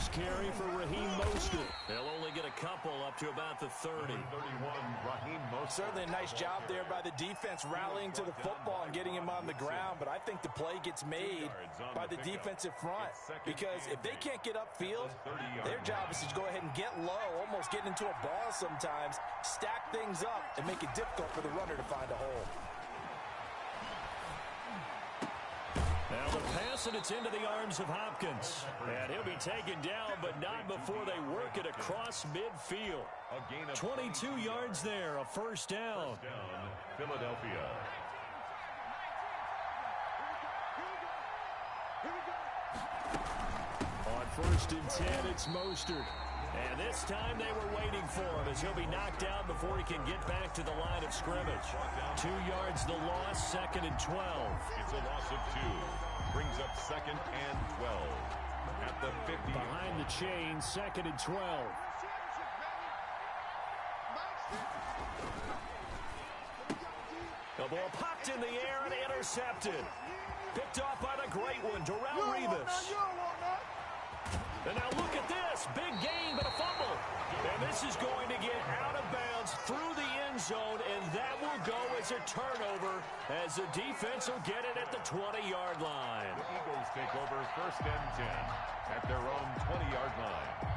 first carry for Raheem Mostert. They'll only get a couple up to about the 30. Certainly a nice job there by the defense rallying to the football and getting him on the ground, but I think the play gets made by the defensive front because if they can't get upfield, their job is to go ahead and get low, almost get into a ball sometimes, stack things up, and make it difficult for the runner to find a hole. Now the pass, and it's into the arms of Hopkins. And he'll be taken down, but not before they work it across midfield. 22 yards there, a first down. Philadelphia. On first and 10, it's Mostert. And this time they were waiting for him as he'll be knocked down before he can get back to the line of scrimmage. 2 yards the loss, second and 12. It's a loss of 2. Brings up second and 12. At the 50. Behind the chain, second and 12. The ball popped in the air and intercepted. Picked off by the great one, Darrelle Revis. And now look at this. Big gain, but a fumble. And this is going to get out of bounds through the end zone, and that will go as a turnover as the defense will get it at the 20-yard line. The Eagles take over first and 10 at their own 20-yard line.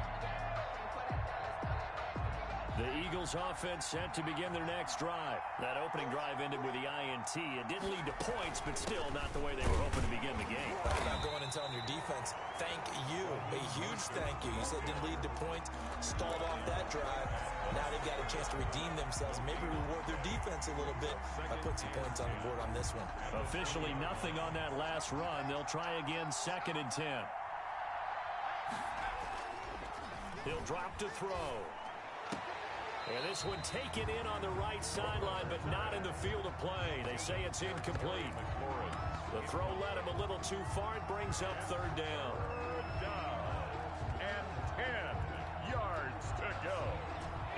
The Eagles offense set to begin their next drive. That opening drive ended with the INT. It didn't lead to points, but still not the way they were hoping to begin the game. I'm not going and telling your defense, thank you. A huge thank you. You said it didn't lead to points, stalled off that drive. Now they've got a chance to redeem themselves, maybe reward their defense a little bit by putting some points on the board on this one. Officially nothing on that last run. They'll try again, second and 10. He'll drop to throw. And this one taken in on the right sideline, but not in the field of play. They say it's incomplete. The throw led him a little too far. It brings up third down. And 10 yards to go.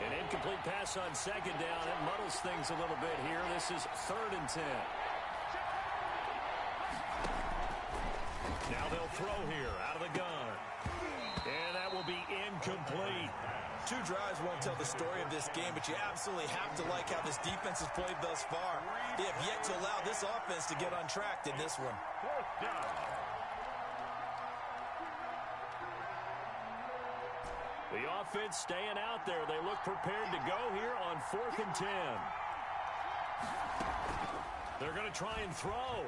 An incomplete pass on second down. It muddles things a little bit here. This is third and 10. Now they'll throw here out of the gun. And that will be incomplete. 2 drives won't tell the story of this game, but you absolutely have to like how this defense has played thus far. They have yet to allow this offense to get untracked in this one. Fourth down. The offense staying out there. They look prepared to go here on 4th and 10. They're going to try and throw.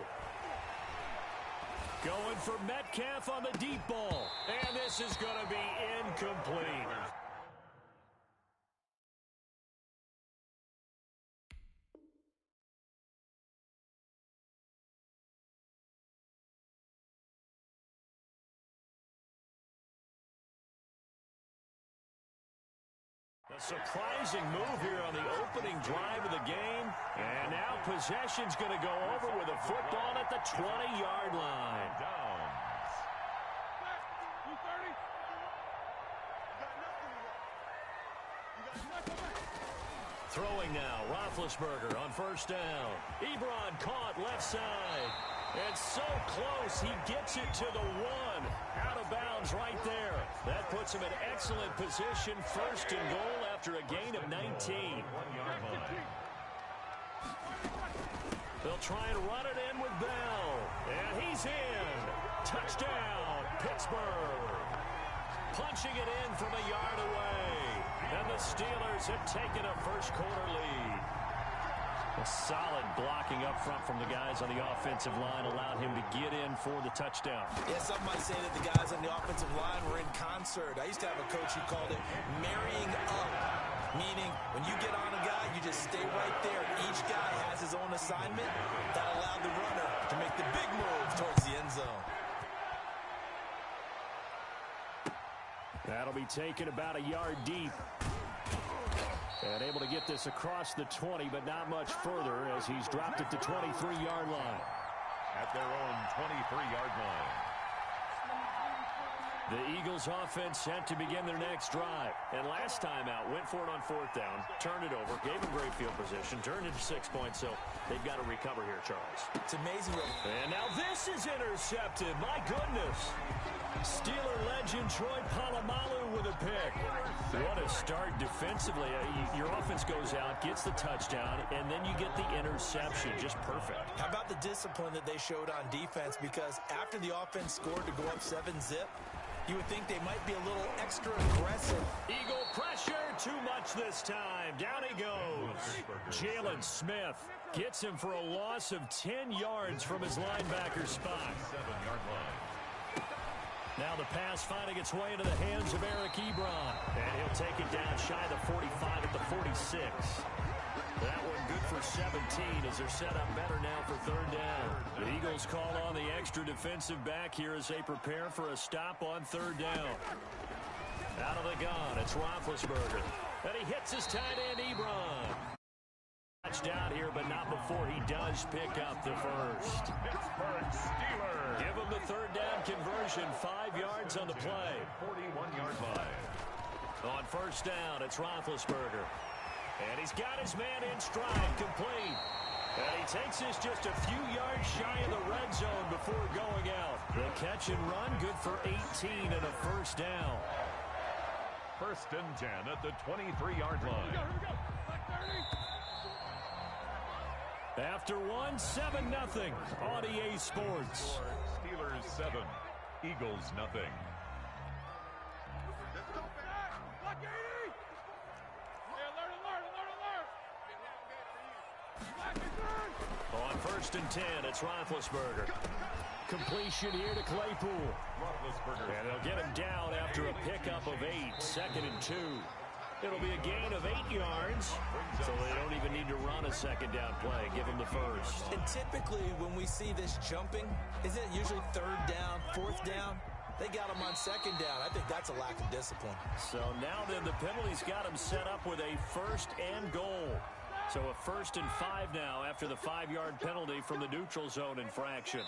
Going for Metcalf on the deep ball. And this is going to be incomplete. A surprising move here on the opening drive of the game. And now possession's going to go over with a football at the 20-yard line. Throwing now, Roethlisberger on first down. Ebron caught left side. And so close, he gets it to the 1. Out of bounds right there. That puts him in excellent position, first and goal after a gain of 19. They'll try and run it in with Bell. And he's in. Touchdown, Pittsburgh. Punching it in from a yard away. And the Steelers have taken a first-quarter lead. A solid blocking up front from the guys on the offensive line allowed him to get in for the touchdown. Yeah, some might say that the guys on the offensive line were in concert. I used to have a coach who called it marrying up, meaning when you get on a guy, you just stay right there. Each guy has his own assignment. That allowed the runner to make the big move towards the end zone. That'll be taken about a yard deep. And able to get this across the 20, but not much further as he's dropped it to 23-yard line. At their own 23-yard line. The Eagles offense set to begin their next drive. And last time out, went for it on 4th down, turned it over, gave them great field position, turned it to 6 points, so they've got to recover here, Charles. It's amazing. And now this is intercepted. My goodness. Steeler legend Troy Polamalu with a pick. What a start defensively. Your offense goes out, gets the touchdown, and then you get the interception. Just perfect. How about the discipline that they showed on defense? Because after the offense scored to go up 7-zip, you would think they might be a little extra aggressive. Eagle pressure, too much this time. Down he goes. Jalen Smith gets him for a loss of 10 yards from his linebacker spot. 7-yard line. Now the pass finding its way into the hands of Eric Ebron. And he'll take it down shy of the 45 at the 46. That one good for 17 as they're set up better now for 3rd down. The Eagles call on the extra defensive back here as they prepare for a stop on 3rd down. Out of the gun, it's Roethlisberger. And he hits his tight end, Ebron. Touchdown here, but not before he does pick up the first. Pittsburgh Steelers. Give him the 3rd down conversion, 5 yards on the play. 41-yard line. On 1st down, it's Roethlisberger. And he's got his man in stride, complete. And he takes this just a few yards shy of the red zone before going out. The catch and run, good for 18 and a 1st down. 1st and 10 at the 23-yard line. After 1, 7-0 on EA Sports. Steelers 7, Eagles nothing. On 1st and 10, it's Roethlisberger. Completion here to Claypool. And they'll get him down after a pickup of 8, 2nd and 2. It'll be a gain of 8 yards, so they don't even need to run a 2nd down play. Give them the first. And typically when we see this jumping, isn't it usually 3rd down, 4th down? They got him on 2nd down. I think that's a lack of discipline. So now then the penalty's got him set up with a 1st and goal. So a 1st and 5 now after the 5-yard penalty from the neutral zone infraction.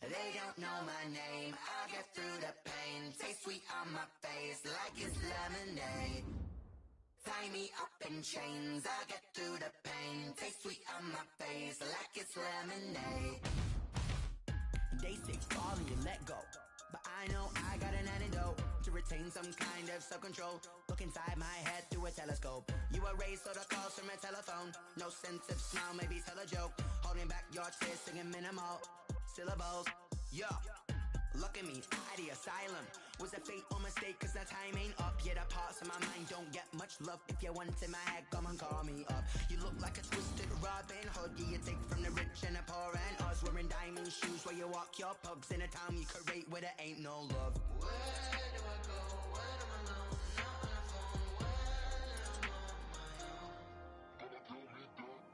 They don't know my name, I'll get through the pain. Taste sweet on my face like it's lemonade. Tie me up in chains, I'll get through the pain. Taste sweet on my face like it's lemonade. They say fall and you let go, but I know I got an antidote to retain some kind of self-control. Look inside my head through a telescope. You erase all the calls from a telephone. No sense of smile, maybe tell a joke. Holding back your tears, singing minimal syllables. Yeah, look at me, at the asylum. Was a fate or mistake, cause the time ain't up. Yeah, the parts of my mind don't get much love. If you want in my head, come and call me up. You look like a twisted Robin Hood. Yeah, you take from the rich and the poor and us. Wearing diamond shoes where you walk your pugs in a town you create where there ain't no love. Where do I go? When am I alone? Not on the phone. When I'm on my own.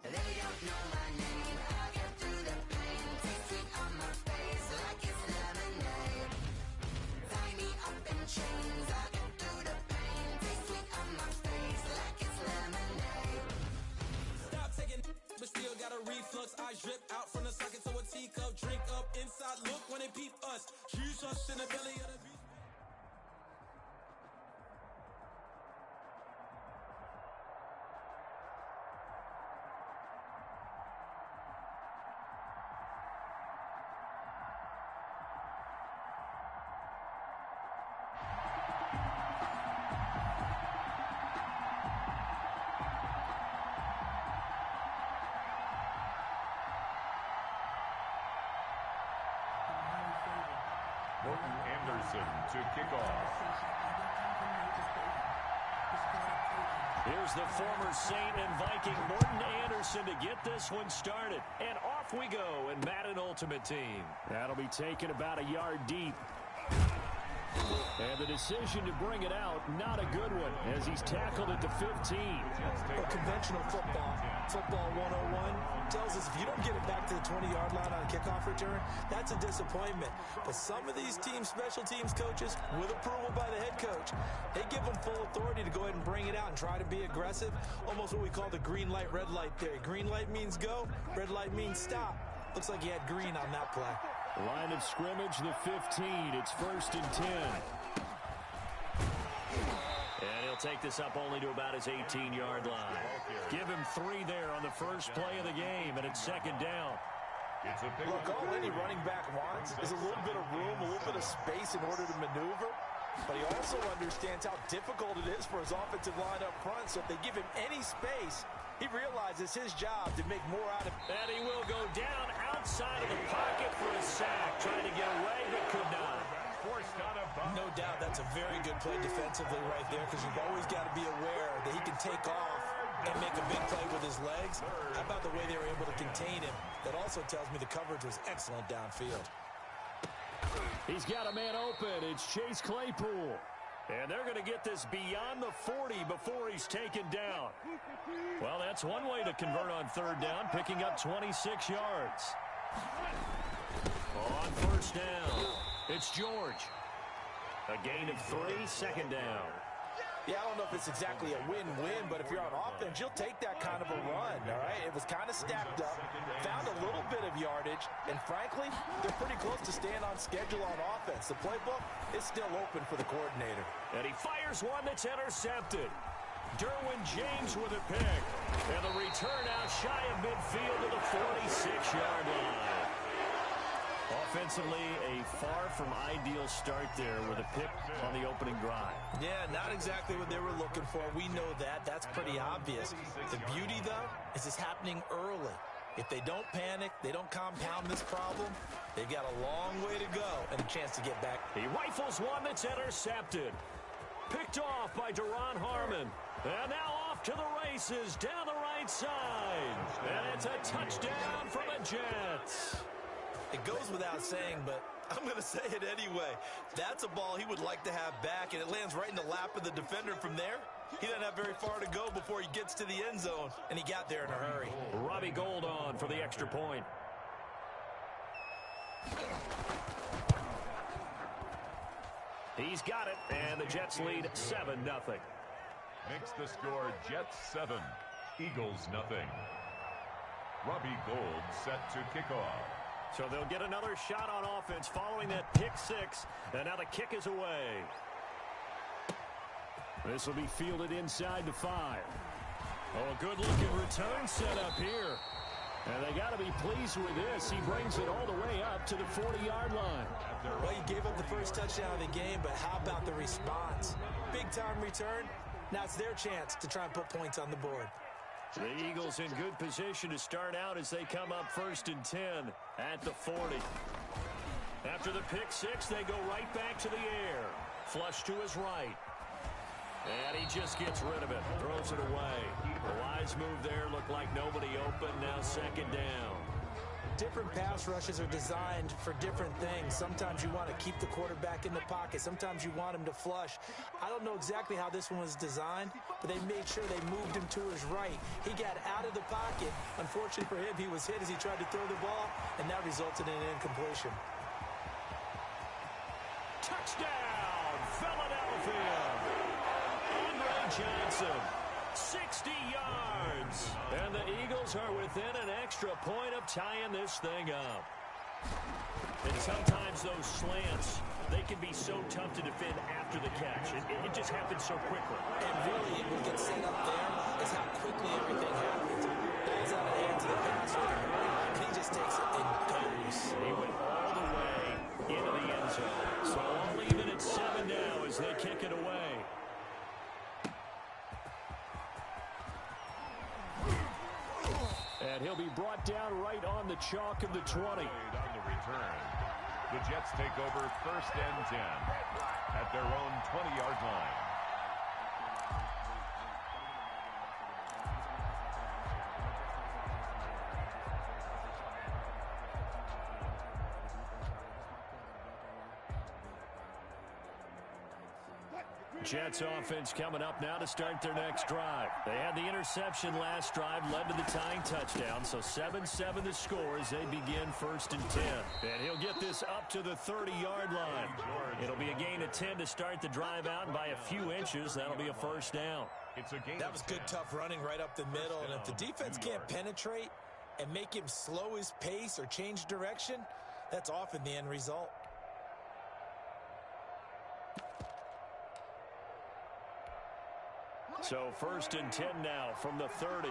They don't know my name. I'll get through the pain. Taste sweet on my face like it's lemonade. Tie me up in chains. I'll get through the pain. Taste sweet on my face like it's lemonade. Stop taking, but still got a reflux. I drip out from the socket to a teacup. Drink up inside. Look when they peep us. Choose us in the belly of the beast. Morton Anderson to kick off. Here's the former Saint and Viking Morton Anderson to get this one started. And off we go in Madden Ultimate Team. That'll be taken about a yard deep. And the decision to bring it out, not a good one, as he's tackled at the 15. Well, conventional football 101, tells us if you don't get it back to the 20-yard line on a kickoff return, that's a disappointment. But some of these special teams coaches, with approval by the head coach, they give them full authority to go ahead and bring it out and try to be aggressive, almost what we call the green light, red light theory. Green light means go, red light means stop. Looks like he had green on that play. Line of scrimmage, the 15. It's 1st and 10. And he'll take this up only to about his 18-yard line. Give him 3 there on the first play of the game, and it's 2nd down. Look, all any running back wants is a little bit of room, a little bit of space in order to maneuver. But he also understands how difficult it is for his offensive line up front. So if they give him any space, he realizes his job to make more out of it. And he will go down outside of the pocket for a sack, trying to get away, but could not. No doubt that's a very good play defensively right there, because you've always got to be aware that he can take off and make a big play with his legs. How about the way they were able to contain him? That also tells me the coverage was excellent downfield. He's got a man open. It's Chase Claypool. And they're going to get this beyond the 40 before he's taken down. Well, that's one way to convert on 3rd down, picking up 26 yards. On 1st down, it's George. A gain of 3, 2nd down. Yeah, I don't know if it's exactly a win-win, but if you're on offense, you'll take that kind of a run, all right? It was kind of stacked up, found a little bit of yardage, and frankly, they're pretty close to staying on schedule on offense. The playbook is still open for the coordinator. And he fires one that's intercepted. Derwin James with a pick. And the return out shy of midfield to the 46-yard line. Offensively, a far from ideal start there with a pick on the opening drive. Yeah, not exactly what they were looking for. We know that. That's pretty obvious. The beauty, though, is it's happening early. If they don't panic, they don't compound this problem, they've got a long way to go and a chance to get back. He rifles one that's intercepted. Picked off by Deron Harmon. And now off to the races down the right side. And it's a touchdown for the Jets. It goes without saying, but I'm going to say it anyway. That's a ball he would like to have back, and it lands right in the lap of the defender from there. He doesn't have very far to go before he gets to the end zone, and he got there in a hurry. Robbie Gould on for the extra point. He's got it, and the Jets lead 7-0. Makes the score Jets 7, Eagles nothing. Robbie Gould set to kick off. So they'll get another shot on offense following that pick 6, and now the kick is away. This will be fielded inside the 5. Oh, a good-looking return set up here. And they got to be pleased with this. He brings it all the way up to the 40-yard line. Well, you gave up the first touchdown of the game, but how about the response? Big-time return. Now it's their chance to try and put points on the board. The Eagles in good position to start out as they come up 1st and 10 at the 40. After the pick 6, they go right back to the air. Flush to his right. And he just gets rid of it. Throws it away. The wise move there. Looked like nobody open. Now 2nd down. Different pass rushes are designed for different things. Sometimes you want to keep the quarterback in the pocket. Sometimes you want him to flush. I don't know exactly how this one was designed, but they made sure they moved him to his right. He got out of the pocket. Unfortunately for him, he was hit as he tried to throw the ball, and that resulted in an incompletion. Touchdown, Philadelphia! Andre Johnson, 60 yards. And the Eagles are within an extra point of tying this thing up. And sometimes those slants, they can be so tough to defend after the catch. It just happens so quickly. And really, what gets set up there is how quickly everything happens. Ball's out of the hands of the passer, and he just takes it and goes. He went all the way into the end zone. So I'll leave it at 7 now as they kick it away. And he'll be brought down right on the chalk of the 20. On the return, the Jets take over 1st and 10 at their own 20-yard line. Jets offense coming up now to start their next drive. They had the interception last drive, led to the tying touchdown, so 7-7 the score as they begin 1st and 10. And he'll get this up to the 30-yard line. It'll be a gain of 10 to start the drive out, and by a few inches, that'll be a 1st down. That was good, tough running right up the middle, and if the defense can't penetrate and make him slow his pace or change direction, that's often the end result. So 1st and 10 now from the 30.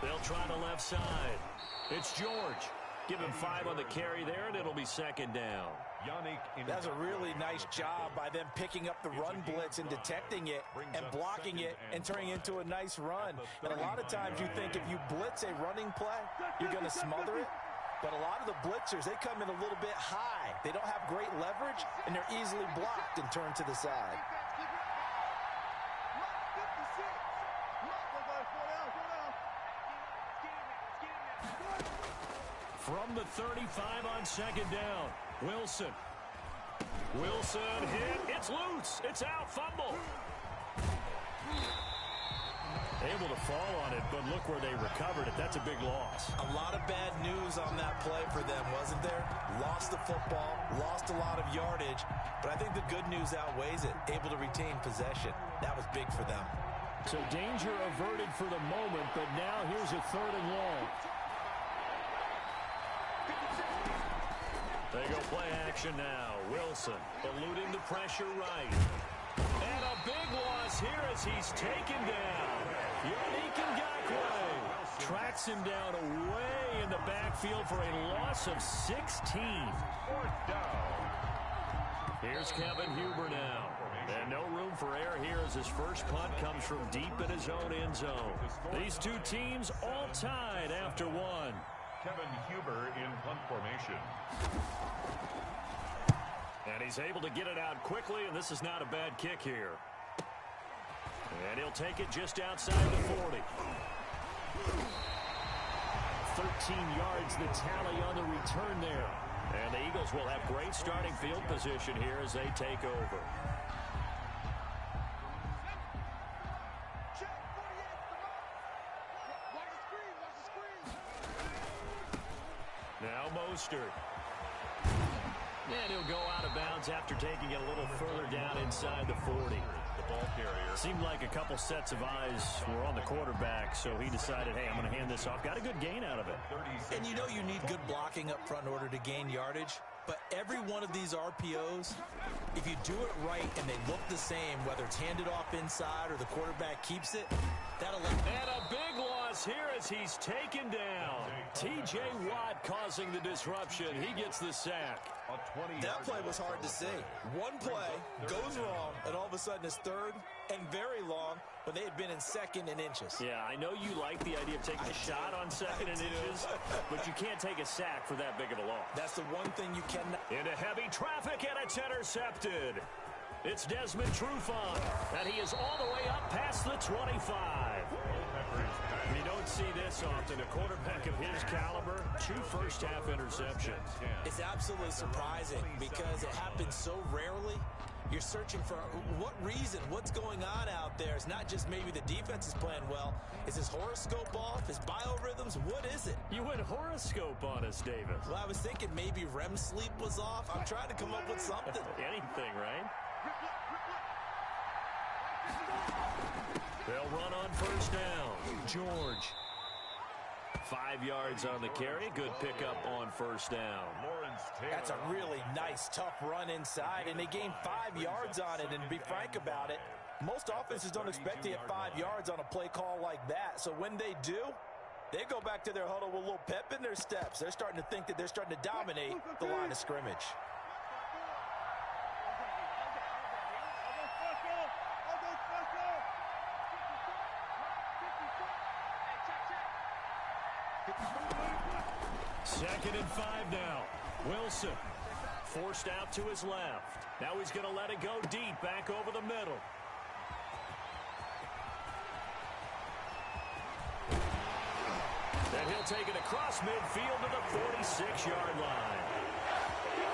They'll try the left side. It's George. Give him 5 on the carry there, and it'll be 2nd down. That's a really nice job by them picking up the run blitz and detecting it and blocking it and turning it into a nice run. And a lot of times you think if you blitz a running play, you're going to smother it. But a lot of the blitzers, they come in a little bit high. They don't have great leverage, and they're easily blocked and turned to the side. From the 35 on 2nd down, Wilson. Wilson hit. It's loose. It's out. Fumble. Able to fall on it, but look where they recovered it. That's a big loss. A lot of bad news on that play for them, wasn't there? Lost the football, lost a lot of yardage, but I think the good news outweighs it. Able to retain possession. That was big for them. So danger averted for the moment, but now here's a 3rd and long. They go play action now. Wilson eluding the pressure right. And a big loss here as he's taken down. Yannick Ngakoue tracks him down away in the backfield for a loss of 16. 4th down. Here's Kevin Huber now. And no room for error here as his first punt comes from deep in his own end zone. These two teams all tied after one. Kevin Huber in punt formation. And he's able to get it out quickly, and this is not a bad kick here. And he'll take it just outside the 40. 13 yards the tally on the return there. And the Eagles will have great starting field position here as they take over. Now Mostert. And he'll go out of bounds after taking it a little further down inside the 40. The ball carrier. Seemed like a couple sets of eyes were on the quarterback, so he decided, hey, I'm going to hand this off. Got a good gain out of it. And you know you need good blocking up front in order to gain yardage. But every one of these RPOs, if you do it right and they look the same, whether it's handed off inside or the quarterback keeps it, that'll let... And a big loss here as he's taken down. T.J. Watt causing the disruption. He gets the sack. That play was hard to see. One play goes wrong, and all of a sudden it's 3rd and very long when they had been in 2nd and inches. Yeah, I know you like the idea of taking a shot on 2nd and inches, but you can't take a sack for that big of a loss. That's the one thing you cannot... Into heavy traffic, and it's intercepted. It's Desmond Trufant, and he is all the way up past the 25. You don't see this often. A quarterback of his caliber, 2 first-half interceptions. It's absolutely surprising because it happens so rarely. You're searching for what reason, what's going on out there. It's not just maybe the defense is playing well. Is his horoscope off? His biorhythms? What is it? You went horoscope on us, Davis. Well, I was thinking maybe REM sleep was off. I'm trying to come up with something. Anything, right? They'll run on first down. George. 5 yards on the carry. Good pickup on first down. That's a really nice, tough run inside, and they gained 5 yards on it. And to be frank about it, most offenses don't expect to get 5 yards on a play call like that. So when they do, they go back to their huddle with a little pep in their steps. They're starting to think that they're starting to dominate the line of scrimmage. Second and 5 now. Wilson forced out to his left. Now he's going to let it go deep back over the middle. And he'll take it across midfield to the 46-yard line.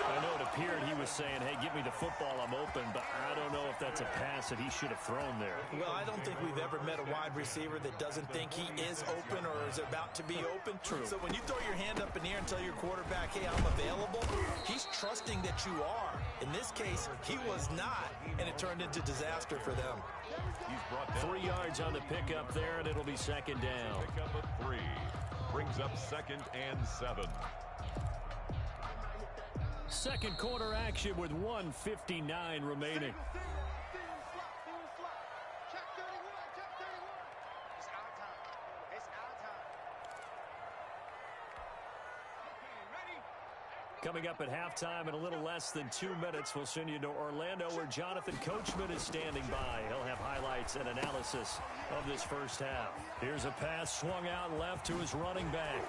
I know it appeared he was saying, hey, give me the football, I'm open, but I don't know if that's a pass that he should have thrown there. Well, I don't think we've ever met a wide receiver that doesn't think he is open or is about to be open. True. So when you throw your hand up in the air and tell your quarterback, hey, I'm available, he's trusting that you are. In this case, he was not, and it turned into disaster for them. He's brought down 3 yards on the pickup there, and it'll be second down. Pickup of 3. Brings up 2nd and 7. Second quarter action with 1:59 remaining. Coming up at halftime in a little less than 2 minutes, we'll send you to Orlando where Jonathan Coachman is standing by. He'll have highlights and analysis of this first half. Here's a pass swung out left to his running back.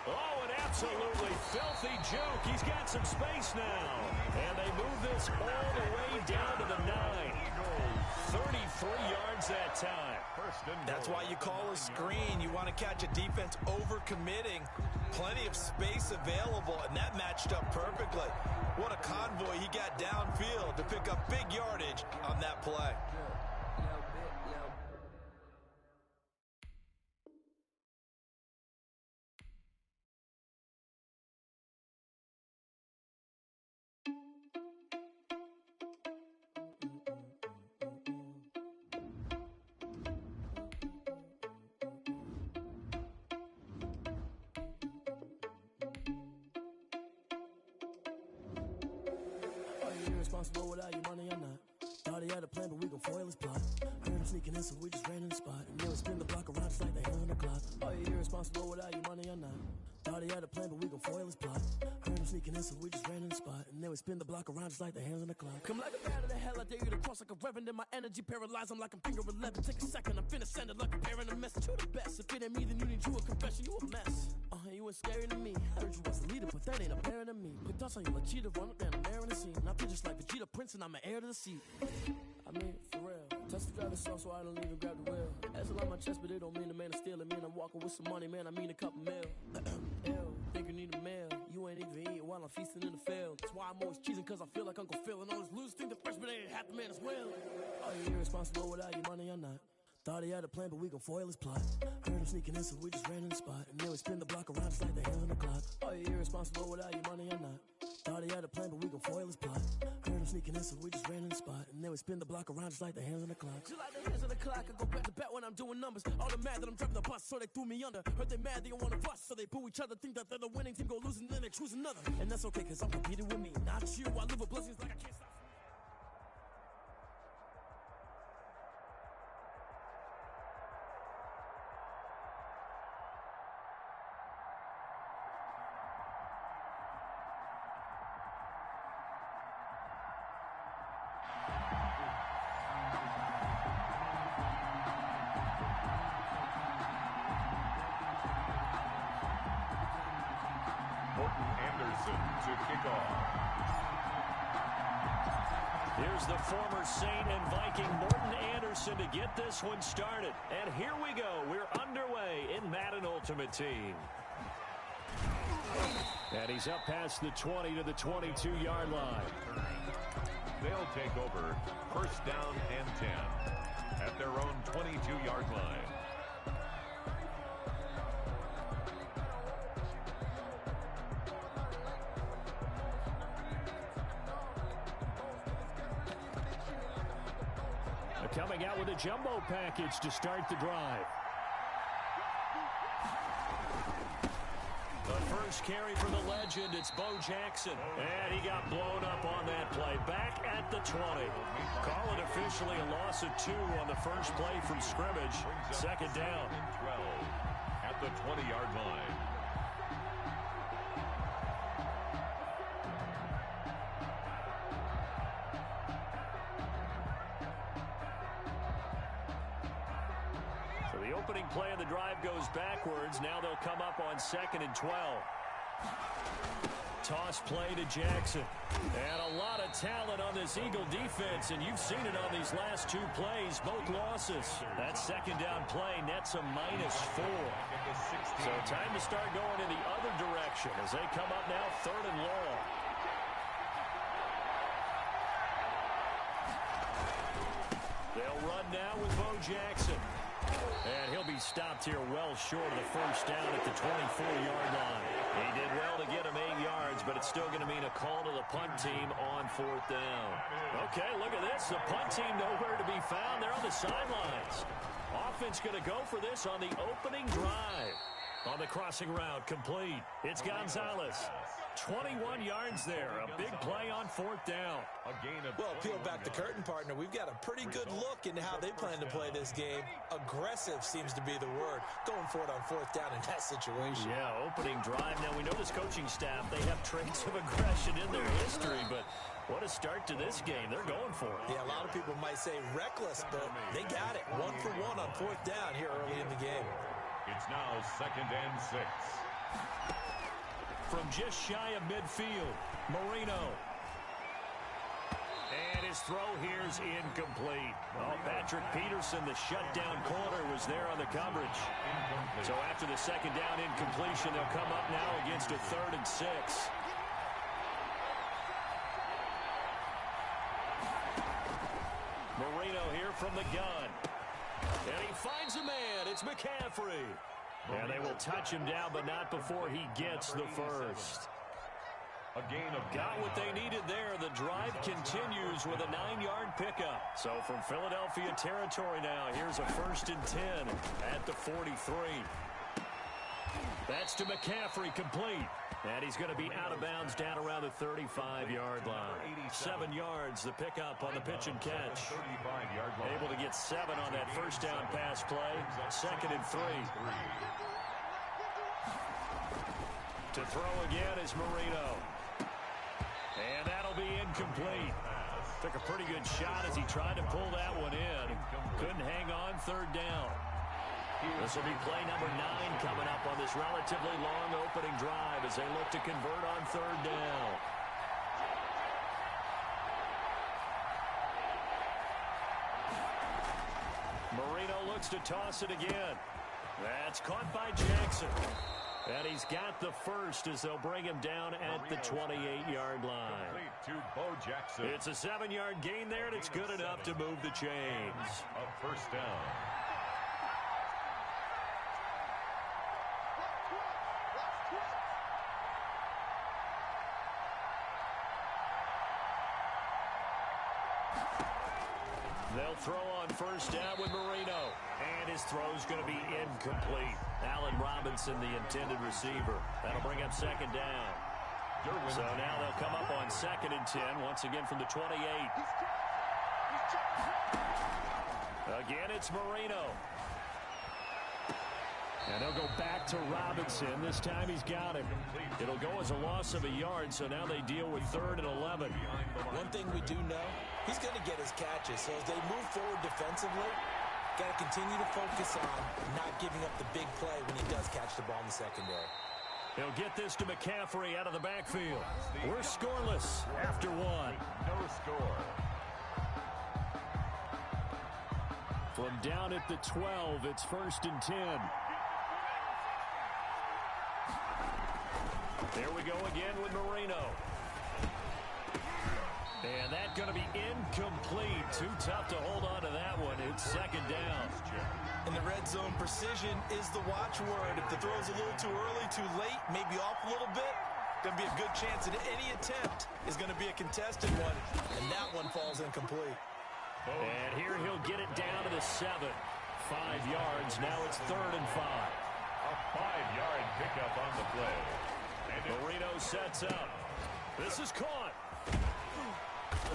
Oh, an absolutely filthy juke. He's got some space now. And they move this all the way down to the 9. 33 yards that time. That's why you call a screen. You want to catch a defense over-committing. Plenty of space available, and that matched up perfectly. What a convoy he got downfield to pick up big yardage on that play. Responsible without your money or not. Thought he had a plan, but we gon' foil his plot. Heard him sneaking in, so we just ran in the spot. And then we spin the block around just like the hand on the clock. Are you irresponsible without your money or not? Thought he had a plan, but we gon' foil his plot. Heard him sneaking in, so we just ran in the spot. And then we spin the block around just like the hands on the clock. Come like a bat of the hell, I dare you to cross like a reverend. In my energy paralyzed, I'm like I'm finger 11. Take a second, I'm finna send it like a parent a message. You the best, if it ain't me, then you need you a confession. You a mess. You ain't scary to me. Heard you was a leader, but that ain't apparent to me. Put thoughts on you like cheetah, run up down the air in the scene. I feel just like Vegeta Prince, and I'm an heir to the seat. I mean, for real. Touch the driver's sauce, so I don't even grab the wheel. That's a lot on my chest, but it don't mean the man is stealing. Man, I'm walking with some money, man, I mean a couple mil. Ew, think you need a meal. You ain't even eating while I'm feasting in the field. That's why I'm always cheesing, cause I feel like Uncle Phil. And all those losers think the freshman ain't half the man as well. Are you irresponsible without your money or not? Thought he had a plan, but we gon' foil his plot. Heard him sneaking in, so we just ran in the spot. And then we spin the block around just like the hands on the clock. Are you irresponsible without your money or not? Thought he had a plan, but we gon' foil his plot. Heard him sneaking in, so we just ran in the spot. And then we spin the block around just like the hands on the clock. Just like the hands on the clock, I go back to back when I'm doing numbers. All the mad that I'm driving the bus, so they threw me under. Heard they mad, they don't wanna bust, so they boo each other. Think that they're the winning team, go losing, then they choose another. And that's okay, cause I'm competing with me, not you. I live with blessings like I can't stop. To kick off. Here's the former Saint and Viking Morton Anderson to get this one started. And here we go. We're underway in Madden Ultimate Team. And he's up past the 20 to the 22-yard line. They'll take over first down and 10 at their own 22-yard line. Coming out with a jumbo package to start the drive. The first carry for the legend, it's Bo Jackson. And he got blown up on that play. Back at the 20. Call it officially a loss of 2 on the first play from scrimmage. Second down. 12 at the 20-yard line. Opening play of the drive goes backwards. Now they'll come up on 2nd and 12. Toss play to Jackson. And a lot of talent on this Eagle defense, and you've seen it on these last 2 plays, both losses. That second down play nets a -4. So time to start going in the other direction as they come up now 3rd and long. They'll run now with Bo Jackson. And he'll be stopped here well short of the first down at the 24-yard line. He did well to get him 8 yards, but it's still going to mean a call to the punt team on 4th down. Okay, look at this. The punt team nowhere to be found. They're on the sidelines. Offense going to go for this on the opening drive. On the crossing route, complete. It's Gonzalez. 21 yards there. A big play on 4th down. Well, peel back the curtain, partner. We've got a pretty good look into how they plan to play this game. Aggressive seems to be the word. Going for it on 4th down in that situation. Yeah, opening drive. Now, we know this coaching staff, they have traits of aggression in their history, but what a start to this game. They're going for it. Yeah, a lot of people might say reckless, but they got it. 1 for 1 on 4th down here early in the game. It's now 2nd and 6. From just shy of midfield, Marino. And his throw here's incomplete. Oh, Patrick Peterson, the shutdown corner, was there on the coverage. So after the 2nd down incompletion, they'll come up now against a 3rd and 6. Marino here from the gun. And he finds a man. It's McCaffrey. And they will touch him down, but not before he gets the first. Got what they needed there. The drive continues with a 9-yard pickup. So from Philadelphia territory now, here's a 1st and 10 at the 43. That's to McCaffrey, complete. And he's going to be out of bounds down around the 35-yard line. 7 yards, the pickup on the pitch and catch. Able to get 7 on that 1st down pass play. 2nd and 3. To throw again is Marino. And that'll be incomplete. Took a pretty good shot as he tried to pull that one in. Couldn't hang on 3rd down. This will be play number 9 coming up on this relatively long opening drive as they look to convert on 3rd down. Marino looks to toss it again. That's caught by Jackson. And he's got the first as they'll bring him down at the 28-yard line. It's a 7-yard gain there, and it's good enough to move the chains. A 1st down. They'll throw on 1st down with Marino. And his throw's going to be incomplete. Allen Robinson, the intended receiver. That'll bring up 2nd down. So now they'll come up on 2nd and 10, once again from the 28. Again, it's Marino. And they'll go back to Robinson. This time he's got him. It'll go as a loss of a yard, so now they deal with 3rd and 11. One thing we do know, he's going to get his catches. So as they move forward defensively, got to continue to focus on not giving up the big play when he does catch the ball in the secondary. He'll get this to McCaffrey out of the backfield. We're scoreless after 1. No score. From down at the 12, it's 1st and 10. There we go again with Marino. And that's going to be incomplete. Too tough to hold on to that one. It's 2nd down. In the red zone, precision is the watchword. If the throw's a little too early, too late, maybe off a little bit, going to be a good chance that any attempt is going to be a contested one, and that one falls incomplete. And here he'll get it down to the 7. 5 yards. Now it's 3rd and 5. A 5-yard pickup on the play. Marino sets up. This is caught.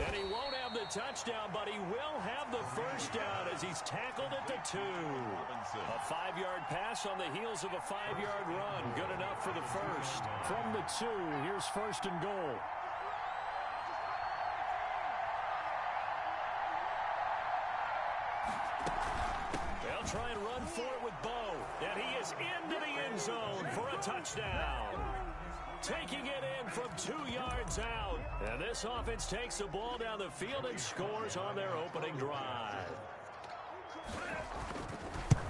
And he won't have the touchdown, but he will have the 1st down as he's tackled at the 2. A 5-yard pass on the heels of a 5-yard run. Good enough for the first. From the 2, here's 1st and goal. They'll try and run for it with Bo. And he is into the end zone for a touchdown. Taking it in from 2 yards out. And this offense takes the ball down the field and scores on their opening drive.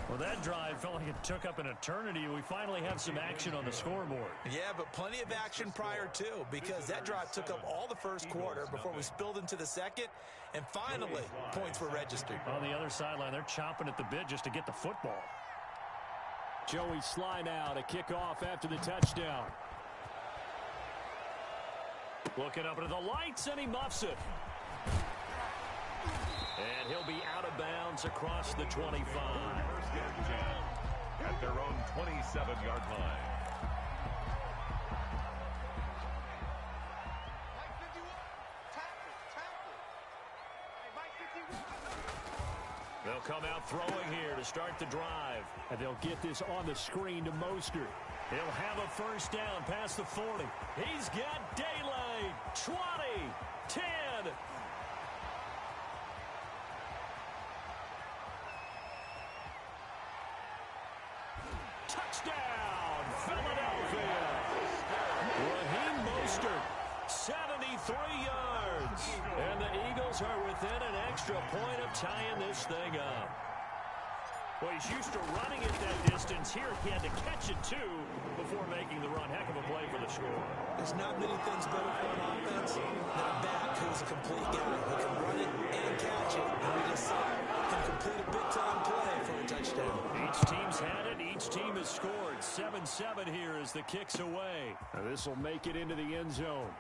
Well, that drive felt like it took up an eternity. We finally have some action on the scoreboard. Yeah, but plenty of action prior to, because that drive took up all the first quarter before we spilled into the second, and finally, points were registered. On the other sideline, they're chomping at the bit just to get the football. Joey Sly now to kick off after the touchdown. Looking up into the lights, and he muffs it. And he'll be out of bounds across the 25. First and 10 at their own 27-yard line. They'll come out throwing here to start the drive. And they'll get this on the screen to Mostert. He'll have a first down past the 40. He's got daylight. 20, 10. Touchdown, Philadelphia. Raheem Mostert, 73 yards. And the Eagles are within an extra point of tying this thing up. Well, he's used to running it that distance. Here he had to catch it, too, before making the run. Heck of a play for the score. There's not many things better for an offense than a back who's a complete guy who can run it and catch it. And we just saw him complete a big-time play for a touchdown. Each team's had it. Each team has scored. 7-7 here as the kick's away. Now this will make it into the end zone.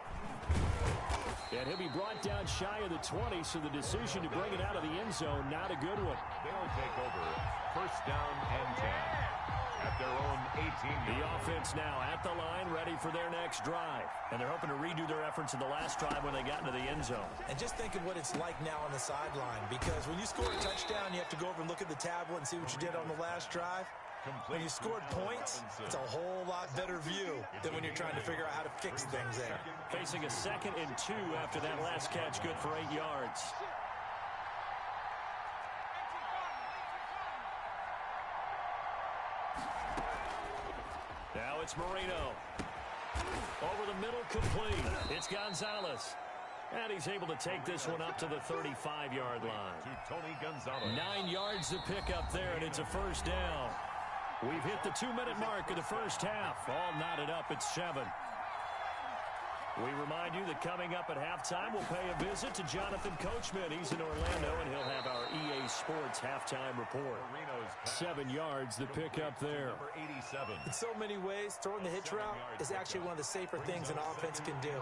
And he'll be brought down shy of the 20, so the decision to bring it out of the end zone, not a good one. They'll take over first down and 10 at their own 18. The offense now at the line, ready for their next drive. And they're hoping to redo their efforts in the last drive when they got into the end zone. And just think of what it's like now on the sideline, because when you score a touchdown, you have to go over and look at the tablet and see what you did on the last drive. When you scored points, it's a whole lot better view than when you're trying to figure out how to fix things there. Facing a 2nd and 2 after that last catch, good for 8 yards. Now it's Marino. Over the middle, complete. It's Gonzalez. And he's able to take this one up to the 35-yard line. To Tony Gonzalez. 9 yards to pick up there, and it's a first down. We've hit the 2-minute mark of the first half. All knotted up at 7. We remind you that coming up at halftime, we'll pay a visit to Jonathan Coachman. He's in Orlando, and he'll have our EA Sports halftime report. 7 yards to pick up there. Number 87. In so many ways, throwing the hitch route is actually one of the safer things an offense can do.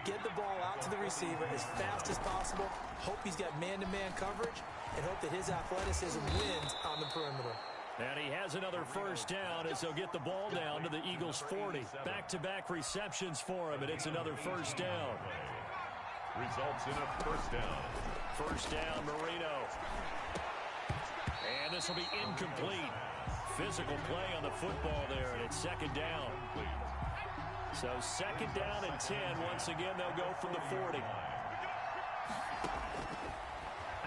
Get the ball out to the receiver as fast as possible, hope he's got man-to-man coverage, and hope that his athleticism wins on the perimeter. And he has another first down as they'll get the ball down to the Eagles' 40. Back-to-back receptions for him, and it's another first down. Results in a first down. First down, Marino. And this will be incomplete. Physical play on the football there, and it's 2nd down. So 2nd down and 10. Once again, they'll go from the 40.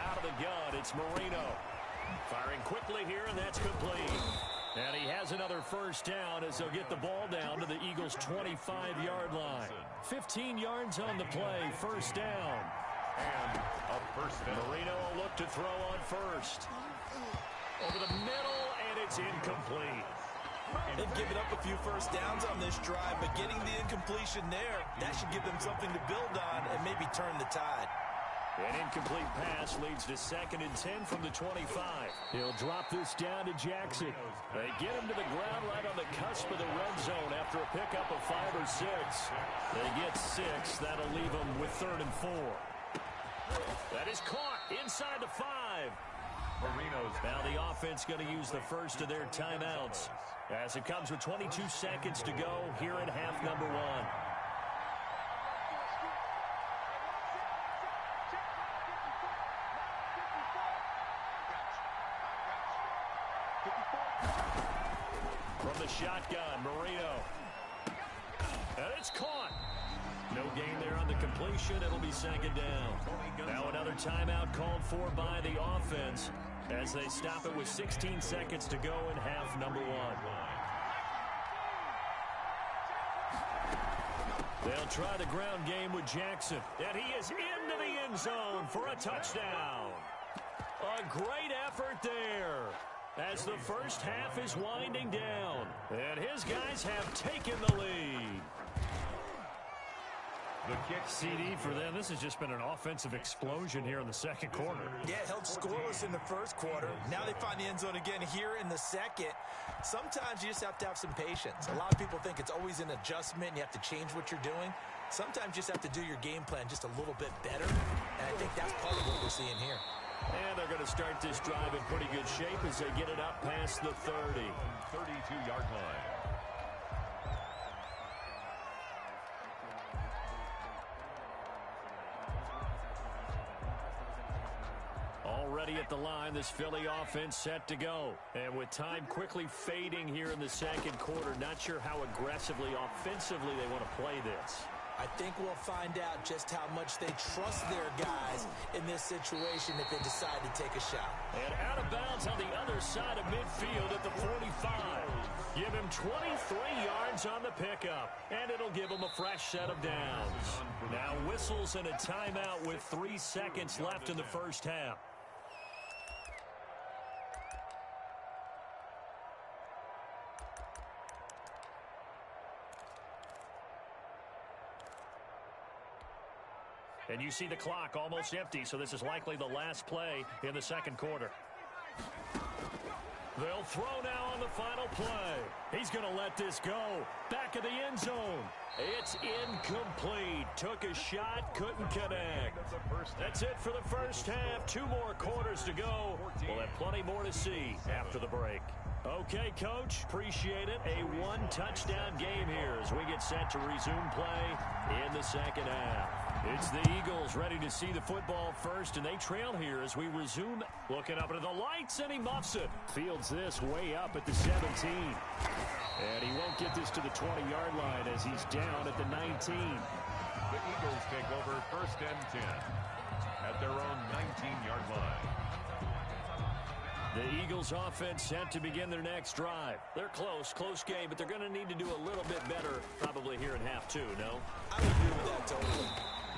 Out of the gun, it's Marino. Firing quickly here, and that's complete. And he has another first down as they'll get the ball down to the Eagles' 25-yard line. 15 yards on the play, first down. And a first down. Marino will look to throw on first. Over the middle, and it's incomplete. They've given up a few first downs on this drive, but getting the incompletion there, that should give them something to build on and maybe turn the tide. An incomplete pass leads to 2nd and 10 from the 25. He'll drop this down to Jackson. They get him to the ground right on the cusp of the red zone after a pickup of 5 or 6. They get 6. That'll leave them with 3rd and 4. That is caught inside the 5. Marino's. Now the offense going to use the first of their timeouts as it comes with 22 seconds to go here in half number 1. From the shotgun, Marino. And it's caught. No gain there on the completion. It'll be 2nd down. Now another timeout called for by the offense as they stop it with 16 seconds to go in half number 1. They'll try the ground game with Jackson. And he is into the end zone for a touchdown. A great effort there as the first half is winding down. And his guys have taken the lead. The kick. CD for them. This has just been an offensive explosion here in the second quarter. Yeah, held scoreless in the first quarter. Now they find the end zone again here in the second. Sometimes you just have to have some patience. A lot of people think it's always an adjustment and you have to change what you're doing. Sometimes you just have to do your game plan just a little bit better, and I think that's part of what we're seeing here. And they're going to start this drive in pretty good shape as they get it up past the 30. 32-yard line. Already at the line, this Philly offense set to go. And with time quickly fading here in the second quarter, not sure how aggressively, offensively they want to play this. I think we'll find out just how much they trust their guys in this situation if they decide to take a shot. And out of bounds on the other side of midfield at the 45. Give him 23 yards on the pickup, and it'll give him a fresh set of downs. Now whistles and a timeout with 3 seconds left in the first half. And you see the clock almost empty, so this is likely the last play in the second quarter. They'll throw now on the final play. He's going to let this go. Back of the end zone. It's incomplete. Took a shot, couldn't connect. That's it for the first half. 2 more quarters to go. We'll have plenty more to see after the break. Okay, Coach, appreciate it. A 1-touchdown game here as we get set to resume play in the second half. It's the Eagles ready to see the football first, and they trail here as we resume. Looking up into the lights, and he muffs it. Fields this way up at the 17. And he won't get this to the 20-yard line as he's down at the 19. The Eagles take over 1st and 10 at their own 19-yard line. The Eagles offense set to begin their next drive. They're close game, but they're going to need to do a little bit better probably here in half 2, no? I would agree with that totally.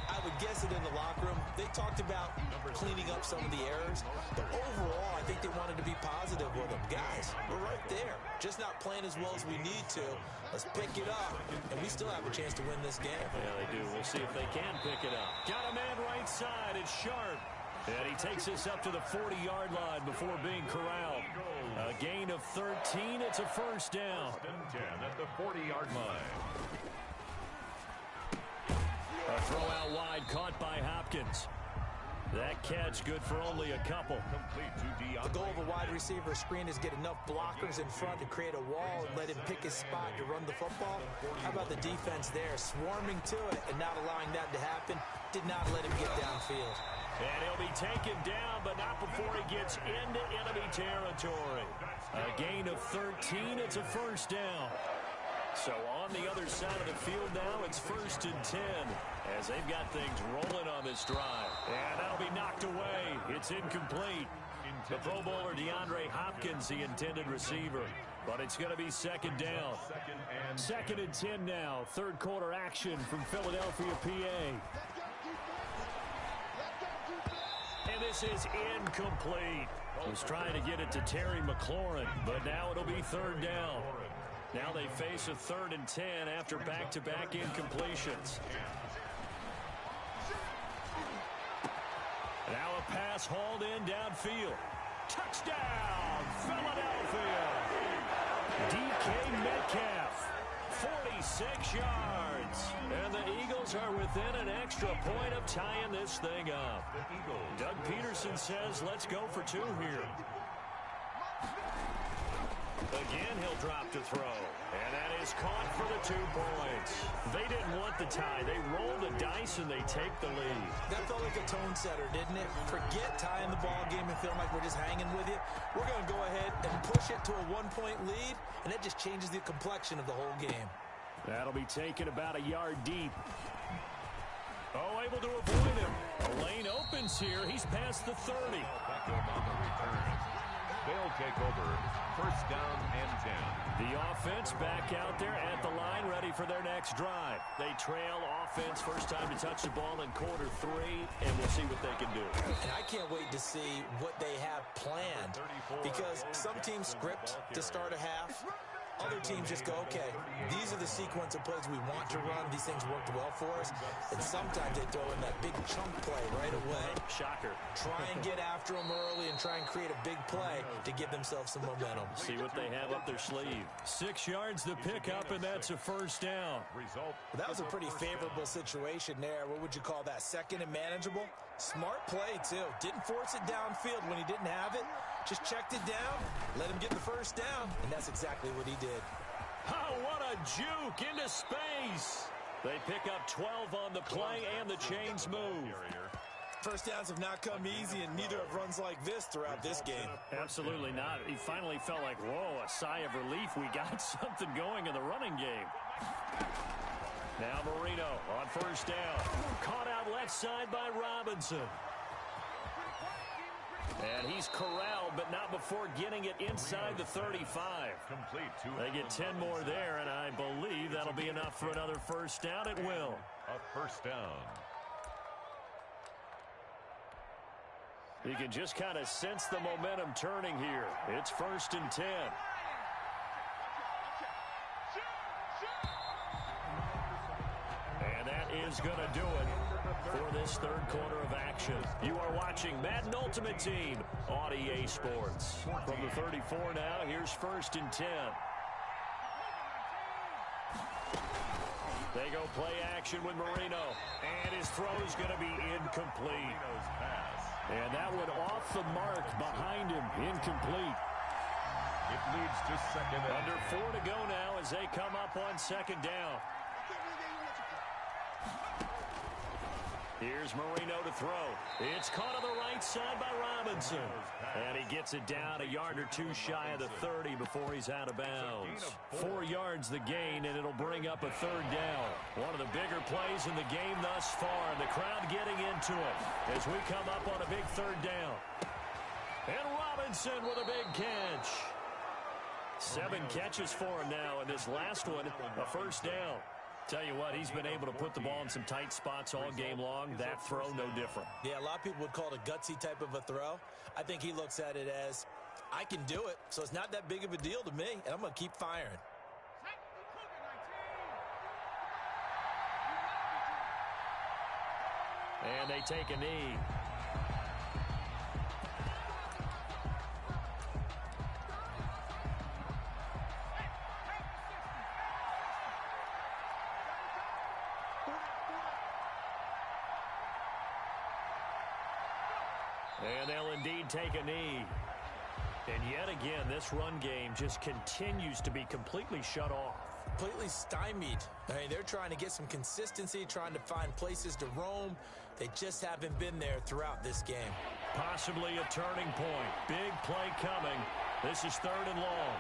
I would guess it in the locker room. They talked about cleaning up some of the errors, but overall, I think they wanted to be positive with them. Guys, we're right there. Just not playing as well as we need to. Let's pick it up, and we still have a chance to win this game. Yeah, they do. We'll see if they can pick it up. Got a man right side. It's Sharp. And he takes this up to the 40-yard line before being corralled. A gain of 13. It's a first down. 1st and 10 at the 40-yard line. A throw out wide caught by Hopkins. That catch good for only a couple. The goal of a wide receiver screen is get enough blockers in front to create a wall and let him pick his spot to run the football. How about the defense there, swarming to it and not allowing that to happen? Did not let him get downfield. And he'll be taken down, but not before he gets into enemy territory. A gain of 13. It's a first down. So on the other side of the field now, it's 1st and 10 as they've got things rolling on this drive. And that'll be knocked away. It's incomplete. The Pro Bowler DeAndre Hopkins, the intended receiver. But it's going to be 2nd down. 2nd and 10 now. 3rd quarter action from Philadelphia, PA. And this is incomplete. Was trying to get it to Terry McLaurin, but now it'll be 3rd down. Now they face a 3rd and 10 after back-to-back incompletions. Now a pass hauled in downfield. Touchdown, Philadelphia. DK Metcalf, 46 yards. And the Eagles are within an extra point of tying this thing up. Doug Peterson says, let's go for 2 here. Again, he'll drop to throw. And that is caught for the 2 points. They didn't want the tie. They rolled the dice and they take the lead. That felt like a tone setter, didn't it? Forget tying the ball game and feeling like we're just hanging with you. We're going to go ahead and push it to a 1-point lead, and that just changes the complexion of the whole game. That'll be taken about a yard deep. Oh, able to avoid him. A lane opens here. He's past the 30. Back to him on the return. They'll take over 1st down and 10. The offense back out there at the line, ready for their next drive. They trail offense, first time to touch the ball in quarter 3, and we'll see what they can do. And I can't wait to see what they have planned, because some teams script to start a half, other teams just go, okay, these are the sequence of plays we want to run. These things worked well for us. And sometimes they throw in that big chunk play right away. Shocker. Try and get after them early and try and create a big play to give themselves some momentum. See what they have up their sleeve. 6 yards the pickup, and that's a first down. That was a pretty favorable situation there. What would you call that? Second and manageable? Smart play, too. Didn't force it downfield when he didn't have it. Just checked it down, let him get the first down, and that's exactly what he did. Oh, what a juke into space. They pick up 12 on the play, and the chains move. First downs have not come easy, and neither have runs like this throughout this game. Absolutely not. He finally felt like, whoa, a sigh of relief. We got something going in the running game. Now Marino on first down. Caught out left side by Robinson. And he's corralled, but not before getting it inside the 35. They get 10 more there, and I believe that'll be enough for another first down. It will. A first down. You can just kind of sense the momentum turning here. It's 1st and 10. And that is going to do it for this third quarter of action. You are watching Madden Ultimate Team on EA Sports. From the 34 now, here's 1st and 10. They go play action with Marino. And his throw is going to be incomplete. And that one off the mark behind him. Incomplete. It leads to second and Under 4 to go now as they come up on second down. Here's Marino to throw. It's caught on the right side by Robinson. And he gets it down a yard or two shy of the 30 before he's out of bounds. 4 yards the gain, and it'll bring up a third down. One of the bigger plays in the game thus far. And the crowd getting into it as we come up on a big third down. And Robinson with a big catch. 7 catches for him now, and this last one, a first down. Tell you what, he's been able to put the ball in some tight spots all game long. That throw, no different. Yeah, a lot of people would call it a gutsy type of a throw. I think he looks at it as, I can do it, so it's not that big of a deal to me, and I'm going to keep firing. And they take a knee. And they'll indeed take a knee. And yet again, this run game just continues to be completely shut off. Completely stymied. I mean, they're trying to get some consistency, trying to find places to roam. They just haven't been there throughout this game. Possibly a turning point. Big play coming. This is 3rd and long.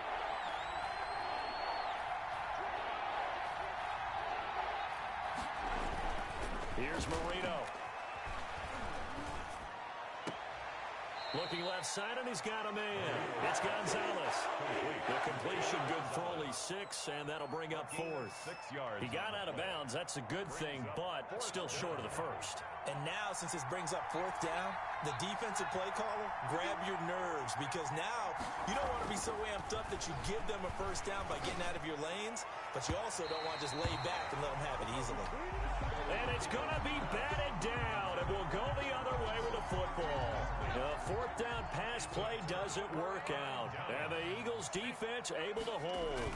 Here's Marino. Looking left side, and he's got a man. It's Gonzalez. The completion good for only 6, and that'll bring up 4th. He got out of bounds. That's a good thing, but still short of the first. And now, since this brings up 4th down, the defensive play caller, grab your nerves, because now you don't want to be so amped up that you give them a first down by getting out of your lanes, but you also don't want to just lay back and let them have it easily. And it's going to be batted down, and we'll go the other way with the football. The 4th down pass play doesn't work out, and the Eagles defense able to hold.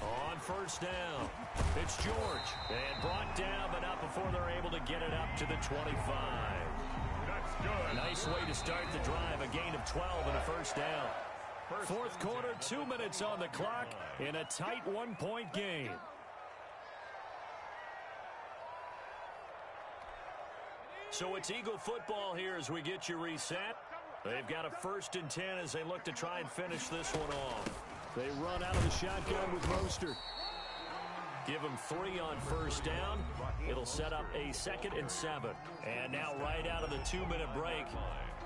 On first down, it's George, and brought down, but not before they're able to get it up to the 25. that's good. Nice way to start the drive, a gain of 12 and a first down. 4th quarter, 2 minutes on the clock in a tight 1-point game. So it's Eagle football here as we get you reset. They've got a 1st and 10 as they look to try and finish this one off. They run out of the shotgun with Mostert. Give them 3 on first down. It'll set up a 2nd and 7. And now right out of the 2-minute break,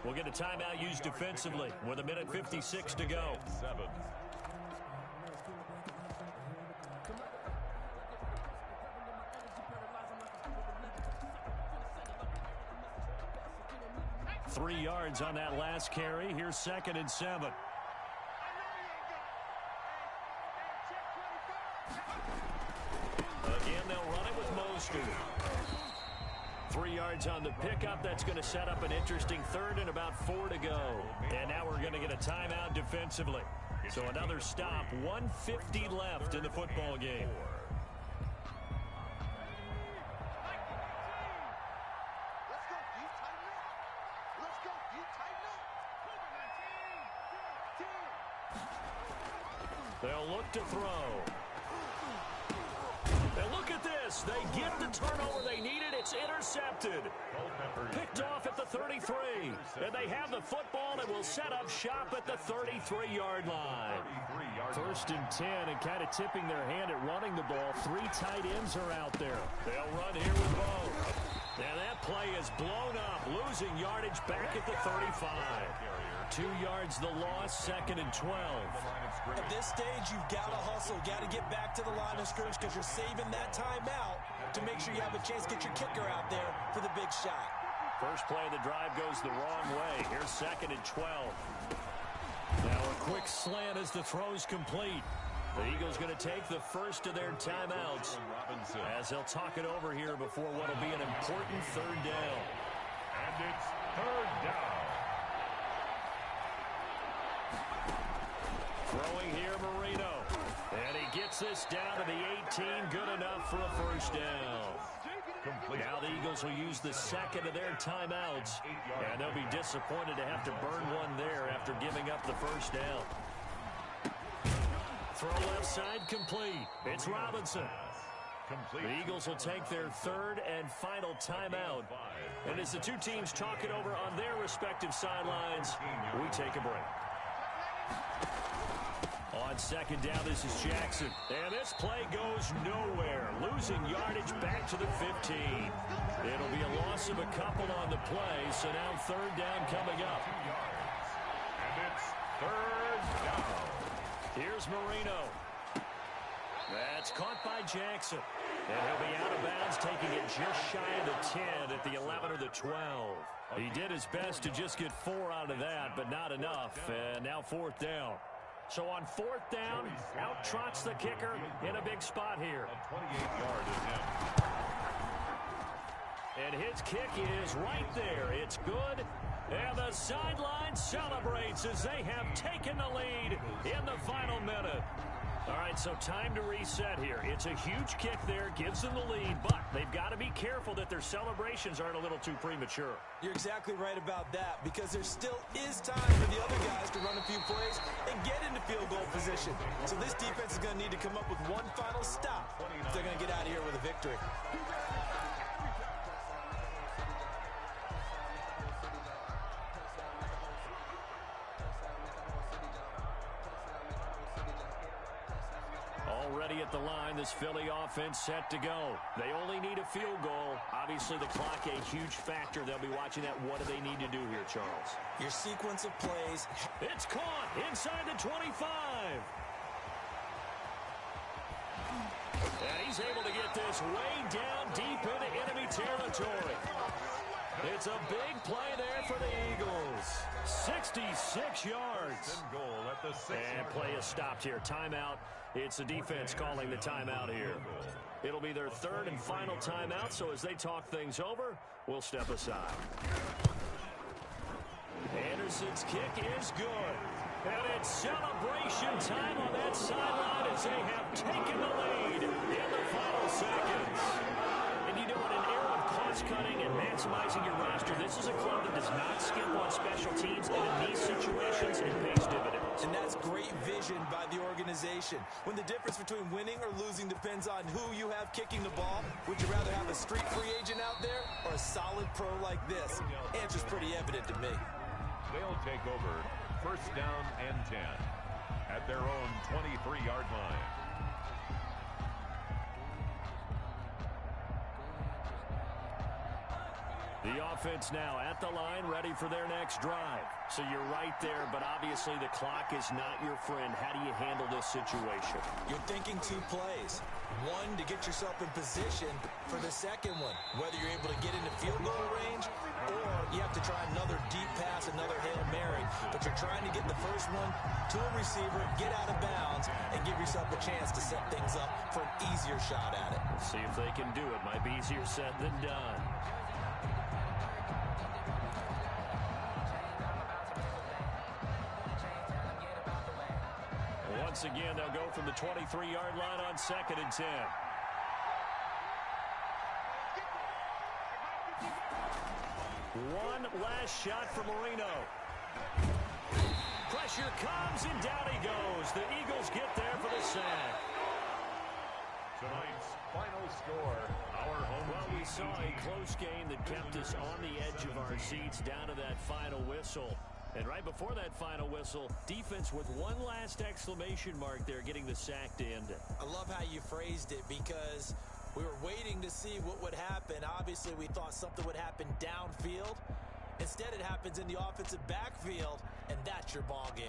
we'll get a timeout used defensively with 1:56 to go. 7. 3 yards on that last carry. Here's 2nd and 7. Boston. 3 yards on the pickup. That's going to set up an interesting third and about 4 to go. And now we're going to get a timeout defensively. So another stop. 1:50 left in the football game. They'll look to throw. And look at this. They get the turnover they needed. It's intercepted. Picked off at the 33. And they have the football and will set up shop at the 33-yard line. 1st and 10, and kind of tipping their hand at running the ball. 3 tight ends are out there. They'll run here with both. And that play is blown up, losing yardage back at the 35. 2 yards the loss, 2nd and 12. At this stage, you've got to hustle, got to get back to the line of scrimmage because you're saving that timeout to make sure you have a chance to get your kicker out there for the big shot. First play of the drive goes the wrong way. Here's 2nd and 12. Now a quick slant as the throw's complete. The Eagles going to take the first of their timeouts as they'll talk it over here before what will be an important 3rd down. And it's 3rd down. Throwing here, Marino. And he gets this down to the 18. Good enough for a 1st down. Now the Eagles will use the 2nd of their timeouts. And they'll be disappointed to have to burn one there after giving up the 1st down. Throw left side complete. It's Robinson. The Eagles will take their 3rd and final timeout. And as the two teams talk it over on their respective sidelines, we take a break. On 2nd down, this is Jackson. And this play goes nowhere. Losing yardage back to the 15. It'll be a loss of a couple on the play, so now 3rd down coming up. And it's 3rd down. Here's Marino. That's caught by Jackson. And he'll be out of bounds, taking it just shy of the 10 at the 11 or the 12. He did his best to just get 4 out of that, but not enough. And now 4th down. So on 4th down, out trots the kicker in a big spot here. A 28-yard attempt. And his kick is right there. It's good. And the sideline celebrates as they have taken the lead in the final minute. All right, so time to reset here. It's a huge kick there, gives them the lead, but they've got to be careful that their celebrations aren't a little too premature. You're exactly right about that because there still is time for the other guys to run a few plays and get into field goal position. So this defense is going to need to come up with one final stop if they're going to get out of here with a victory. Already at the line, this Philly offense set to go. They only need a field goal. Obviously, the clock a huge factor. They'll be watching that. What do they need to do here, Charles? Your sequence of plays. It's caught inside the 25. And he's able to get this way down deep into enemy territory. It's a big play there for the Eagles. 66 yards. And play is stopped here. Timeout. It's the defense calling the timeout here. It'll be their 3rd and final timeout, so as they talk things over, we'll step aside. Anderson's kick is good. And it's celebration time on that sideline as they have taken the lead in the final seconds. And you know, in an era of cost-cutting and maximizing your roster, this is a club that does not skip on special teams, and in these situations, it pays dividends. And that's great vision by the organization. When the difference between winning or losing depends on who you have kicking the ball, would you rather have a street free agent out there or a solid pro like this? Answer's pretty evident to me. They'll take over 1st down and 10 at their own 23-yard line. The offense now at the line, ready for their next drive. So you're right there, but obviously the clock is not your friend. How do you handle this situation? You're thinking 2 plays. One, to get yourself in position for the second one, whether you're able to get into field goal range or you have to try another deep pass, another Hail Mary. But you're trying to get the first one to a receiver, get out of bounds, and give yourself a chance to set things up for an easier shot at it. Let's see if they can do it. Might be easier said than done. Once again, they'll go from the 23-yard line on 2nd and 10. One last shot for Marino. Pressure comes, and down he goes. The Eagles get there for the sack. Tonight's final score, our home Well, we saw a close game that kept us on the edge of our seats down to that final whistle. And right before that final whistle, defense with one last exclamation mark there, getting the sack to end it. I love how you phrased it, because we were waiting to see what would happen. Obviously, we thought something would happen downfield. Instead, it happens in the offensive backfield, and that's your ball game.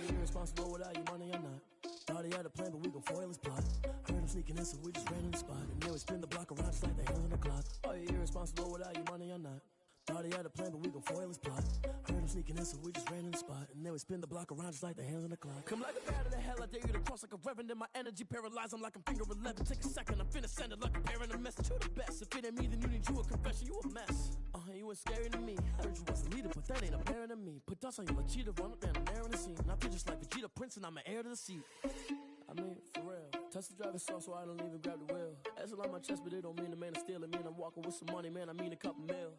Irresponsible without your money or not. Thought he had a plan, but we gon' foil his plot. Heard him sneaking in, so we just ran in the spot. And then we spin the block around just like the hands on the clock. Are you irresponsible without your money or not? Thought he had a plan, but we gon' foil his plot. Heard him sneaking in, so we just ran in the spot. And then we spin the block around just like the hands on the clock. Come like a bat of the hell, I dare you to cross like a reverend. And my energy paralyzed, I'm like I'm finger 11. Take a second, I'm finna send it like a bearing a message to the best. If it ain't me, then you need you a confession, you a mess. You ain't scary to me. I heard you was a leader, but that ain't apparent to me. Put dust on you like cheetah, run up down the air in the scene. I feel just like Vegeta Prince, and I'm an heir to the seat. I mean, for real. Touch the driver's soft, so I don't even grab the wheel. That's on my chest, but it don't mean the man is stealing. Mean I'm walking with some money, man. I mean a couple mil.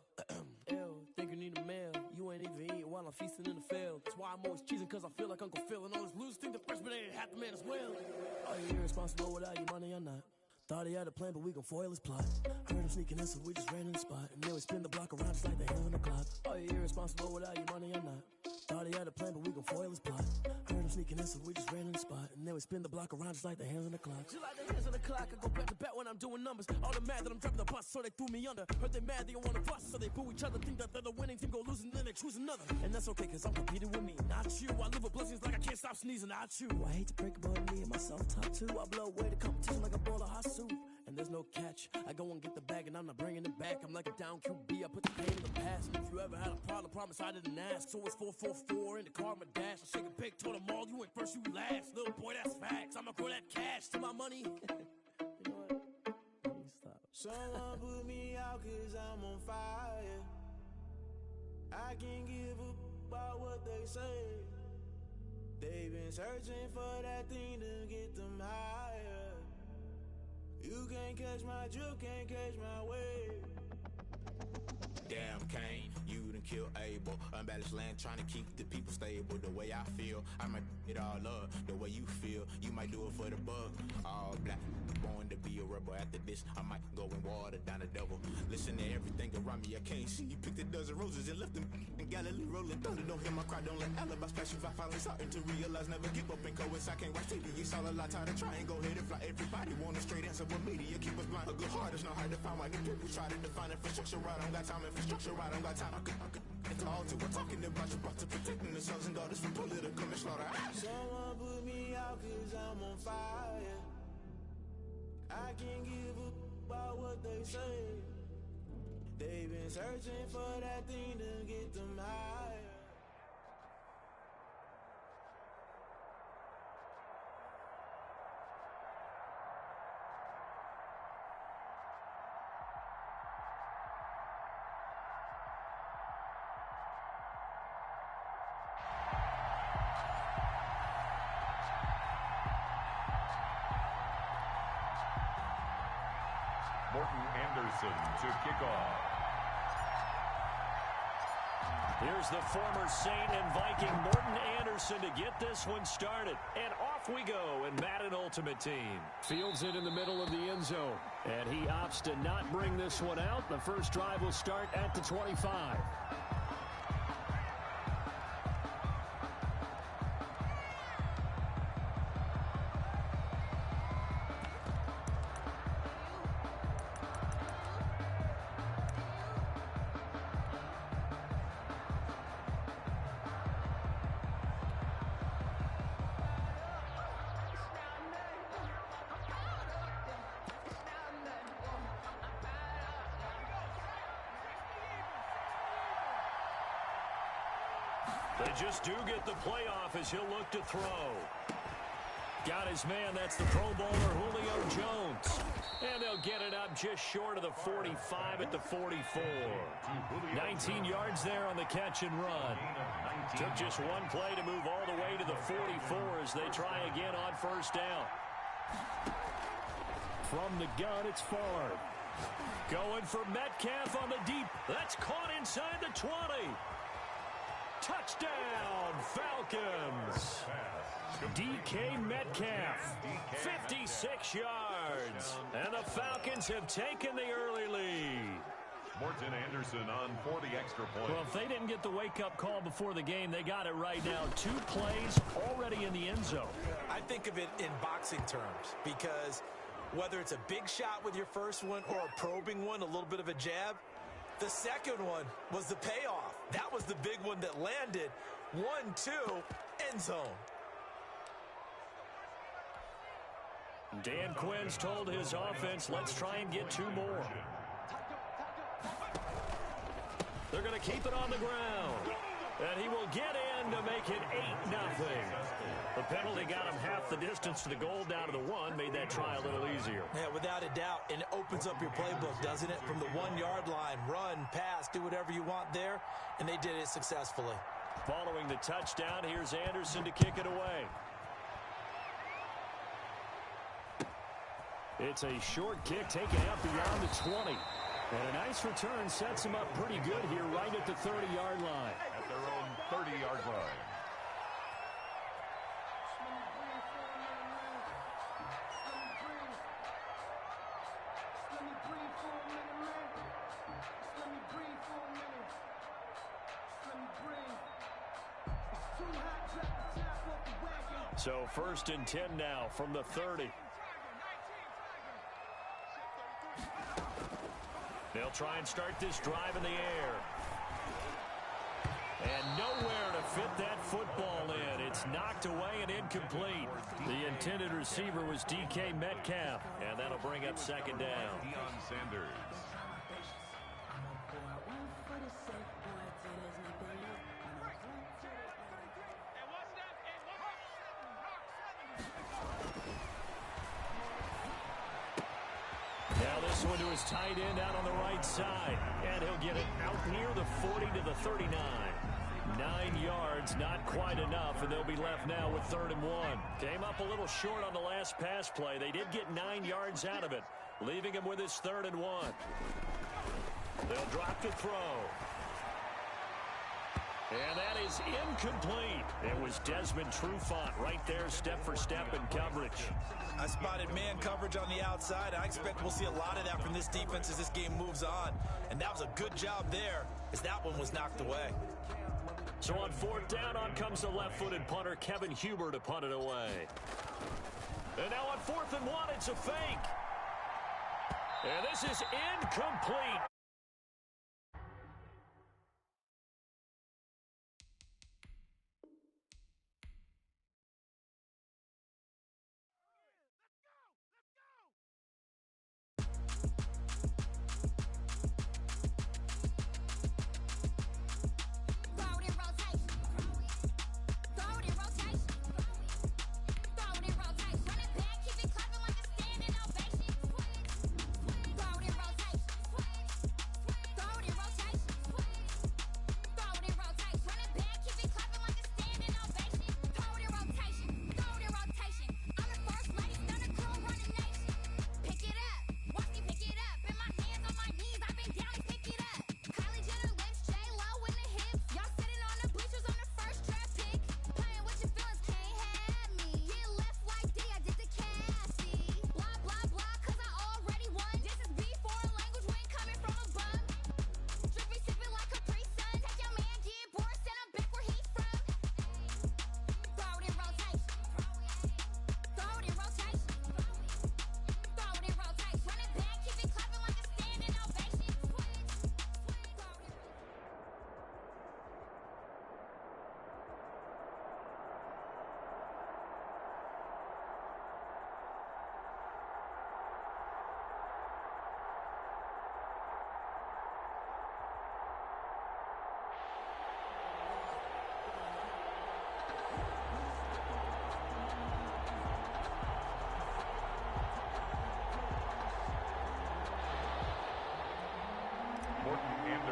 Ew, think you need a meal. You ain't even eating while I'm feasting in the field. That's why I'm always cheesing, cause I feel like Uncle Phil. And all this losers think the freshman ain't half the man as well. Are you irresponsible without your money or not? Thought he had a plan, but we gon' foil his plot. Heard him sneaking in, so we just ran in the spot. And then we spin the block around just like the hands on the clock. Are you irresponsible without your money or not? Thought he had a plan, but we gon' foil his plot. Heard him sneaking in, so we just ran in the spot. And then we spin the block around just like the hands on the clock. Just like the hands on the clock, I go back to back when I'm doing numbers. All the mad that I'm dropping the bus, so they threw me under. Heard they mad, they don't wanna fuss, so they boo each other. Think that they're the winning team, go losing, then they choose another. And that's okay, cause I'm competing with me, not you. I live with blessings like I can't stop sneezing, not you. I hate to break it, but me and myself top two. I blow away the competition like a bowl of hot soup. And there's no catch. I go and get the bag and I'm not bringing it back. I'm like a down QB, I put the pain in the past. And if you ever had a problem, promise I didn't ask. So it's 444 in the car, my dash. I shake a big, told them all, you went first, you last. Little boy, that's facts. I'ma grow that cash to my money. You know what? Let me stop. Someone put me out cause I'm on fire. I can't give a about what they say. They've been searching for that thing to get them higher. You can't catch my drift, can't catch my wave. Damn, Kane, you done killed Abel. Unbalanced land, trying to keep the people stable. The way I feel, I might it all up. The way you feel, you might do it for the bug. All black, born to be a rebel. After this, I might go and water down the devil. Listen to everything around me, I can't see. You picked a dozen roses and left them in Galilee rolling thunder. Don't hear my cry, don't let alibis flash. If I finally starting to realize, never give up and coerce. I can't watch TV, it's all a lot. Tired of trying, go ahead and fly. Everybody want a straight answer, but media keep us blind. A good heart is not hard to find. Why the people try to define infrastructure right? I don't got time, infrastructure right? I don't got time. I could it's all to we're talking about you, about to protecting the sons and daughters from political and slaughter. Someone put me out cause I'm on fire. I can't give a about what they say. They've been searching for that thing to get them higher. Morton Anderson to kick off. Here's the former Saint and Viking Morton Anderson to get this one started. And off we go in Madden Ultimate Team. Fields it in the middle of the end zone. And he opts to not bring this one out. The first drive will start at the 25. They just do get the playoff as he'll look to throw. Got his man. That's the Pro Bowler Julio Jones. And they'll get it up just short of the 45 at the 44. 19 yards there on the catch and run. Took just one play to move all the way to the 44 as they try again on first down. From the gun, it's Favre. Going for Metcalf on the deep. That's caught inside the 20. Touchdown, Falcons. DK Metcalf, 56 yards. And the Falcons have taken the early lead. Morton Anderson on for the extra point. Well, if they didn't get the wake-up call before the game, they got it right now. 2 plays already in the end zone. I think of it in boxing terms because whether it's a big shot with your first one or a probing one, a little bit of a jab, the second one was the payoff. That was the big one that landed. 1-2, end zone. Dan Quinn's told his offense, let's try and get 2 more. They're going to keep it on the ground. And he will get in to make it 8-0. The penalty got him half the distance to the goal down to the 1, made that try a little easier. Yeah, without a doubt. And it opens up your playbook, doesn't it? From the 1-yard line, run, pass, do whatever you want there. And they did it successfully. Following the touchdown, here's Anderson to kick it away. It's a short kick taken out beyond the 20. And a nice return sets him up pretty good here right at the 30-yard line. At their own 30-yard line. So 1st and 10 now from the 30. They'll try and start this drive in the air. And nowhere to fit that football in. It's knocked away and incomplete. The intended receiver was DK Metcalf. And that'll bring up 2nd down. Deion Sanders. Now this one to his tight end out on the right side. And he'll get it out near the 40 to the 39. 9 yards, not quite enough, and they'll be left now with 3rd and 1. Came up a little short on the last pass play. They did get 9 yards out of it, leaving him with his 3rd and 1. They'll drop to throw. And that is incomplete. It was Desmond Trufant right there, step for step in coverage. I spotted man coverage on the outside. I expect we'll see a lot of that from this defense as this game moves on. And that was a good job there as that one was knocked away. So on 4th down, on comes the left-footed punter, Kevin Huber, to punt it away. And now on 4th and 1, it's a fake. And this is incomplete.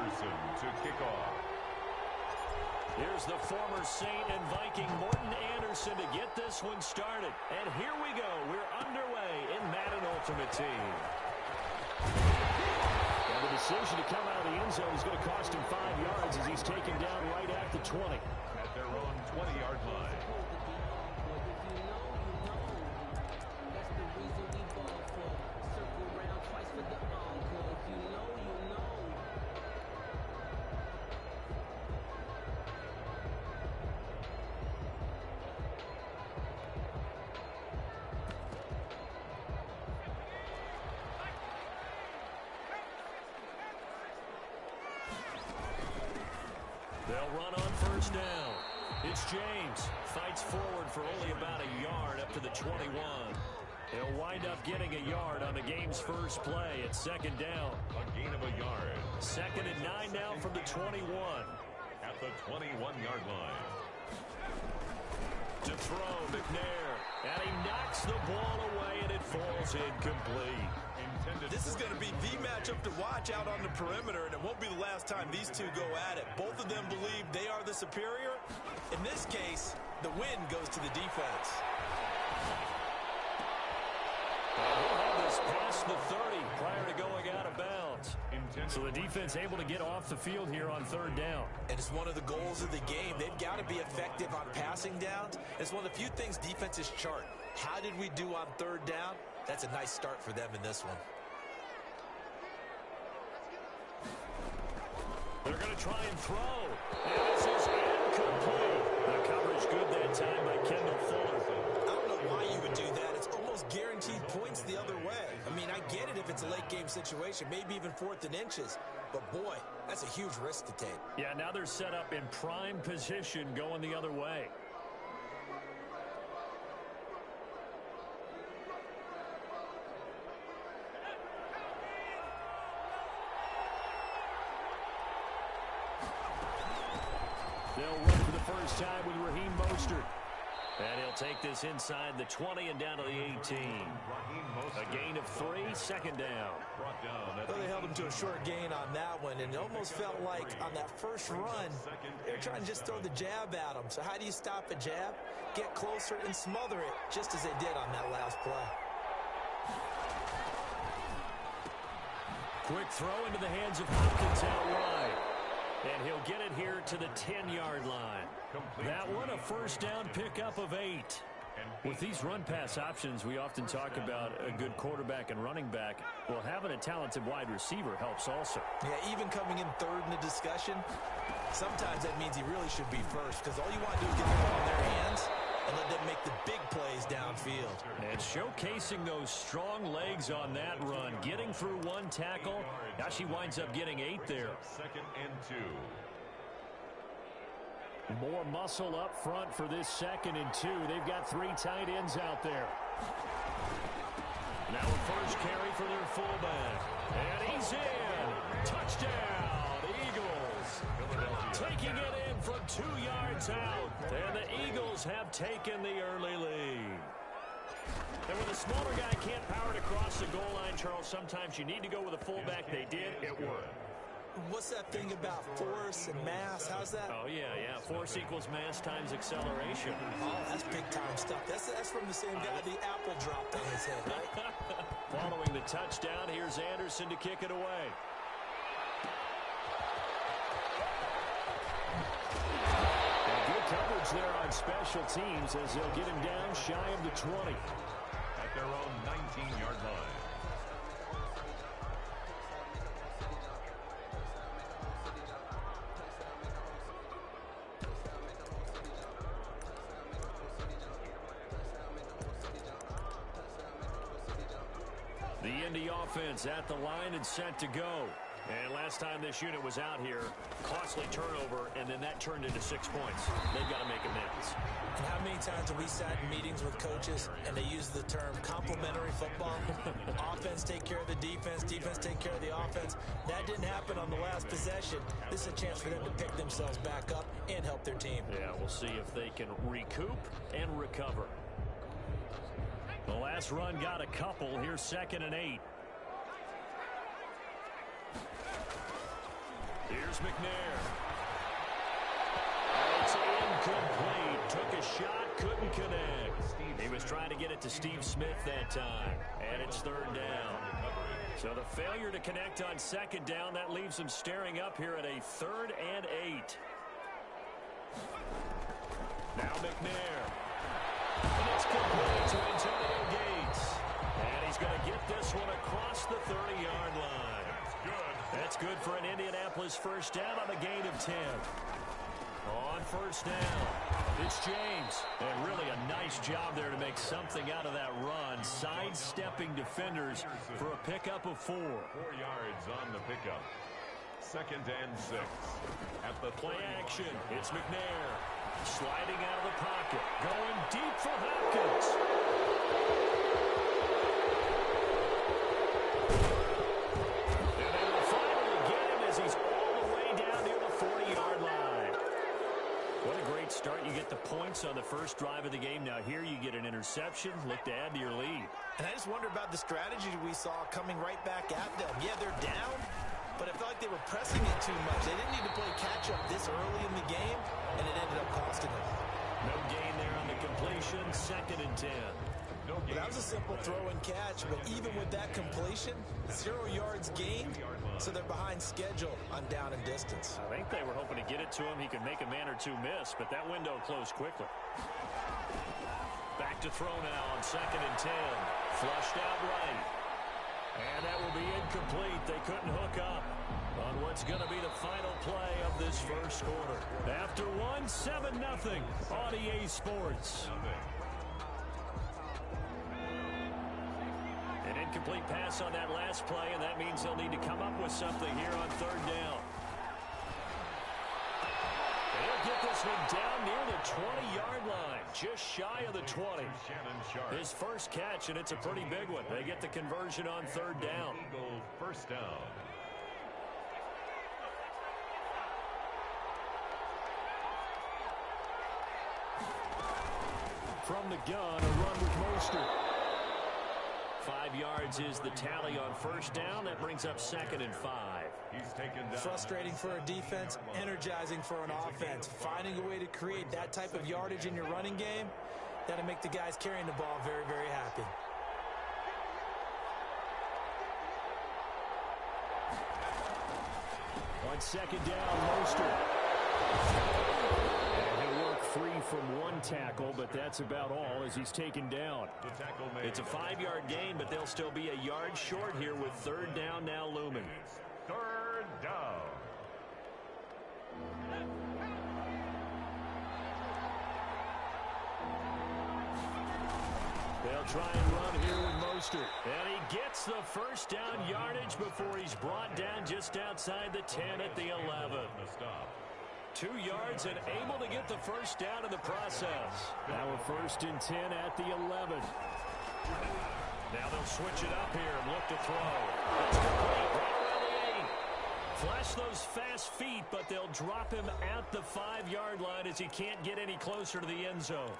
Anderson to kick off. Here's the former Saint and Viking Morton Anderson to get this one started. And here we go. We're underway in Madden Ultimate Team. And the decision to come out of the end zone is going to cost him 5 yards as he's taken down right at the 20. At their own 20-yard line. They'll run on first down. It's James. Fights forward for only about a yard up to the 21. He'll wind up getting a yard on the game's first play at second down. A gain of a yard. 2nd and 9 now from the 21. At the 21-yard line. To throw, McNair. And he knocks the ball away, and it falls incomplete. This is going to be the matchup to watch out on the perimeter, and it won't be the last time these two go at it. Both of them believe they are the superior. In this case, the win goes to the defense. He'll have this past the 30 prior to going out of bounds. So the defense able to get off the field here on 3rd down. And it's one of the goals of the game. They've got to be effective on passing downs. It's one of the few things defenses chart. How did we do on 3rd down? That's a nice start for them in this one. They're going to try and throw. And this is incomplete. The coverage good that time by Kendall Fuller. I don't know why you would do that. It's almost guaranteed points the other way. I mean, I get it if it's a late game situation, maybe even 4th and inches. But, boy, that's a huge risk to take. Yeah, now they're set up in prime position going the other way. They'll run for the first time with Raheem Mostert. And he'll take this inside the 20 and down to the 18. A gain of 3, 2nd down. Well, they held him to a short gain on that one, and it almost felt like on that first run, they were trying to just throw the jab at him. So how do you stop a jab? Get closer and smother it, just as they did on that last play. Quick throw into the hands of Hopkins out wide. And he'll get it here to the 10-yard line. That one, a first down pickup of 8. With these run-pass options, we often talk about a good quarterback and running back. Well, having a talented wide receiver helps also. Yeah, even coming in 3rd in the discussion, sometimes that means he really should be first, because all you want to do is get the ball in their hands and let them make the big plays downfield. And showcasing those strong legs on that run, getting through 1 tackle. Now she winds up getting 8 there. 2nd and 2. More muscle up front for this 2nd and 2. They've got 3 tight ends out there. Now a first carry for their fullback. And he's in. Touchdown, Eagles. Taking it in from 2 yards out. And the Eagles have taken the early lead. And when the smaller guy can't power it across the goal line, Charles, sometimes you need to go with a fullback. They did. It worked. What's that thing about force and mass? How's that? Oh, yeah. Force equals mass times acceleration. Oh, that's big-time stuff. That's from the same guy the apple dropped on his head, right? Following the touchdown, here's Anderson to kick it away. And good coverage there on special teams as they'll get him down shy of the 20. At their own 19-yard line. The Indy offense at the line and set to go. And last time this unit was out here, costly turnover, and then that turned into 6 points. They've got to make amends. And how many times have we sat in meetings with coaches and they use the term complementary football? Offense take care of the defense, defense take care of the offense. That didn't happen on the last possession. This is a chance for them to pick themselves back up and help their team. Yeah, we'll see if they can recoup and recover. The last run got a couple. Here's 2nd and 8. Here's McNair. It's incomplete. Took a shot, couldn't connect. He was trying to get it to Steve Smith that time. And it's third down. So the failure to connect on second down, that leaves them staring up here at a 3rd and 8. Now McNair. And it's complete to Antonio Gates. And he's going to get this one across the 30-yard line. That's good for an Indianapolis first down on a gain of 10. On first down, it's James. And really a nice job there to make something out of that run. Sidestepping defenders for a pickup of 4. 4 yards on the pickup. 2nd and 6. At the play action, it's McNair. Sliding out of the pocket. Going deep for Hopkins. And they will finally get him as he's all the way down near the 40-yard line. What a great start. You get the points on the first drive of the game. Now here you get an interception. Look to add to your lead. And I just wonder about the strategy we saw coming right back at them. Yeah, they're down, but I felt like they were pressing it too much. They didn't need to play catch-up this early in the game, and it ended up costing them. No gain there on the completion. 2nd and 10. Well, that was a simple throw and catch, but even with that completion, 0 yards gained, so they're behind schedule on down and distance. I think they were hoping to get it to him. He could make a man or two miss, but that window closed quickly. Back to throw now on 2nd and 10. Flushed out right. And that will be incomplete. They couldn't hook up on what's going to be the final play of this first quarter. After 7-0 on EA Sports. An incomplete pass on that last play, and that means they'll need to come up with something here on 3rd down. They'll get this one down near the 20-yard line, just shy of the 20. His first catch, and it's a pretty big one. They get the conversion on 3rd down. Eagle first down. From the gun, a run with Mostert. 5 yards is the tally on first down. That brings up 2nd and 5. He's taken down. Frustrating for a defense, energizing for an offense. Finding a way to create that type of yardage in your running game, that'll make the guys carrying the ball very, very happy. On 2nd down, Mostert. And he'll work free from one tackle, but that's about all as he's taken down. It's a 5-yard gain, but they'll still be a yard short here with 3rd down now looming. 3rd down. They'll try and run here with Mostert. And he gets the first down yardage before he's brought down just outside the 10 at the 11. 2 yards and able to get the first down in the process. Now a 1st and 10 at the 11. Now they'll switch it up here and look to throw. That's complete right around the 8. Flash those fast feet, but they'll drop him at the 5-yard line as he can't get any closer to the end zone.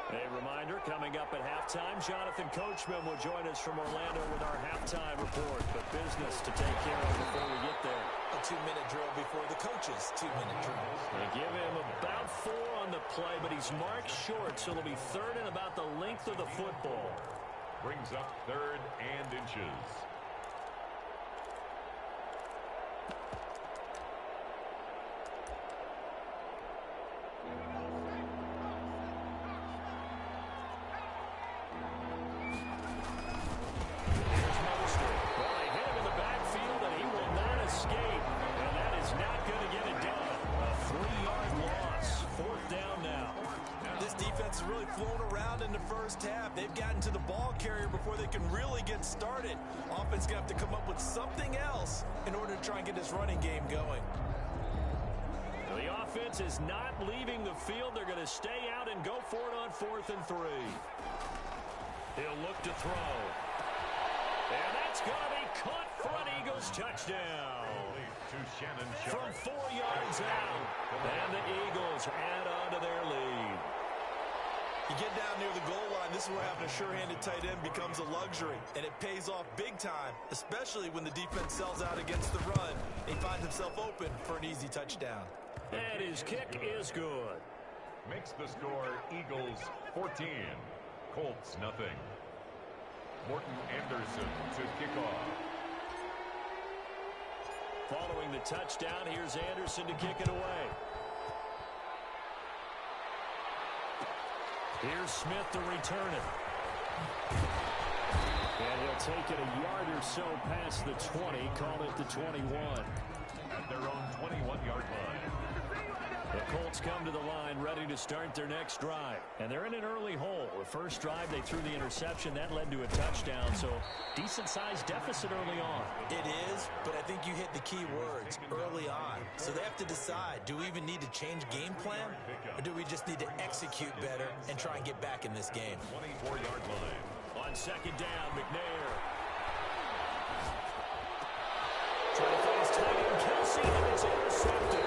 A reminder, coming up at halftime, Jonathan Coachman will join us from Orlando with our halftime report. But business to take care of before we get there. A 2-minute drill before the coach's 2-minute drill. They give him about 4 on the play, but he's marked short, so it'll be 3rd and about the length of the football. Brings up 3rd and inches. They've gotten to the ball carrier before they can really get started. Offense going to have to come up with something else in order to try and get this running game going. The offense is not leaving the field. They're going to stay out and go for it on 4th and 3. He'll look to throw. And that's going to be caught for an Eagles touchdown. From 4 yards out. And the Eagles add on to their lead. You get down near the goal line, this is where having a sure-handed tight end becomes a luxury, and it pays off big time, especially when the defense sells out against the run. He finds himself open for an easy touchdown. And his kick is good. Makes the score Eagles 14, Colts nothing. Morton Anderson to kick off. Following the touchdown, here's Anderson to kick it away. Here's Smith to return it. And he'll take it a yard or so past the 20, call it the 21. At their own 21-yard line. The Colts come to the line ready to start their next drive. And they're in an early hole. The first drive, they threw the interception. That led to a touchdown. So decent-sized deficit early on. It is, but I think you hit the key words, early on. So they have to decide, do we even need to change game plan? Or do we just need to execute better and try and get back in this game? 24-yard line. On second down, McNair. Trying to find his tight end, Kelsey, and it's intercepted.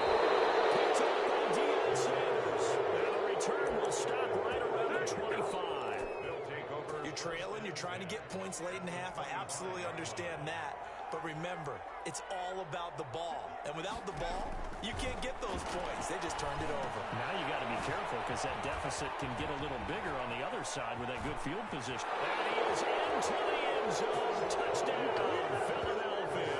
Picked up by Deion Sanders. And the return will stop right around the 25. You're trailing, you're trying to get points late in half. I absolutely understand that. But remember, it's all about the ball. And without the ball, you can't get those points. They just turned it over. Now you got to be careful because that deficit can get a little bigger on the other side with that good field position. And he is into the end zone. Touchdown, Philadelphia.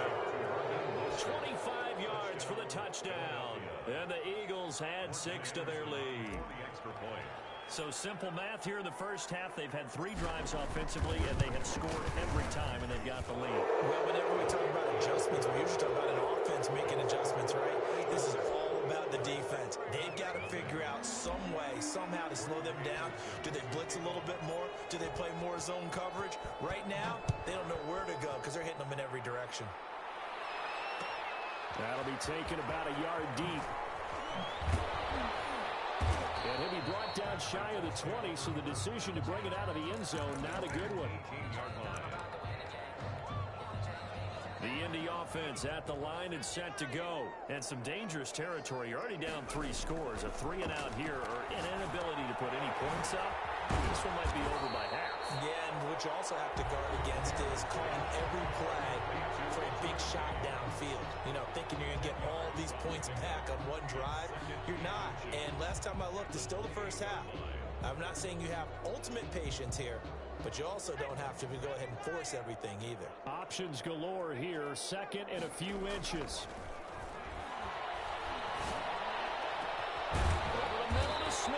25 yards for the touchdown. And the Eagles add 6 to their lead. So simple math here in the first half. They've had 3 drives offensively, and they have scored every time, and they've got the lead. Well, whenever we talk about adjustments, we usually talk about an offense making adjustments, right? This is all about the defense. They've got to figure out some way, somehow to slow them down. Do they blitz a little bit more? Do they play more zone coverage? Right now, they don't know where to go because they're hitting them in every direction. That'll be taken about a yard deep. And he'll be brought down shy of the 20, so the decision to bring it out of the end zone, not a good one. The Indy offense at the line and set to go. And some dangerous territory. You're already down 3 scores. A 3-and-out here or an inability to put any points up. This one might be over by half. Yeah, and what you also have to guard against is calling every play for a big shot downfield. You know, thinking you're going to get all these points back on one drive. You're not. And last time I looked, it's still the first half. I'm not saying you have ultimate patience here, but you also don't have to go ahead and force everything either. Options galore here. Second and a few inches. Over the middle to Smith.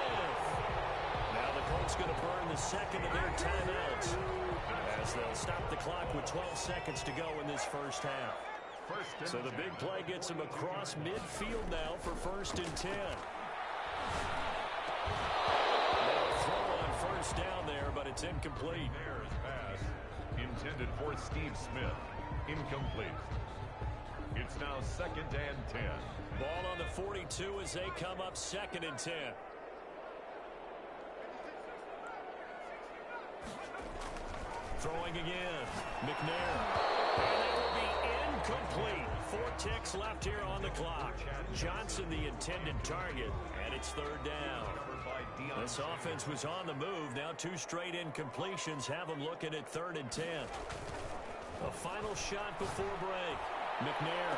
Now the Colts going to burn the second of their timeouts as they'll stop the clock with 12 seconds to go in this first half. So the big play gets him across midfield now for 1st and 10. Throw on first down there, but it's incomplete. Pass intended for Steve Smith. Incomplete. It's now 2nd and 10. Ball on the 42 as they come up 2nd and 10. Throwing again. McNair. And that will be incomplete. 4 ticks left here on the clock. Johnson the intended target, and it's 3rd down. This offense was on the move. Now 2 straight incompletions have them looking at 3rd and 10. A final shot before break. McNair.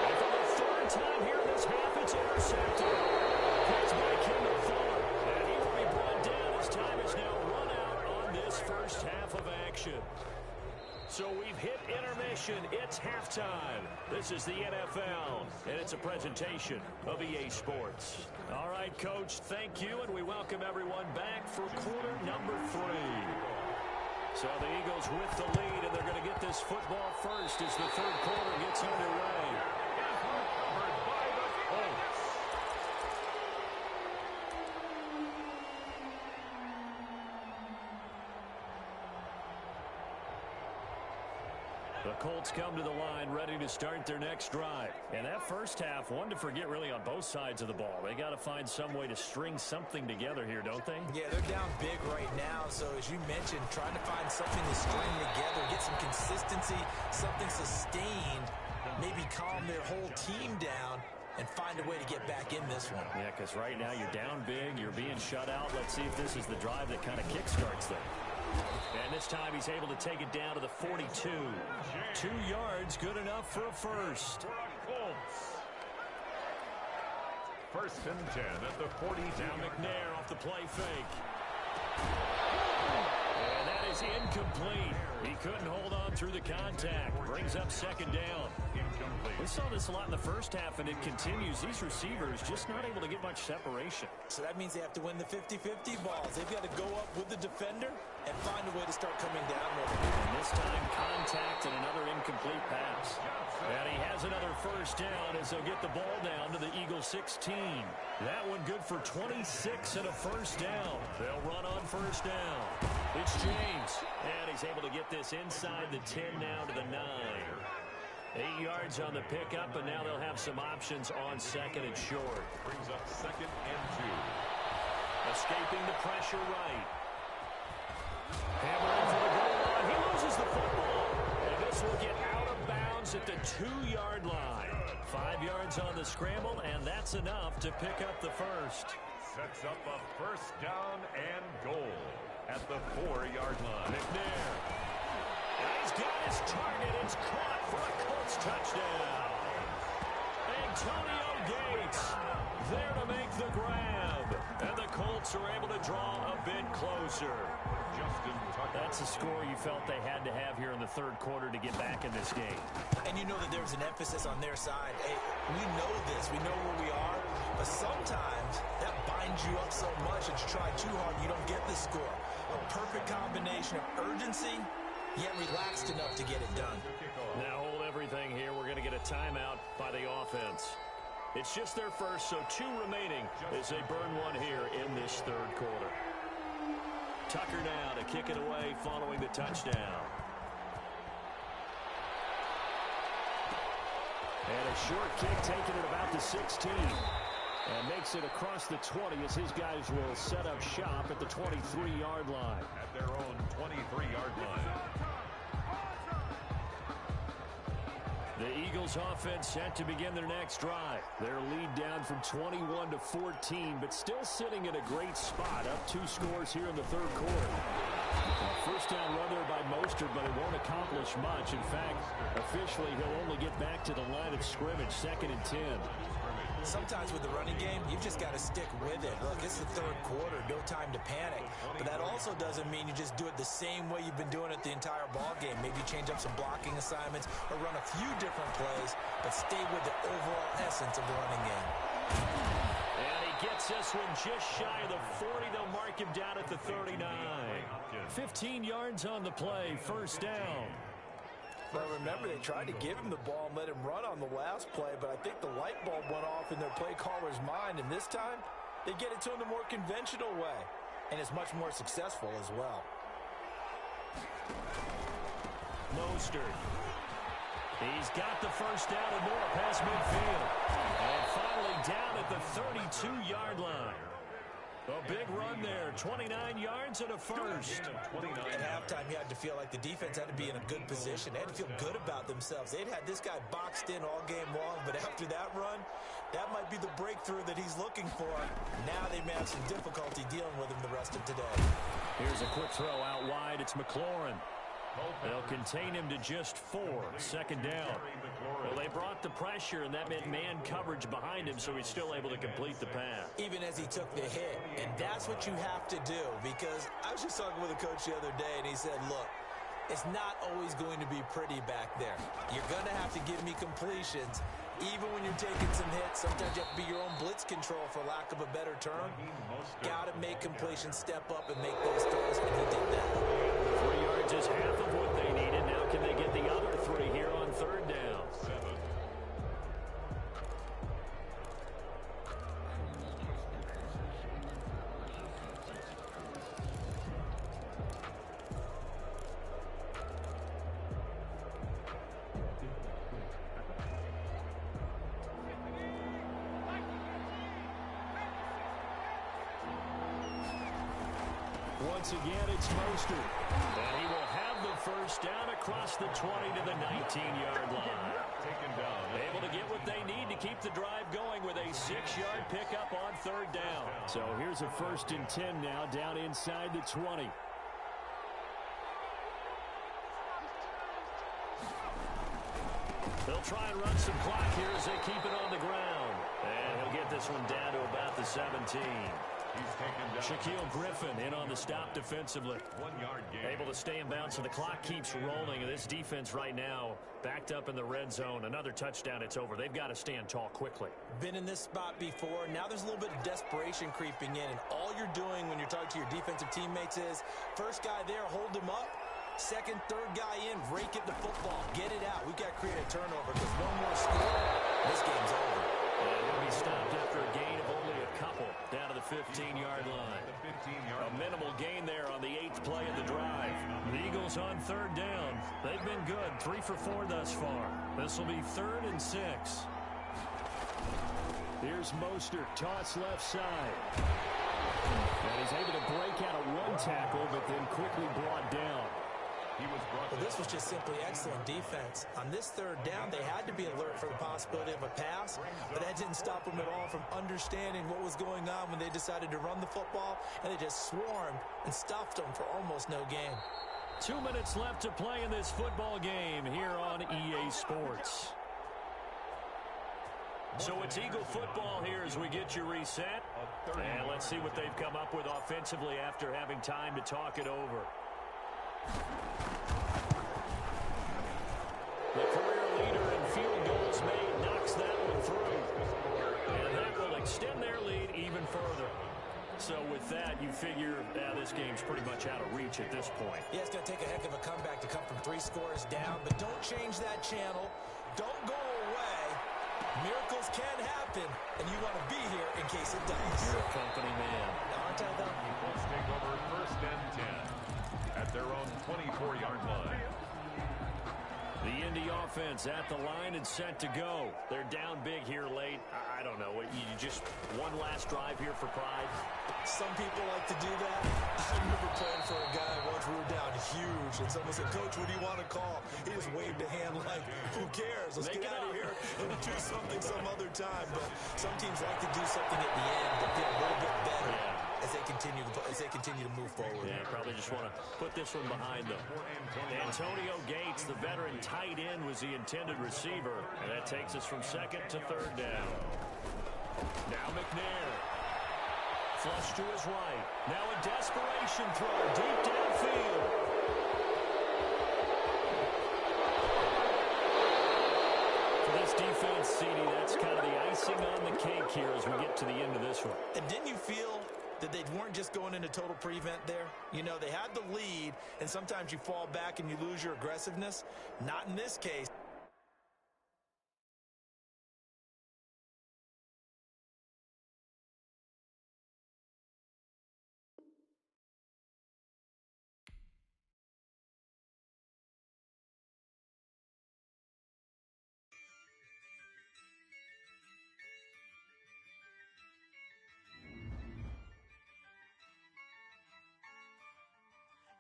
And for the 3rd time here in this half, it's intercepted. Picked by Kendall Fuller. And he will be brought down as time is now run out on this first half of action. So we've hit intermission. It's halftime. This is the NFL, and it's a presentation of EA Sports. All right, Coach, thank you, and we welcome everyone back for quarter number 3. So the Eagles with the lead, and they're going to get this football first as the 3rd quarter gets underway. The Colts come to the line ready to start their next drive. And that first half, one to forget really on both sides of the ball. They got to find some way to string something together here, don't they? Yeah, they're down big right now. So as you mentioned, trying to find something to string together, get some consistency, something sustained, maybe calm their whole team down and find a way to get back in this one. Yeah, because right now you're down big, you're being shut out. Let's see if this is the drive that kind of kickstarts them. And this time he's able to take it down to the 42. 2 yards, good enough for a first. First and 10 at the 40. Now McNair off the play fake. And that is incomplete. He couldn't hold on through the contact. Brings up second down. We saw this a lot in the first half, and it continues. These receivers just not able to get much separation. So that means they have to win the 50-50 balls. They've got to go up with the defender and find a way to start coming down with it. And this time, contact and another incomplete pass. And he has another first down as they'll get the ball down to the Eagles 16. That one good for 26 and a first down. They'll run on first down. It's James. And he's able to get this inside the 10 now to the 9. 8 yards on the pickup, and now they'll have some options on second and short. Brings up second and 2. Escaping the pressure right. Hammering for the goal line. He loses the football. And this will get out of bounds at the 2-yard line. 5 yards on the scramble, and that's enough to pick up the first. Sets up a first down and goal at the 4-yard line. McNair. He's got his target. It's caught for a Colts touchdown. Antonio Gates there to make the grab. And the Colts are able to draw a bit closer. That's a score you felt they had to have here in the third quarter to get back in this game. And you know that there's an emphasis on their side. Hey, we know this. We know where we are. But sometimes that binds you up so much that you try too hard, you don't get the score. A perfect combination of urgency, yet relaxed enough to get it done. Now hold everything here. We're going to get a timeout by the offense. It's just their first, so 2 remaining as they burn one here in this third quarter. Tucker now to kick it away following the touchdown. And a short kick taken at about the 16. And makes it across the 20 as his guys will set up shop at the 23-yard line. At their own 23-yard line. The Eagles offense set to begin their next drive. Their lead down from 21 to 14, but still sitting in a great spot. Up 2 scores here in the third quarter. First down run there by Mostert, but it won't accomplish much. In fact, officially, he'll only get back to the line of scrimmage, second and 10. Sometimes with the running game, you've just got to stick with it. Look, it's the third quarter, no time to panic. But that also doesn't mean you just do it the same way you've been doing it the entire ball game. Maybe change up some blocking assignments or run a few different plays, but stay with the overall essence of the running game. And he gets this one just shy of the 40. They'll mark him down at the 39. 15 yards on the play, first down. Well, remember, they tried to give him the ball and let him run on the last play, but I think the light bulb went off in their play caller's mind, and this time, they get it to him the more conventional way, and it's much more successful as well. Mostert. He's got the first down and more past midfield. And finally down at the 32-yard line. A big run there, 29 yards and a first. At halftime, you had to feel like the defense had to be in a good position. They had to feel good about themselves. They'd had this guy boxed in all game long, but after that run, that might be the breakthrough that he's looking for. Now they may have some difficulty dealing with him the rest of today. Here's a quick throw out wide. It's McLaurin. They'll contain him to just 4. Second down. Well, they brought the pressure, and that meant man coverage behind him, so he's still able to complete the pass. Even as he took the hit. And that's what you have to do, because I was just talking with a coach the other day, and he said, look, it's not always going to be pretty back there. You're going to have to give me completions. Even when you're taking some hits, sometimes you have to be your own blitz control, for lack of a better term. Got to make completions, step up, and make those throws, and he did that. 3 yards is half of what they needed. Now can they get the other 3 here on third down? 7. Once again, it's Mostert. And he will have the first down across the 20 to the 19-yard line. Taken down. Able keep the drive going with a 6-yard pickup on third down. So here's a 1st and 10 now down inside the 20. They'll try and run some clock here as they keep it on the ground. And he'll get this one down to about the 17. Shaquille Griffin in on the stop defensively. 1-yard gain. Able to stay in bounds, so the clock keeps rolling. And this defense right now backed up in the red zone. Another touchdown, it's over. They've got to stand tall quickly. Been in this spot before. Now there's a little bit of desperation creeping in. And all you're doing when you're talking to your defensive teammates is, first guy there, hold him up. Second, third guy in, rake it to football. Get it out. We've got to create a turnover because one more score, this game's over. And he'll be stopped after a gain of only a couple down to the 15-yard line. A minimal gain there on the 8th play of the drive. The Eagles on third down. They've been good, 3 for 4 thus far. This will be 3rd and 6. Here's Mostert, toss left side. And he's able to break out of one tackle, but then quickly brought down. Well, this was just simply excellent defense. On this third down, they had to be alert for the possibility of a pass, but that didn't stop them at all from understanding what was going on when they decided to run the football, and they just swarmed and stuffed them for almost no gain. 2 minutes left to play in this football game here on EA Sports. So it's Eagle football here as we get you reset. And let's see what they've come up with offensively after having time to talk it over. The career leader in field goals made knocks that one through. And that will extend their lead even further. So with that, you figure this game's pretty much out of reach at this point. Yeah, it's going to take a heck of a comeback to come from 3 scores down, but don't change that channel. Don't go away. Miracles can happen, and you want to be here in case it does. You're a company man. Aren't I, though? Let's take over 1st and 10 at their own 24-yard line. The Indy offense at the line and set to go. They're down big here late. I don't know. You just one last drive here for pride. Some people like to do that. I remember playing for a guy once we were down huge, and someone said, "Coach, what do you want to call?" He just waved a hand like, "Who cares? Let's get out of here and do something some other time." But some teams like to do something at the end to feel a little bit better as they continue to move forward. Yeah, probably just want to put this one behind them. Antonio Gates, the veteran tight end, was the intended receiver, and that takes us from 2nd to 3rd down. Now McNair. Flush to his right. Now a desperation throw deep downfield. For this defense, CD, that's kind of the icing on the cake here as we get to the end of this one. And didn't you feel that they weren't just going into total prevent there? You know, they had the lead, and sometimes you fall back and you lose your aggressiveness. Not in this case.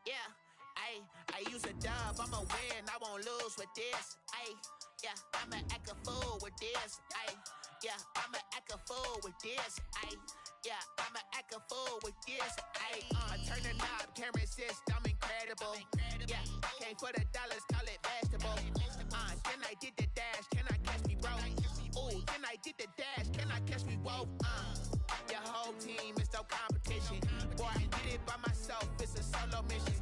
Yeah, I use a dub, I'ma win, I won't lose with this. Yeah, I'ma act a fool with this. Yeah, I'ma act a fool with this. Yeah, I'ma act a fool with this. I turn the knob, can't resist, I'm incredible. Yeah, came for the dollars, call it vegetable. Then I did the dash, can I catch me, bro? Ooh, then I did the dash, can I catch me, whoa? Your whole team is no competition. Boy, I did it by myself, it's a solo mission.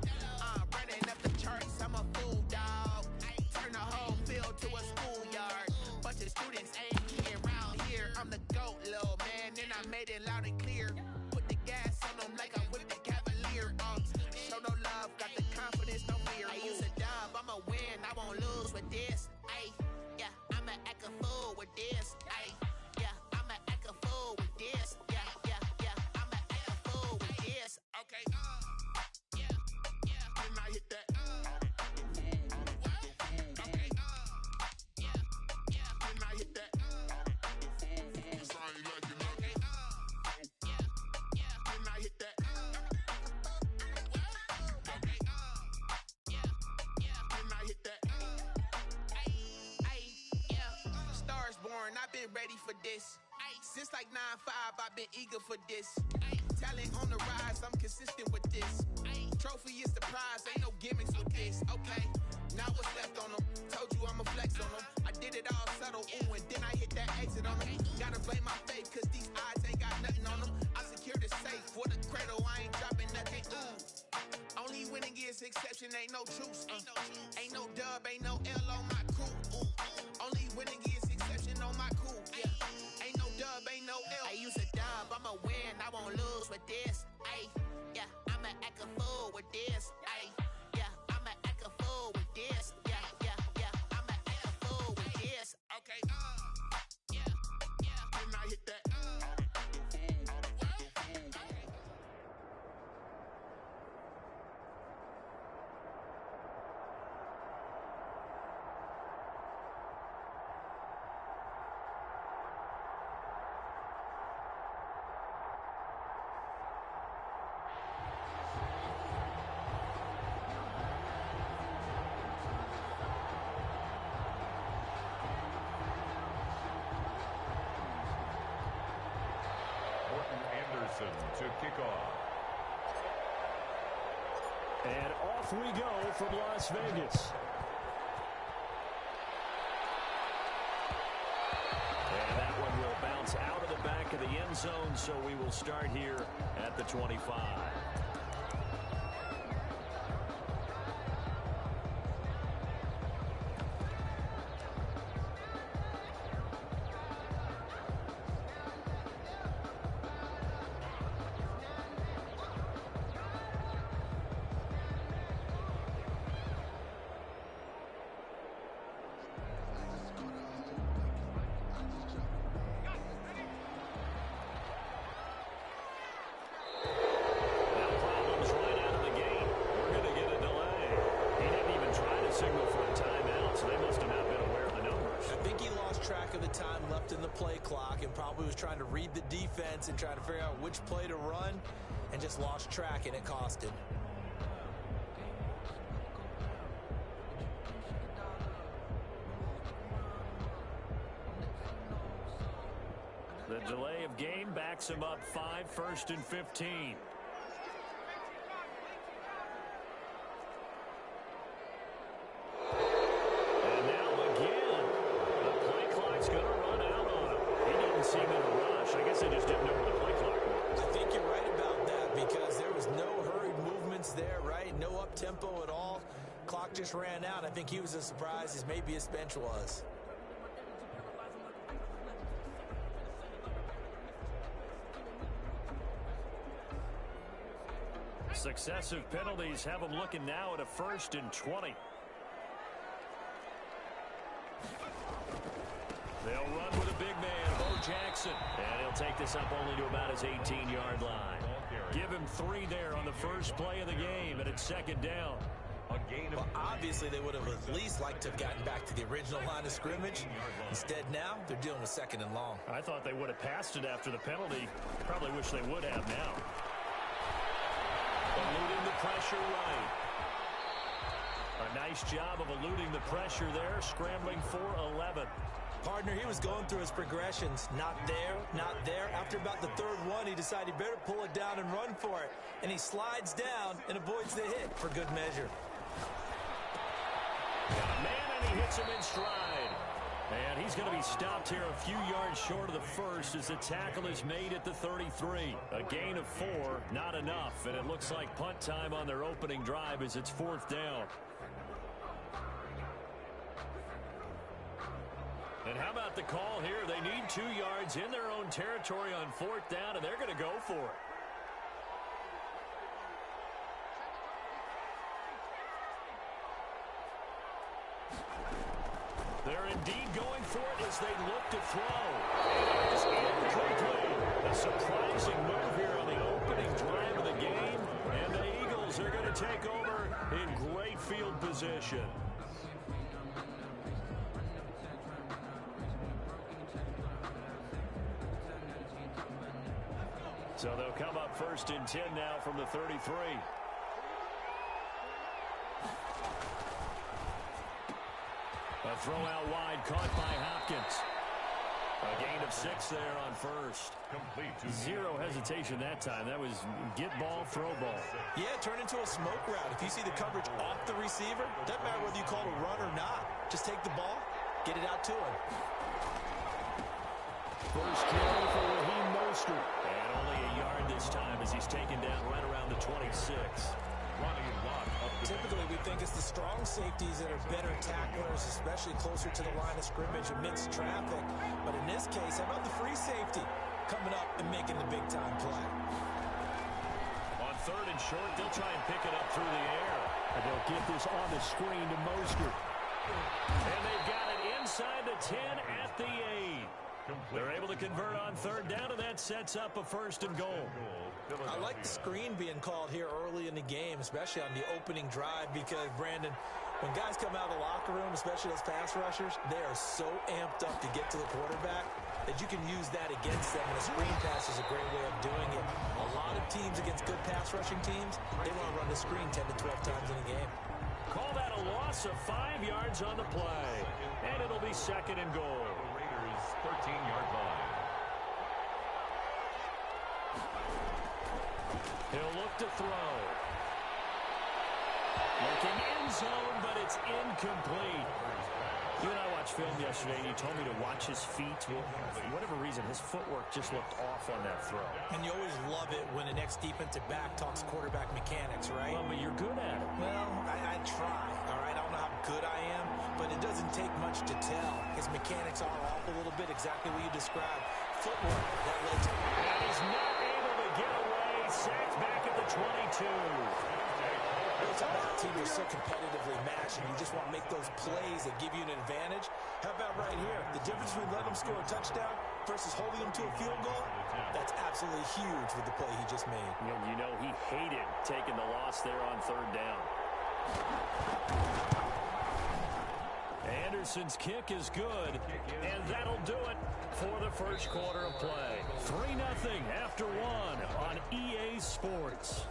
Running up the charts, I'm a fool, dog. Turn the whole field to a schoolyard. Bunch of students ain't getting around here. I'm the GOAT, little man, and I made it loud and clear. Put the gas on them like I'm with the Cavalier. Show no love, got the confidence, no fear. I use a dub, I'ma win, I won't lose with this. Yeah, I'ma act a fool with this. Yeah, I'ma act a fool with this. Yeah, I'ma act a fool with this. Okay, then I hit that. Okay, then I hit that. Then I hit that. Okay, then I hit that. Stars born, I I've been ready for this. Since like 9-5, I've been eager for this. Talent on the rise, I'm consistent with this. Trophy is the prize, ain't no gimmicks with this. Okay, now what's left on them? Told you I'ma flex on them. I did it all subtle, ooh, and then I hit that exit on them. Gotta blame my faith, cause these eyes ain't got nothing on them. I secured the safe for the cradle, I ain't dropping nothing, ooh. Only winning is exception, ain't no truce. Ain't no dub, ain't no L on my crew. Only winning is exception on my crew. Yeah. Ain't no dub, ain't no L. I use a dub, I'ma win, I won't lose with this. Ay, yeah, I'ma act a fool with this. Ay, yeah, I'ma act a fool with this. Yeah, yeah, yeah, I'ma act a fool with this. Okay, yeah, yeah. And I hit that. To kick off. And off we go from Las Vegas. And that one will bounce out of the back of the end zone, so we will start here at the 25. Trying to read the defense and trying to figure out which play to run, and just lost track, and it cost him. The delay of game backs him up 5, 1st and 15. Tempo at all. Clock just ran out. I think he was as surprised as maybe his bench was. Successive penalties have him looking now at a 1st and 20. They'll run with a big man, Bo Jackson. And he'll take this up only to about his 18-yard line. Give him 3 there on the first play of the game, and it's 2nd down. Well, obviously they would have at least liked to have gotten back to the original line of scrimmage. Instead now, they're dealing with 2nd and long. I thought they would have passed it after the penalty. Probably wish they would have now. Eluding the pressure right. A nice job of eluding the pressure there, scrambling for 11. Partner, he was going through his progressions. Not there, not there. After about the 3rd one, he decided he better pull it down and run for it. And he slides down and avoids the hit for good measure. Got a man, and he hits him in stride. And he's going to be stopped here a few yards short of the first as the tackle is made at the 33. A gain of 4, not enough. And it looks like punt time on their opening drive as it's 4th down. And how about the call here? They need 2 yards in their own territory on 4th down, and they're going to go for it. They're indeed going for it as they look to throw. It is incomplete. A surprising move here on the opening drive of the game, and the Eagles are going to take over in great field position. So they'll come up 1st and 10 now from the 33. A throw out wide, caught by Hopkins. A gain of 6 there on first. Zero hesitation that time. That was get ball, throw ball. Yeah, turn into a smoke route. If you see the coverage off the receiver, doesn't matter whether you call it a run or not. Just take the ball, get it out to him. First carry for Raheem Mostert. And only a yard this time as he's taken down right around the 26. Typically, we think it's the strong safeties that are better tacklers, especially closer to the line of scrimmage amidst traffic. But in this case, how about the free safety coming up and making the big-time play? On third and short, they'll try and pick it up through the air. And they'll get this on the screen to Mostert. And they've got it inside the 10 at the 8. They're able to convert on third down, and that sets up a first and goal. I like the screen being called here early in the game, especially on the opening drive, because, Brandon, when guys come out of the locker room, especially those pass rushers, they are so amped up to get to the quarterback that you can use that against them, and a screen pass is a great way of doing it. A lot of teams against good pass rushing teams, they want to run the screen 10 to 12 times in a game. Call that a loss of 5 yards on the play, and it'll be second and goal. Raiders 13-yard line. He'll look to throw. Looking end zone, but it's incomplete. You and I watched film yesterday, and you told me to watch his feet. Well, for whatever reason, his footwork just looked off on that throw. And you always love it when an ex-defensive back talks quarterback mechanics, right? Well, but you're good at it. Well, I try, all right? I don't know how good I am, but it doesn't take much to tell. His mechanics are off a little bit, exactly what you described. Footwork, that led to... And he's not able to get away. Sacked back at the 22. Those teams are so competitively matched, and you just want to make those plays that give you an advantage. How about right here? The difference between letting them score a touchdown versus holding them to a field goal, that's absolutely huge with the play he just made. And you know he hated taking the loss there on third down. Anderson's kick is good, and that'll do it for the first quarter of play. 3-0 after 1 on EA Sports.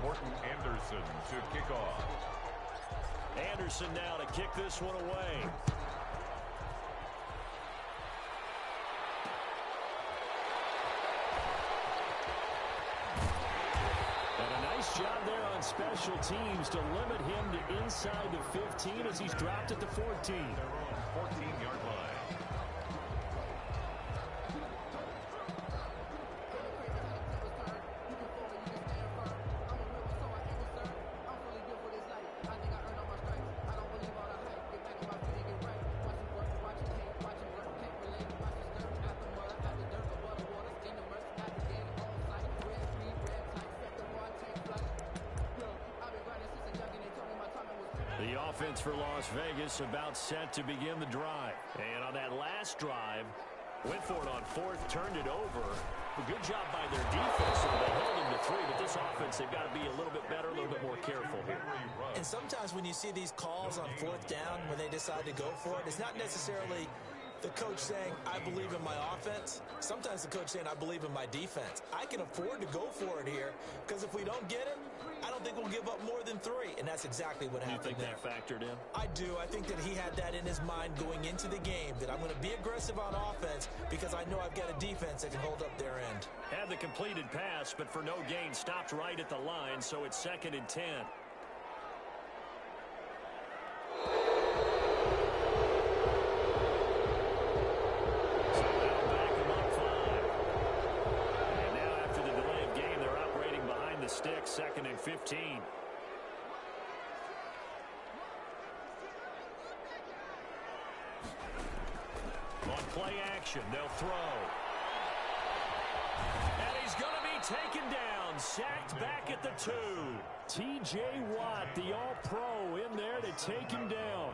Morton Anderson to kick off. Anderson now to kick this one away. Job there on special teams to limit him to inside the 15 as he's dropped at the 14. 14-yard line. The offense for Las Vegas about set to begin the drive. And on that last drive, went for it on fourth, turned it over. A good job by their defense. So they held him to 3, but this offense, they've got to be a little bit better, a little bit more careful here. And sometimes when you see these calls on fourth down, when they decide to go for it, it's not necessarily the coach saying, I believe in my offense. Sometimes the coach saying, I believe in my defense. I can afford to go for it here because if we don't get it, I don't think we'll give up more than 3. And that's exactly what happened there. You think that factored in? I do. I think that he had that in his mind going into the game, that I'm going to be aggressive on offense because I know I've got a defense that can hold up their end. Had the completed pass, but for no gain, stopped right at the line, so it's 2nd and 10. Stick, 2nd and 15. On play action, they'll throw. And he's going to be taken down, sacked back at the 2. T.J. Watt, the all-pro, in there to take him down.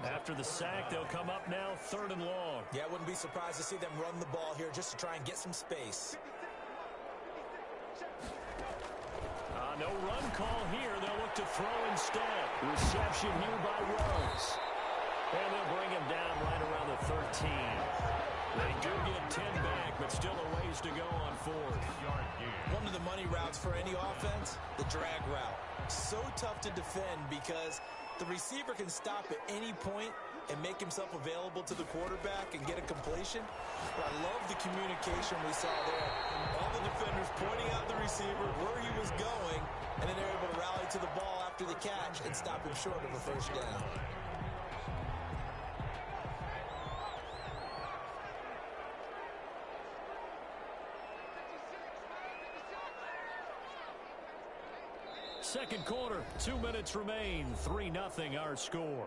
After the sack, they'll come up now 3rd and long. Yeah, I wouldn't be surprised to see them run the ball here just to try and get some space. No run call here. They'll look to throw instead. Reception here by Rose. And they'll bring him down right around the 13. They do get 10 back, but still a ways to go on 4th. One of the money routes for any offense, the drag route. So tough to defend because the receiver can stop at any point and make himself available to the quarterback and get a completion. But I love the communication we saw there. All the defenders pointing out the receiver, where he was going, and then they're able to rally to the ball after the catch and stop him short of a first down. Second quarter, 2 minutes remain, 3-0 our score.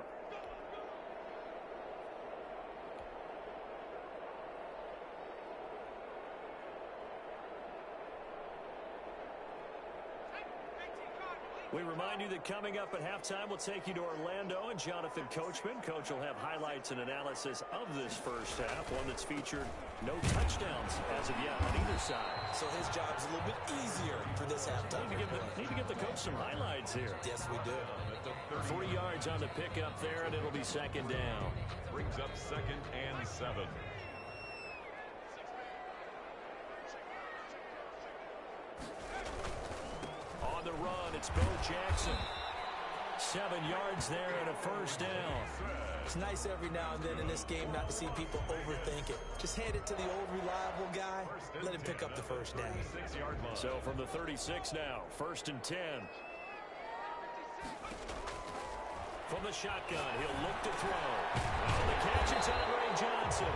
We remind you that coming up at halftime, we'll take you to Orlando and Jonathan Coachman. Coach will have highlights and analysis of this first half, one that's featured no touchdowns as of yet on either side. So his job's a little bit easier for this halftime. Need to give the coach some highlights here. Yes, we do. 3 yards on the pickup there, and it'll be second down. Brings up 2nd and 7. On the run, it's Bo Jackson. 7 yards there and a first down. It's nice every now and then in this game not to see people overthink it. Just hand it to the old reliable guy. Let him pick up the first down. So from the 36 now, 1st and 10. From the shotgun, he'll look to throw. On the catch, it's Andre Johnson.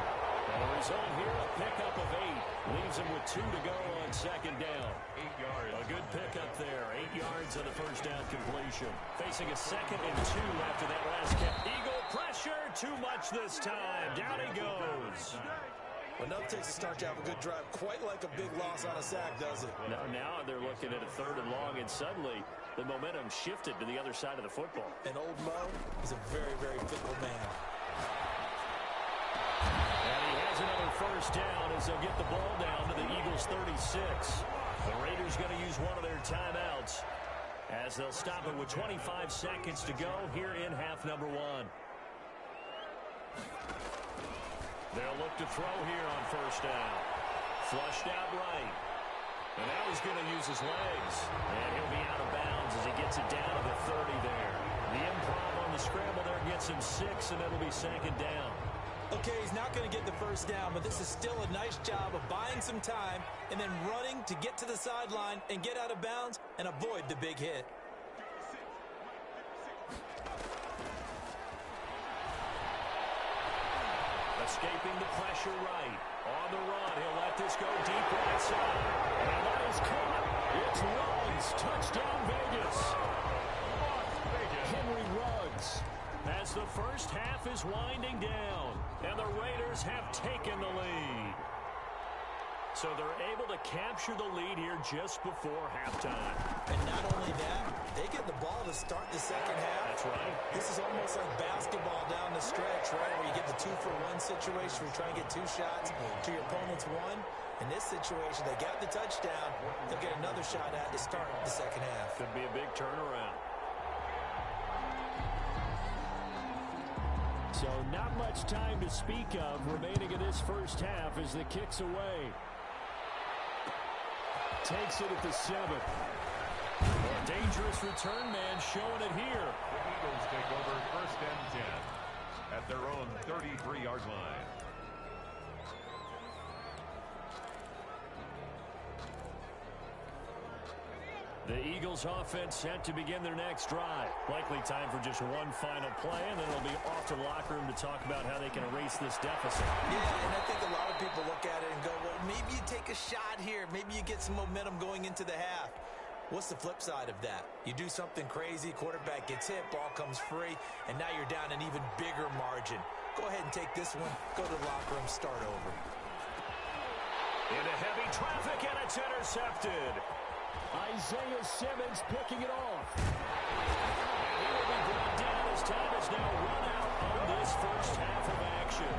And the result here, a pickup of 8. Leaves him with 2 to go on second down. 8 yards. A good pickup there. 8 yards on the first down completion. Facing a 2nd and 2 after that last catch. Eagle pressure, too much this time. Down he goes. Well, nothing takes a start to have a good drive, quite like a big loss on a sack, does it? Now they're looking at a 3rd and long, and suddenly the momentum shifted to the other side of the football. And old Mo is a very, very fickle man. And he has another first down as they'll get the ball down to the Eagles' 36. The Raiders going to use one of their timeouts as they'll stop it with 25 seconds to go here in half number 1. They'll look to throw here on first down. Flushed out right. And now he's going to use his legs. And he'll be out of bounds as he gets it down to the 30 there. The improv on the scramble there gets him 6, and it'll be second down. Okay, he's not going to get the first down, but this is still a nice job of buying some time and then running to get to the sideline and get out of bounds and avoid the big hit. Escaping the pressure right. On the run, he'll let this go deep right side. And that is caught. It's Ruggs. Touchdown, Vegas. Henry Ruggs. As the first half is winding down, and the Raiders have taken the lead. So they're able to capture the lead here just before halftime. And not only that, they get the ball to start the second half. That's right. This is almost like basketball down the stretch, right, where you get the 2-for-1 situation where you try and get 2 shots to your opponent's 1. In this situation, they got the touchdown. They'll get another shot at to start the second half. Could be a big turnaround. So not much time to speak of remaining in this first half as the kick's away. Takes it at the 7. A dangerous return man showing it here. The Eagles take over 1st and 10 at their own 33-yard line. The Eagles offense set to begin their next drive. Likely time for just one final play, and then it'll be off to the locker room to talk about how they can erase this deficit. Yeah, and I think a lot of people look at it and go, well, maybe you take a shot here. Maybe you get some momentum going into the half. What's the flip side of that? You do something crazy, quarterback gets hit, ball comes free, and now you're down an even bigger margin. Go ahead and take this one, go to the locker room, start over. Into heavy traffic, and it's intercepted. Isaiah Simmons picking it off. And he will be brought down as time is now run out on this first half of action.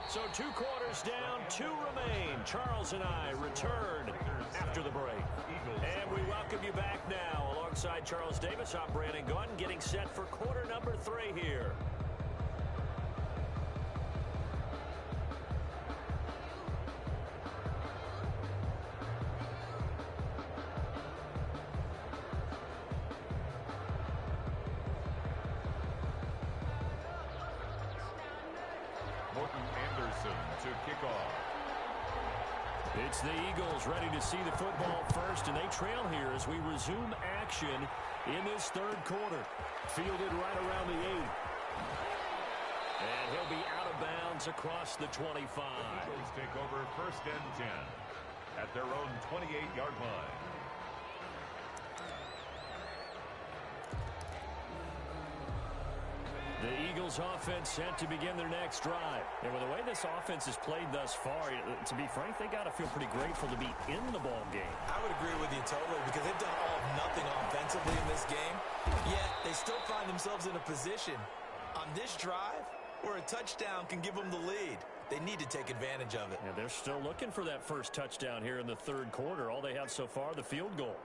So 2 quarters down, 2 remain. Charles and I return after the break. And we welcome you back now alongside Charles Davis. I'm Brandon Gordon getting set for quarter number 3 here. Morton Anderson to kick off. It's the Eagles ready to see the football first, and they trail here as we resume action in this third quarter. Fielded right around the 8. And he'll be out of bounds across the 25. Eagles take over 1st and 10 at their own 28-yard line. The Eagles offense set to begin their next drive. And with the way this offense has played thus far, to be frank, they got to feel pretty grateful to be in the ball game. I would agree with you totally because they've done all of nothing offensively in this game, yet they still find themselves in a position on this drive where a touchdown can give them the lead. They need to take advantage of it. And they're still looking for that first touchdown here in the third quarter. All they have so far, the field goal.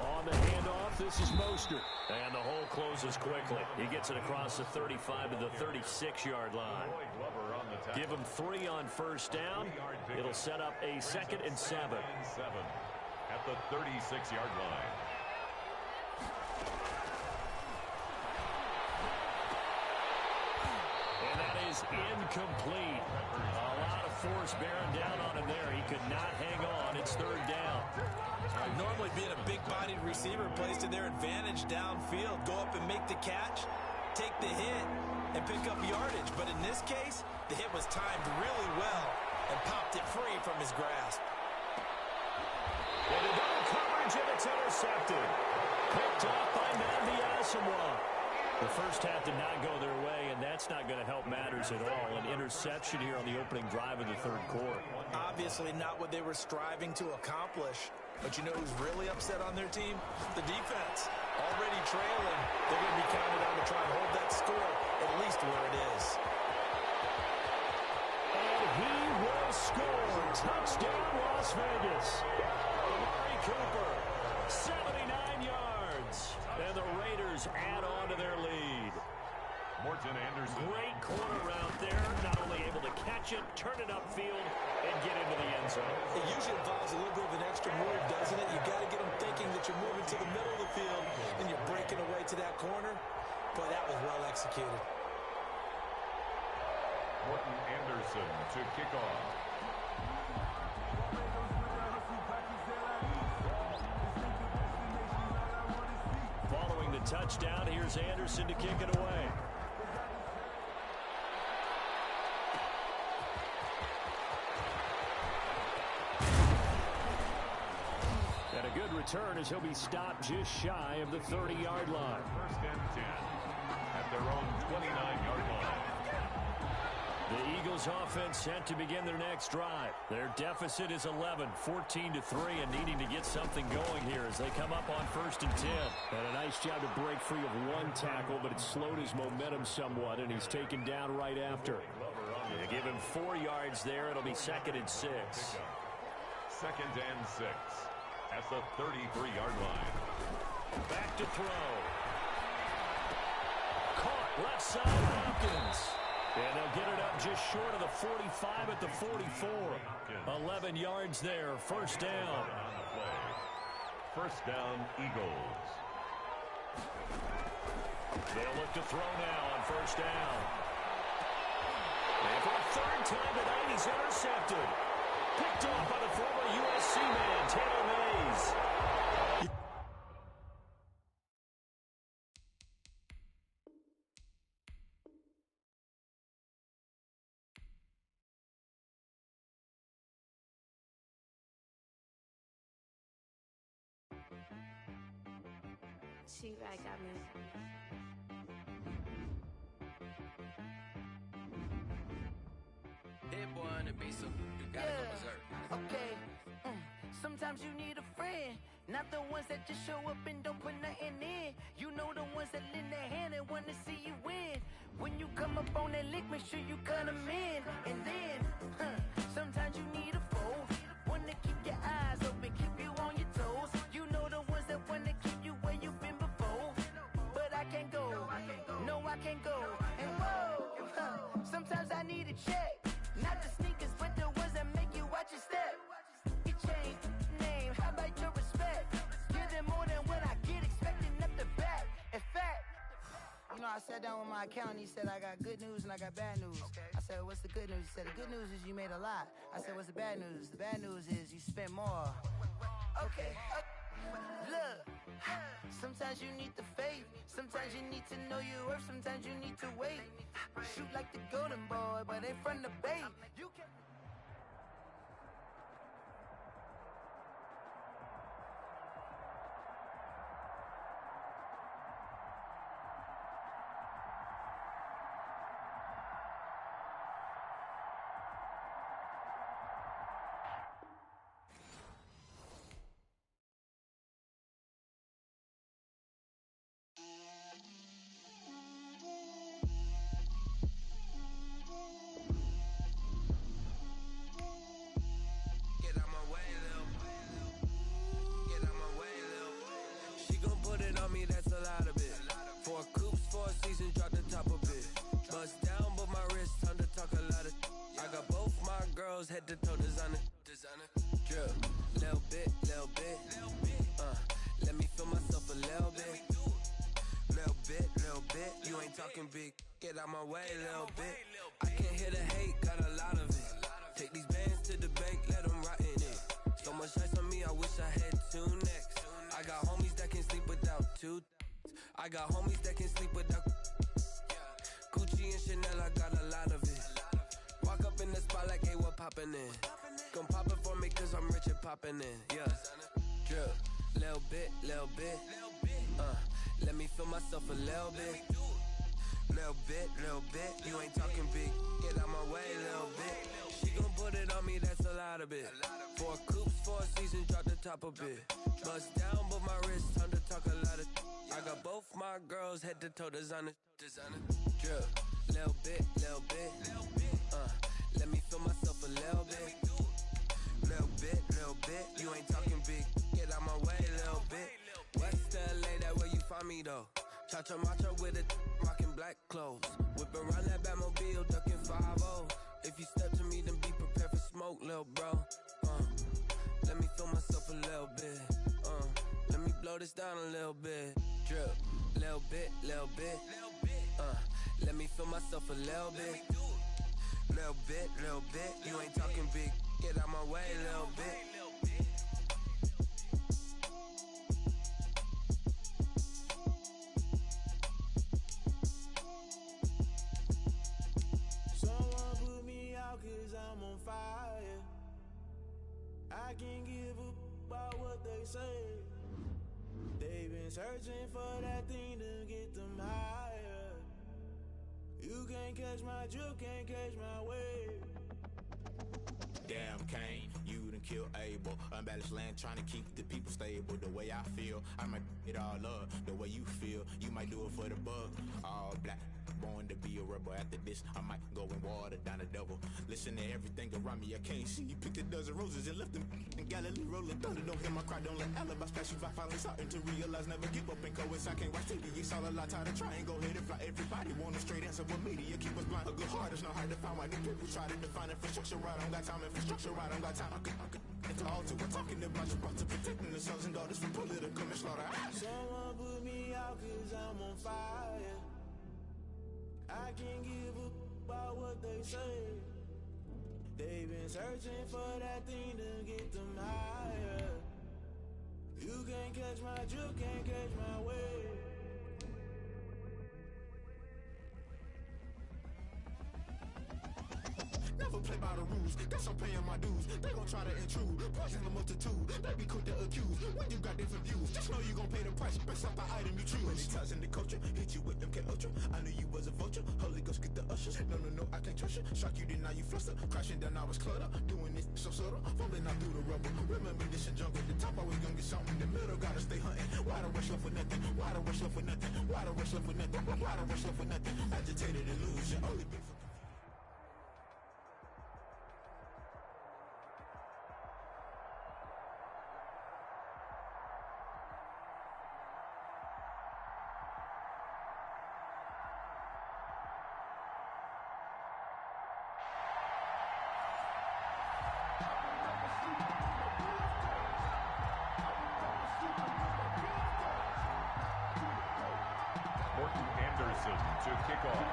On the handoff, this is Mostert. And the hole closes quickly. He gets it across the 35 to the 36-yard line. Give him 3 on first down. It'll set up a 2nd and 7. At the 36-yard line. And that is incomplete. A lot of force bearing down on him there. He could not hang on. It's 3rd down. Normally being a big-bodied receiver plays to their advantage downfield. Go up and make the catch, take the hit, and pick up yardage. But in this case, the hit was timed really well and popped it free from his grasp. And a double coverage, and it's intercepted. Picked off by Madden. The first half did not go their way, and that's not going to help matters at all. An interception here on the opening drive of the third quarter. Obviously not what they were striving to accomplish. But you know who's really upset on their team? The defense. Already trailing. They're going to be counted on to try and hold that score at least where it is. And he will score. Touchdown, Las Vegas. Amari Cooper, 79 yards. And the Raiders add on to their lead. Morton Anderson. Great corner route there. Not only able to catch it, turn it upfield, and get into the end zone. It usually involves a little bit of an extra move, doesn't it? You got to get them thinking that you're moving to the middle of the field and you're breaking away to that corner. Boy, that was well executed. Morton Anderson to kick off. Following the touchdown, here's Anderson to kick it away. And a good return as he'll be stopped just shy of the 30-yard line. 1st and 10 at their own 29-yard line. The Eagles offense set to begin their next drive. Their deficit is 11, 14-3, and needing to get something going here as they come up on 1st and 10. And a nice job to break free of one tackle, but it slowed his momentum somewhat, and he's taken down right after. They give him 4 yards there. It'll be 2nd and 6. 2nd and 6 at the 33-yard line. Back to throw. Caught left side, Hopkins. And they'll get it up just short of the 45 at the 44. 11 yards there, 1st down. On the play. 1st down, Eagles. They'll look to throw now on 1st down. And for the 3rd time tonight, he's intercepted. Picked off by the former USC man, Taylor Mays. She-Rag got me. Hit boy on the beat, so you gotta go berserk. Okay. Sometimes you need a friend, not the ones that just show up and don't put nothing in. You know the ones that lend a hand and want to see you win. When you come up on that lick, make sure you cut them in. And then, sometimes you need a foe, one to keep your eyes open, keep you on your toes. You know the ones that want to keep you where you've been before. But I can't go, no I can't go. And whoa, sometimes I need a check. Not the sneakers, but the ones that make you watch your step. You change name, how about your I sat down with my accountant. He said, I got good news and I got bad news. Okay. I said, what's the good news? He said, the good news is you made a lot. I said, what's the bad news? The bad news is you spent more. Okay. Look, sometimes you need the faith. Sometimes you need to know your worth. Sometimes you need to wait. Shoot like the golden boy, but they from the bay. You can... Head to toe designer, drip, little bit, let me feel myself a little bit, you ain't talking big, get out my way, little bit, I can't hear the hate, got a lot of it, take these bands to the bank, let them rot in it, so much ice on me, I wish I had two necks, I got homies that can sleep without two, I got homies that can sleep without, Gucci and Chanel, I got a lot of it. Walk up in the spot like, hey, what poppin' in? Gon' pop it for me cause I'm rich and poppin' in, yeah. Drip, little bit, let me feel myself a little bit. Little bit, you ain't talking big, get out my way, little bit. She gon' put it on me, that's a lot of it. 4 coops, 4 seasons, drop the top a bit. Bust down, but my wrist, time to talk a lot of. I got both my girls, head to toe designer. Drip, little bit, let me feel myself a little bit. Little bit, you ain't talking big, get out my way, little bit. West LA, that where you find me though. Cha-cha macha with a rockin' black clothes. Whip around that Batmobile, ducking 5-0. If you step to me, then be prepared for smoke, lil' bro. Let me feel myself a little bit. Let me blow this down a little bit. Drip, little bit. Let me feel myself a little bit. Little bit, you ain't talking big, get out my way, little bit. Someone put me out cause I'm on fire. I can't give a about what they say. They've been searching for that thing to get them higher. You can't catch my drift, can't catch my wave. Damn, Kane, you done killed Abel. Unbalanced land, trying to keep the people stable. The way I feel, I might it all up. The way you feel, you might do it for the bug. All black, born to be a rebel. After this, I might go and water down the devil. Listen to everything around me, I can't see. You picked a dozen roses and left them in Galilee rolling thunder. Don't hear my cry, don't let alibis pass you by. Finally starting to realize, never give up and coincide. Can't watch TV, it's all a lot. Time to try and go ahead and fly. Everybody want a straight answer, but media keep us blind. A good heart is not hard to find. Why do people try to define infrastructure right? I don't got time, infrastructure right, I don't got time. I could all to we're talking about you, about to protecting the sons and daughters from political slaughter. Someone put me out cause I'm on fire. I can't give a about what they say. They've been searching for that thing to get them higher. You can't catch my drift, can't catch my wave. Never play by the rules, guess I'm paying my dues. They gon' try to intrude, poison the multitude. They be quick to accuse, when you got different views. Just know you gon' pay the price, based off the item you choose. Many times in the culture, hit you with MK Ultra. I knew you was a vulture, Holy Ghost get the ushers. No, I can't trust you. Shock you, then now you fluster. Crashing down, I was cluttered. Doing this so subtle, falling out through the rubble. Remember this in jungle, the top always gonna get something. In the middle, gotta stay hunting. Why the rush left for nothing? Why the rush left for nothing? Why the rush left for nothing? Why the rush left for nothing? Agitated illusion, only been for Anderson to kick off.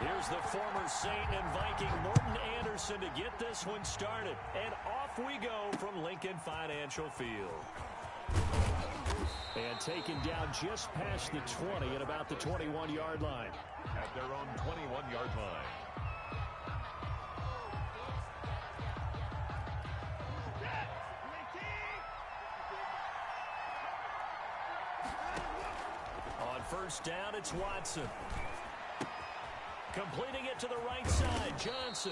Here's the former Saint and Viking Morten Andersen to get this one started. And off we go from Lincoln Financial Field. And taken down just past the 20 at about the 21-yard line. At their own 21-yard line. On first down, it's Watson. Completing it to the right side, Johnson.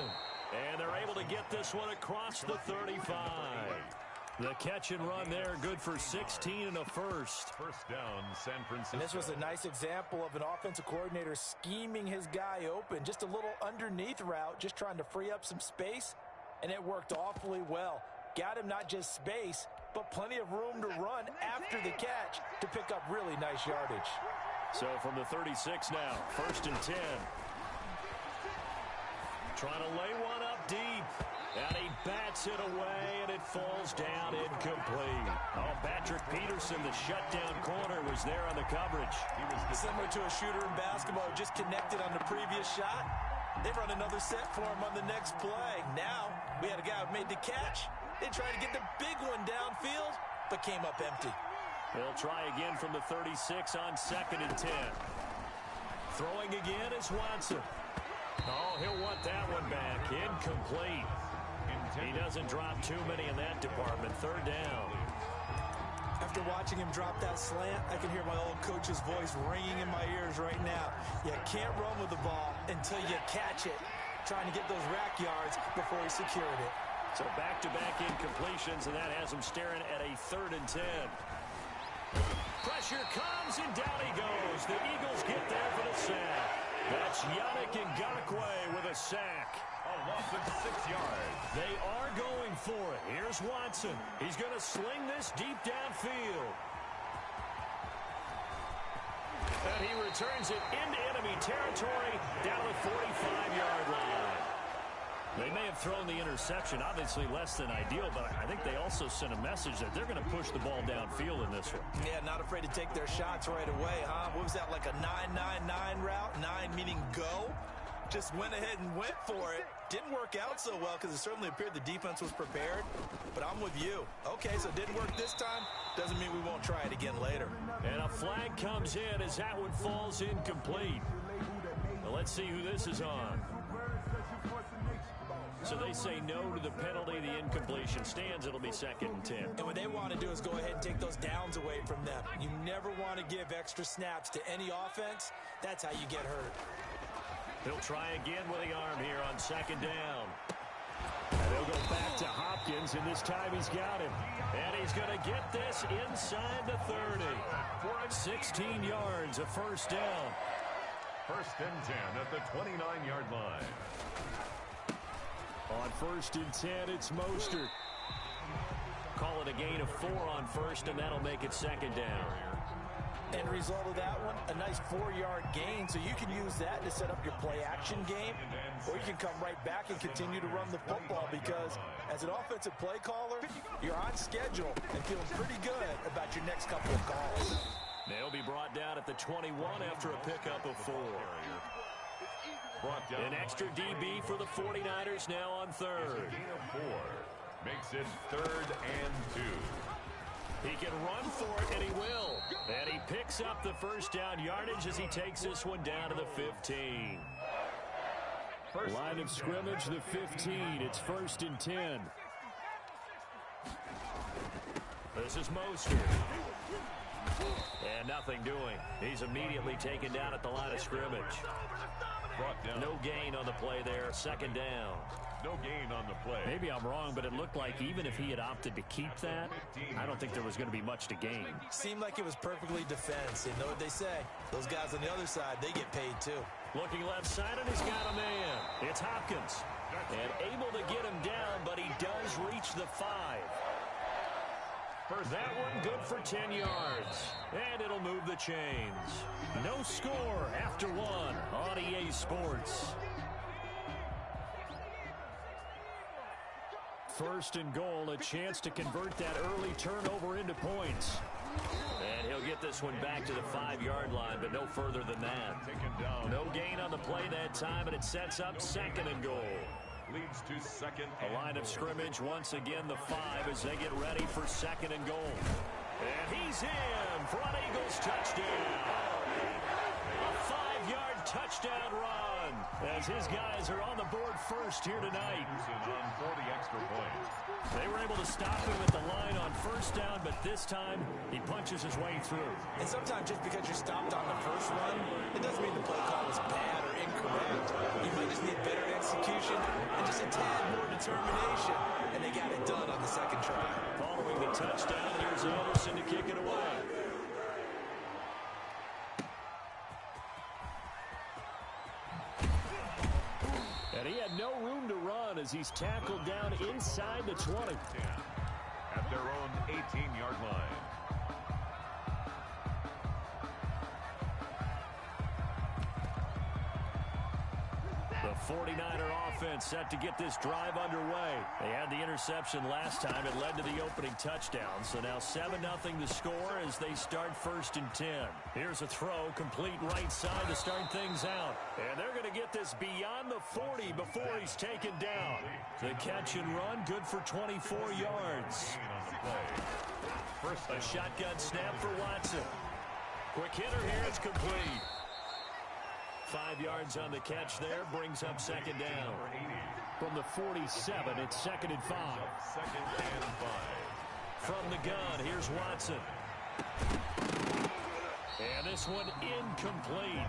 And they're able to get this one across the 35. The catch and run there, good for 16 and a first. First down, San Francisco. And this was a nice example of an offensive coordinator scheming his guy open. Just a little underneath route, just trying to free up some space, and it worked awfully well. Got him not just space, but plenty of room to run after the catch to pick up really nice yardage. So from the 36 now, first and 10. Trying to lay one up deep. And he bats it away, and it falls down incomplete. Oh, Patrick Peterson, the shutdown corner, was there on the coverage. He was similar to a shooter in basketball, just connected on the previous shot. They run another set for him on the next play. Now, we had a guy who made the catch. They tried to get the big one downfield, but came up empty. They'll try again from the 36 on second and 10. Throwing again is Watson. Oh, he'll want that one back. Incomplete. He doesn't drop too many in that department. Third down. After watching him drop that slant, I can hear my old coach's voice ringing in my ears right now. You can't run with the ball until you catch it. Trying to get those rack yards before he secured it. So back-to-back incompletions, and that has him staring at a third and 10. Pressure comes, and down he goes. The Eagles get there for the sack. That's Yannick Ngakoue with a sack. A loss of 6 yards. They are going for it. Here's Watson. He's going to sling this deep downfield. And he returns it into enemy territory down the 45-yard line. They may have thrown the interception, obviously less than ideal, but I think they also sent a message that they're going to push the ball downfield in this one. Yeah, not afraid to take their shots right away, huh? What was that, like a 9-9-9 route? 9 meaning go? Just went ahead and went for it. Didn't work out so well because it certainly appeared the defense was prepared, but I'm with you. Okay, so it didn't work this time. Doesn't mean we won't try it again later. And a flag comes in as that one falls incomplete. Well, let's see who this is on. So they say no to the penalty. The incompletion stands. It'll be second and 10. And what they want to do is go ahead and take those downs away from them. You never want to give extra snaps to any offense. That's how you get hurt. He'll try again with the arm here on second down. And they'll go back to Hopkins, and this time he's got him. And he's going to get this inside the 30. 16 yards, a first down. First and 10 at the 29-yard line. On first and 10, it's Mostert. Call it a gain of 4 on first, and that'll make it second down. End result of that one, a nice 4-yard gain, so you can use that to set up your play-action game, or you can come right back and continue to run the football because as an offensive play caller, you're on schedule and feeling pretty good about your next couple of calls. They'll be brought down at the 21 after a pickup of 4. An extra DB for the 49ers now on third. A gain of 4 makes it third and 2. He can run for it, and he will. And he picks up the first down yardage as he takes this one down to the 15. Line of scrimmage, the 15. It's first and 10. This is Mostert. And nothing doing. He's immediately taken down at the line of scrimmage. No gain on the play there. Second down. No gain on the play. Maybe I'm wrong, but it looked like even if he had opted to keep that, I don't think there was going to be much to gain. Seemed like it was perfectly defense. And know what they say? Those guys on the other side, they get paid too. Looking left side, and he's got a man. It's Hopkins. And able to get him down, but he does reach the 5. That one good for 10 yards. And it'll move the chains. No score after 1 on EA Sports. First and goal, a chance to convert that early turnover into points. And he'll get this one back to the 5-yard line, but no further than that. No gain on the play that time, and it sets up second and goal. Leads to second. A line of scrimmage once again, the 5 as they get ready for second and goal. And he's in for an Eagles touchdown. A 5-yard touchdown run as his guys are on the board first here tonight. On for the extra point. They were able to stop him at the line on first down, but this time he punches his way through. And sometimes just because you're stopped on the first run, it doesn't mean the play call was bad or incorrect. You might just need better execution and just a tad more determination. And they got it done on the second try. Following the touchdown, here's Anderson to kick it away. And he had no room to run as he's tackled down inside the 20. At their own 18-yard line. The 49er offense set to get this drive underway. They had the interception last time. It led to the opening touchdown. So now 7-0 the score as they start first and 10. Here's a throw, complete right side to start things out. And they're going to get this beyond the 40 before he's taken down. The catch and run, good for 24 yards. A shotgun snap for Watson. Quick hitter here, it's complete. 5 yards on the catch there, brings up second down. From the 47, it's second and 5. Second and 5. From the gun, here's Watson. And this one incomplete.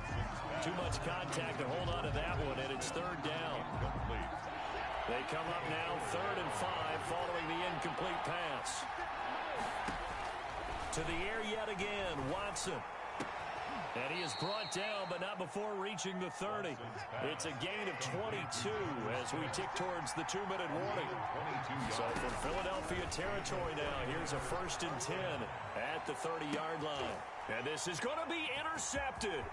Too much contact to hold on to that one, and it's third down. They come up now, 3rd and 5, following the incomplete pass. To the air yet again, Watson. And he is brought down, but not before reaching the 30. It's a gain of 22 as we tick towards the 2-minute warning. So from Philadelphia territory now, here's a 1st and 10 at the 30-yard line. And this is going to be intercepted.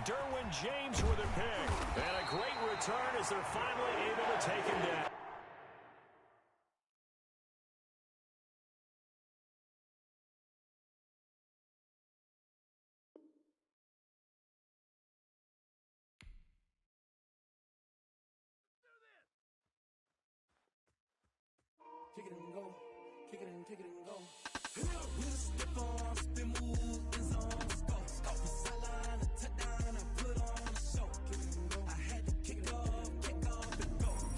Derwin James with a pick. And a great return as they're finally able to take him down. Kick it and go. Kick it and go. With a stiff arm, spin move, and zone, go. Off the sideline, a touchdown, I put on a show. Kick it and go. I had to kick off and go.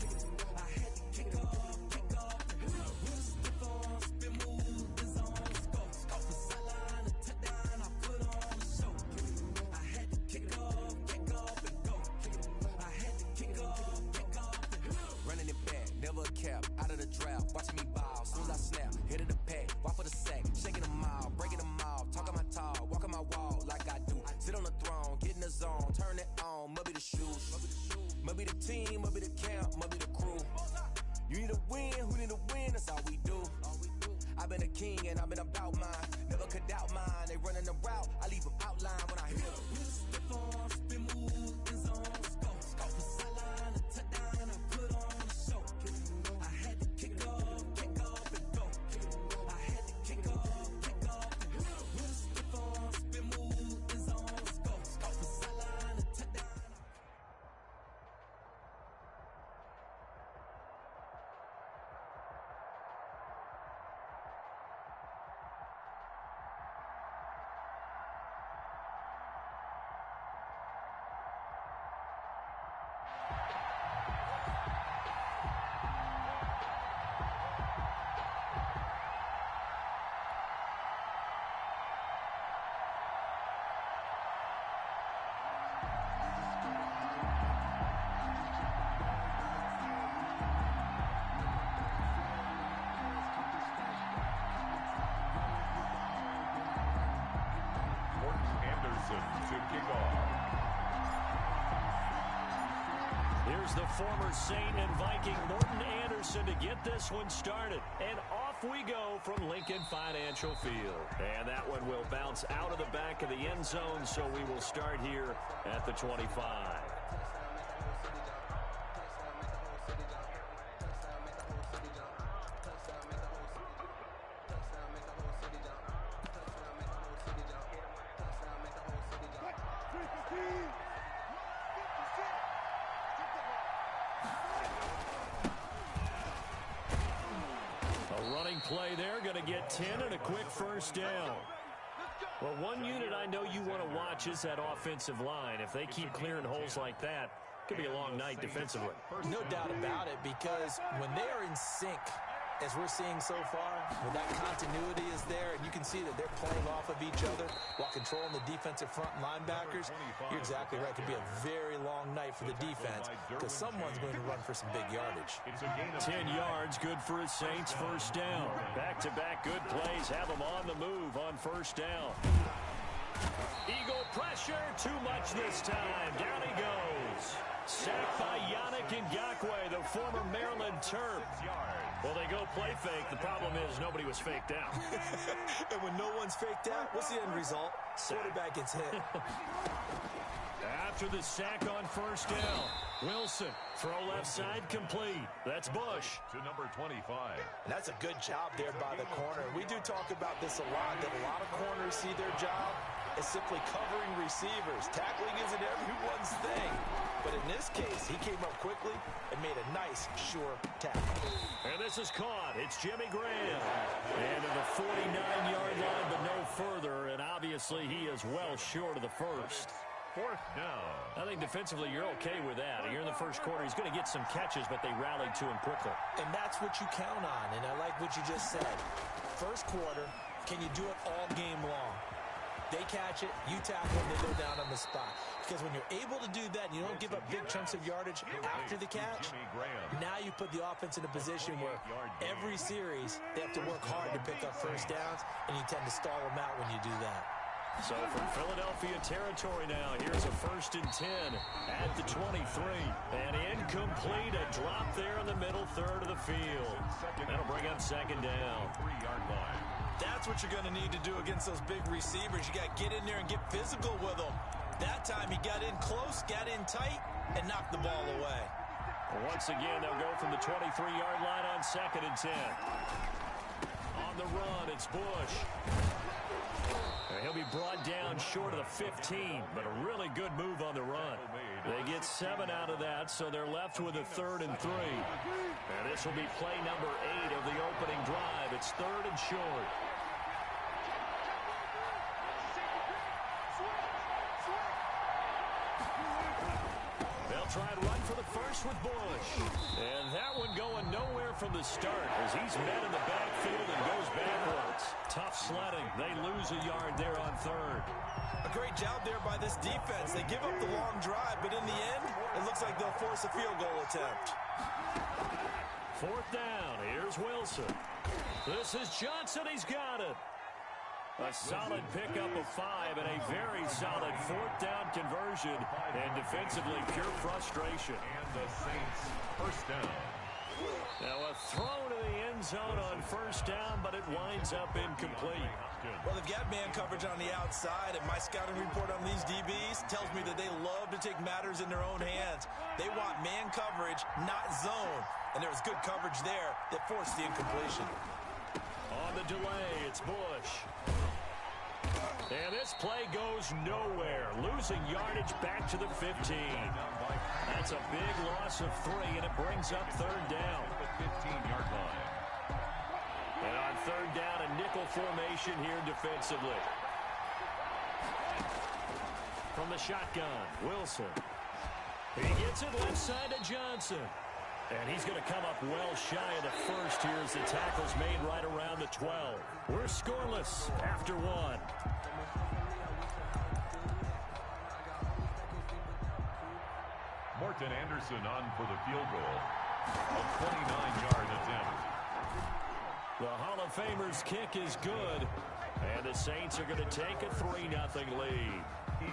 Kick it and go. I had to kick off and go. With a stiff arm, spin move, and zone, go. Off the sideline, a touchdown, I put on a show. Kick it and go. I had to kick off and go. Kick it and go. I had to kick off and go. Running it back, never a cap, out of the draft, watching me ball, soon as I snap, hit of the pack, walk for the sack, shaking them all, breaking them all, talking my talk, walking my wall like I do, sit on the throne, get in the zone, turn it on, must be the shoes, must be the team, must be the camp, must be the crew, you need a win, who need a win, that's all we do, I've been a king and I've been about mine, never could doubt mine, they running the route, I leave them outline when I hit them. Stiff arm, spin move, and zone, go. Off the sideline, a touchdown, I put on a show. I had to kick off and go. I had to kick off and go. With a stiff arm, spin move, and zone, go. Off the sideline, a touchdown. Anderson to kick off. Here's the former Saint and Viking Morton Anderson to get this one started. And off we go from Lincoln Financial Field. And that one will bounce out of the back of the end zone, so we will start here at the 25. play there, going to get 10 and a quick first down. Well, one unit I know you want to watch is that offensive line. If they keep clearing holes like that, it could be a long night defensively. No doubt about it, because when they are in sync, as we're seeing so far, when that continuity is there, and you can see that they're playing off of each other while controlling the defensive front linebackers, you're exactly right. It could be a very long night for the defense because someone's going to run for some big yardage. 10 yards, good for his Saints, first down. Back-to-back good plays have them on the move on first down. Eagle pressure, too much this time. Down he goes. Sacked by Yannick Ngakoue, the former Maryland Terp. Well, they go play fake. The problem is nobody was faked out. And when no one's faked out, what's the end result? Quarterback gets hit. After the sack on first down, Wilson, throw left side complete. That's Bush. To number 25. And that's a good job there by the corner. We do talk about this a lot, that a lot of corners see their job as simply covering receivers. Tackling isn't everyone's thing. But in this case, he came up quickly and made a nice, sure tackle. And this is caught. It's Jimmy Graham. And to the 49-yard line, but no further. And obviously, he is well short of the first. Fourth down. I think defensively, you're okay with that. Here in the first quarter, he's going to get some catches, but they rallied to him quickly. And that's what you count on. And I like what you just said. First quarter, can you do it all game long? They catch it, you tackle them, they go down on the spot. Because when you're able to do that and you don't give up big chunks of yardage after the catch, now you put the offense in a position where every series they have to work hard to pick up first downs, and you tend to stall them out when you do that. So from Philadelphia territory now, here's a 1st and 10 at the 23. And incomplete, a drop there in the middle third of the field. That'll bring up 2nd down. 3-yard line. That's what you're going to need to do against those big receivers. You got to get in there and get physical with them. That time he got in close, got in tight, and knocked the ball away. Once again, they'll go from the 23-yard line on 2nd and 10. On the run, it's Bush. And he'll be brought down short of the 15, but a really good move on the run. They get 7 out of that, so they're left with a 3rd and 3. And this will be play number 8 of the opening drive. It's 3rd and short. They'll try and run for the first with Bush. And that one going nowhere from the start as he's met in the backfield and goes backwards. Tough sledding. They lose a yard there on 3rd. A great job there by this defense. They give up the long drive, but in the end, it looks like they'll force a field goal attempt. 4th down. Here's Wilson. This is Johnson. He's got it. A solid pickup of 5 and a very solid 4th down conversion. And defensively, pure frustration. And the Saints, 1st down. Now a throw to the end zone on 1st down, but it winds up incomplete. Well, they've got man coverage on the outside, and my scouting report on these DBs tells me that they love to take matters in their own hands. They want man coverage, not zone. And there was good coverage there that forced the incompletion. On the delay, it's Bush. And this play goes nowhere. Losing yardage back to the 15. That's a big loss of 3, and it brings up 3rd down. The 15-yard line. And on 3rd down, a nickel formation here defensively. From the shotgun, Wilson. He gets it left side to Johnson. And he's going to come up well shy of the first here as the tackle's made right around the 12. We're scoreless after 1. Morton Anderson on for the field goal. A 29-yard attempt. The Hall of Famer's kick is good. And the Saints are going to take a 3-0 lead.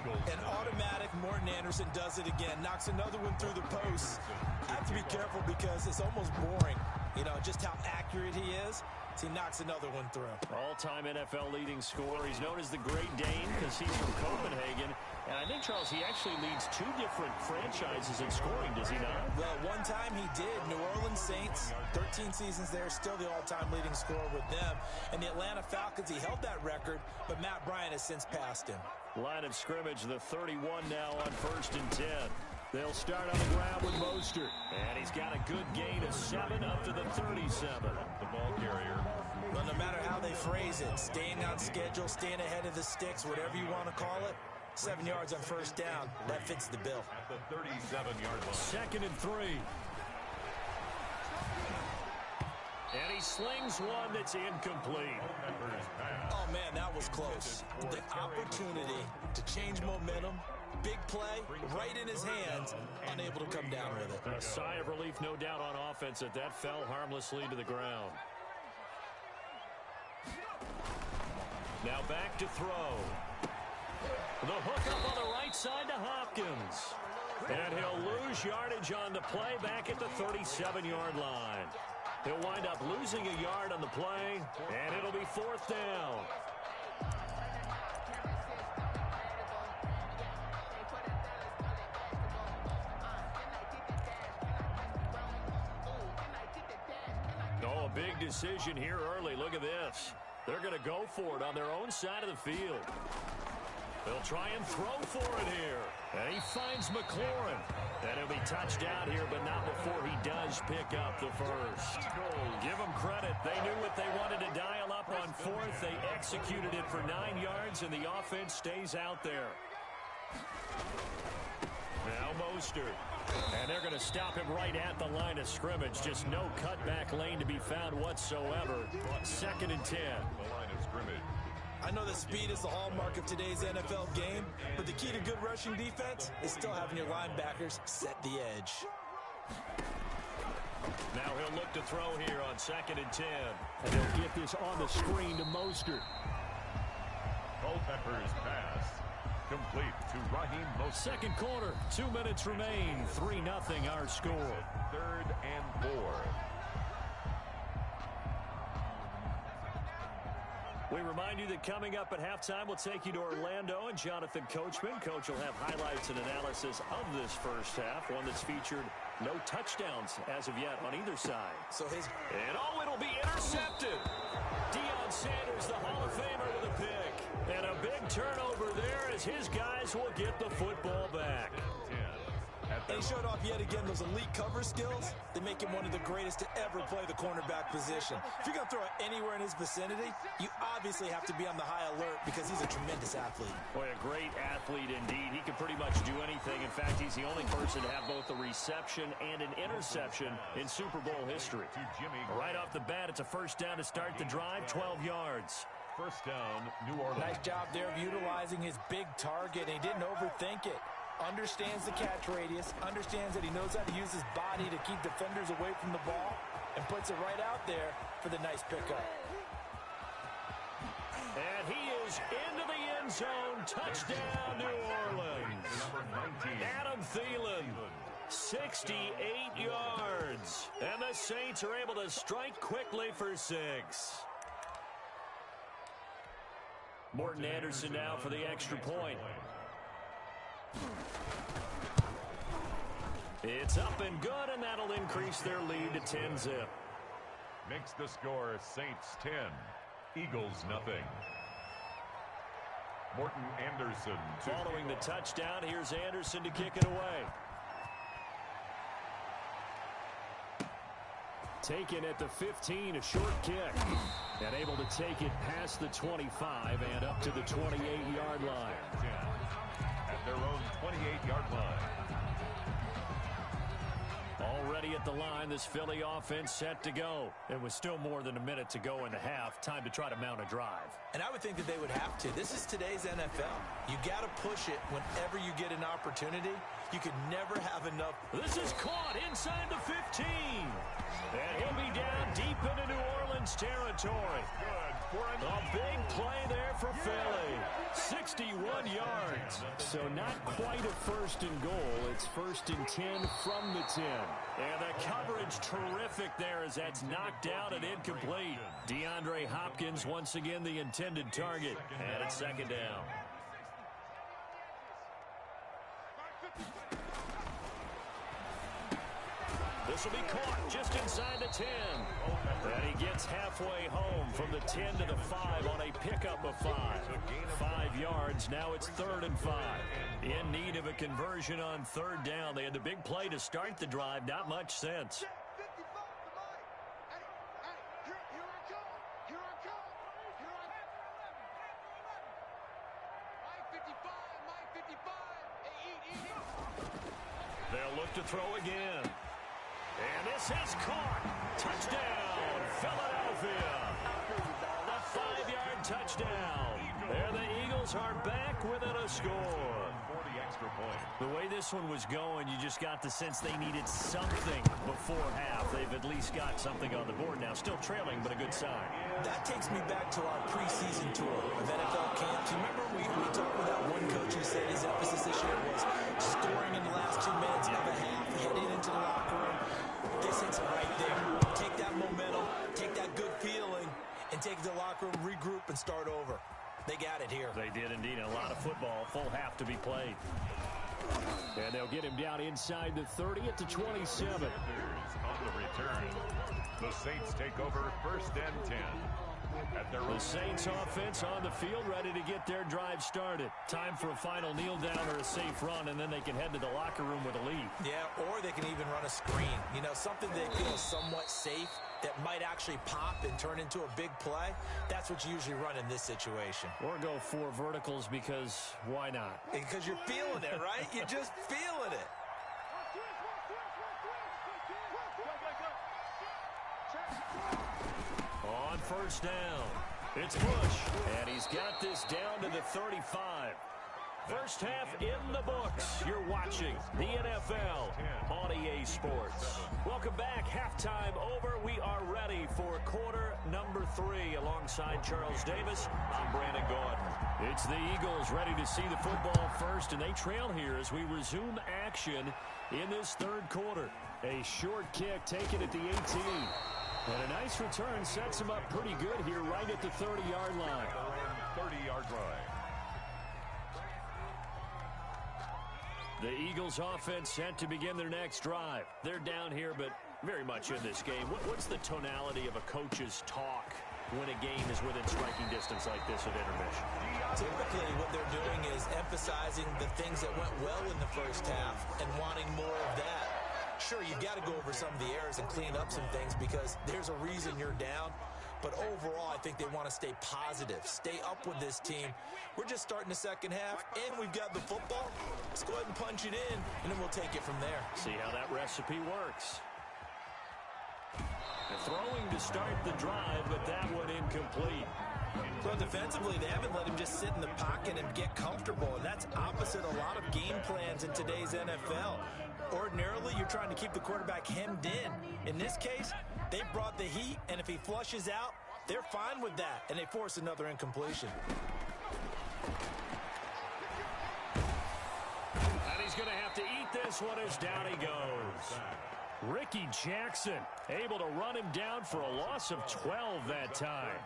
An automatic Morton Anderson does it again. Knocks another one through the post. I have to be careful because it's almost boring. You know, just how accurate he is. He knocks another one through. All-time NFL leading scorer. He's known as the Great Dane because he's from Copenhagen. And I think, Charles, he actually leads 2 different franchises in scoring, does he not? Well, one time he did. New Orleans Saints, 13 seasons there, still the all-time leading scorer with them. And the Atlanta Falcons, he held that record, but Matt Bryant has since passed him. Line of scrimmage, the 31 now on 1st and 10. They'll start on the ground with Mostert. And he's got a good gain of 7 up to the 37. The ball carrier, phrase it. Staying on schedule, staying ahead of the sticks, whatever you want to call it. 7 yards on first down. That fits the bill. At the 37-yard line. 2nd and 3. And he slings one that's incomplete. Oh, man, that was close. The opportunity to change momentum, big play, right in his hands, unable to come down with it. A sigh of relief, no doubt, on offense that fell harmlessly to the ground. Now back to throw. The hook up on the right side to Hopkins. And he'll lose yardage on the play back at the 37-yard line. He'll wind up losing a yard on the play, and it'll be 4th down. Oh, a big decision here early. Look at this. They're going to go for it on their own side of the field. They'll try and throw for it here. And he finds McLaurin. And he'll be touched out here, but not before he does pick up the first. Give them credit. They knew what they wanted to dial up on 4th. They executed it for 9 yards, and the offense stays out there. Now Mostert. And they're going to stop him right at the line of scrimmage. Just no cutback lane to be found whatsoever. 2nd and 10. The line of scrimmage. I know that speed is the hallmark of today's NFL game, but the key to good rushing defense is still having your linebackers set the edge. Now he'll look to throw here on 2nd and 10. And he'll get this on the screen to Mostert. Culpepper's pass. Complete to Raheem Mostert. 2nd quarter, 2 minutes remain. 3-0 our score. 3rd and 4. We remind you that coming up at halftime, we'll take you to Orlando and Jonathan Coachman. Coach will have highlights and analysis of this first half, one that's featured no touchdowns as of yet on either side. And it'll be intercepted. Deion Sanders, the Hall of Famer, with a pick. And a big turnover there as his guys will get the football back. And he showed off yet again those elite cover skills that make him one of the greatest to ever play the cornerback position. If you're going to throw it anywhere in his vicinity, you obviously have to be on the high alert because he's a tremendous athlete. Boy, a great athlete indeed. He can pretty much do anything. In fact, he's the only person to have both a reception and an interception in Super Bowl history. Right off the bat, it's a first down to start the drive, 12 yards. First down, New Orleans. Nice job there of utilizing his big target. He didn't overthink it. Understands the catch radius, understands that he knows how to use his body to keep defenders away from the ball, and puts it right out there for the nice pickup. And he is into the end zone. Touchdown, New Orleans. Adam Thielen, 68 yards. And the Saints are able to strike quickly for 6. Morton Anderson now for the extra point. It's up and good, and that'll increase their lead to 10-zip. Makes the score Saints 10, Eagles nothing. Morton Anderson. Following the touchdown, here's Anderson to kick it away. Taken at the 15, a short kick. And able to take it past the 25 and up to the 28-yard line. At their own 28-yard line. Already at the line, this Philly offense set to go. And with still more than a minute to go in the half, time to try to mount a drive. And I would think that they would have to. This is today's NFL. You got to push it whenever you get an opportunity. You could never have enough. This is caught inside the 15. And he'll be down deep into New Orleans territory. A big play there for Philly. 61 yards. So not quite a first and goal. It's 1st and 10 from the 10. And the coverage terrific there as that's knocked out and incomplete. DeAndre Hopkins once again the intended target. And it's 2nd down. This will be caught just inside the 10. And he gets halfway home from the 10 to the 5 on a pickup of 5. 5 yards. Now it's 3rd and 5. In need of a conversion on 3rd down. They had the big play to start the drive. Not much sense. They'll look to throw again. And this is caught. Touchdown, Philadelphia. A 5-yard touchdown. There the Eagles are back within a score. The way this one was going, you just got the sense they needed something before half. They've at least got something on the board now. Still trailing, but a good sign. That takes me back to our preseason tour of NFL camps. You remember we talked with that one coach who said his emphasis this year was scoring in the last 2 minutes of a half, heading into the locker room. This hits it right there. Take that momentum, take that good feeling, and take it to the locker room, regroup, and start over. They got it here. They did indeed. A lot of football, full half to be played. And they'll get him down inside the 30 at the 27. On the return, the Saints take over 1st and 10. The Saints offense on the field, ready to get their drive started. Time for a final kneel down or a safe run, and then they can head to the locker room with a lead. Yeah, or they can even run a screen. You know, something they feel somewhat safe that might actually pop and turn into a big play. That's what you usually run in this situation. Or go 4 verticals because why not? Because you're feeling it, right? You're just feeling it. On 1st down, it's Bush, and he's got this down to the 35. First half in the books. You're watching the NFL on EA Sports. Welcome back. Halftime over. We are ready for quarter number 3. Alongside Charles Davis, I'm Brandon Gordon. It's the Eagles ready to see the football first, and they trail here as we resume action in this 3rd quarter. A short kick taken at the 18. And a nice return sets him up pretty good here right at the 30-yard line. 30-yard line. The Eagles offense set to begin their next drive. They're down here, but very much in this game. What's the tonality of a coach's talk when a game is within striking distance like this at intermission? Typically, what they're doing is emphasizing the things that went well in the first half and wanting more of that. Sure, you've got to go over some of the errors and clean up some things because there's a reason you're down. But overall, I think they want to stay positive, stay up with this team. We're just starting the second half, and we've got the football. Let's go ahead and punch it in, and then we'll take it from there. See how that recipe works. Throwing to start the drive, but that one incomplete. Well, defensively, they haven't let him just sit in the pocket and get comfortable, and that's opposite a lot of game plans in today's NFL. Ordinarily, you're trying to keep the quarterback hemmed in. In this case, they brought the heat, and if he flushes out, they're fine with that, and they force another incompletion. And he's going to have to eat this one as down he goes. Ricky Jackson able to run him down for a loss of 12 that time.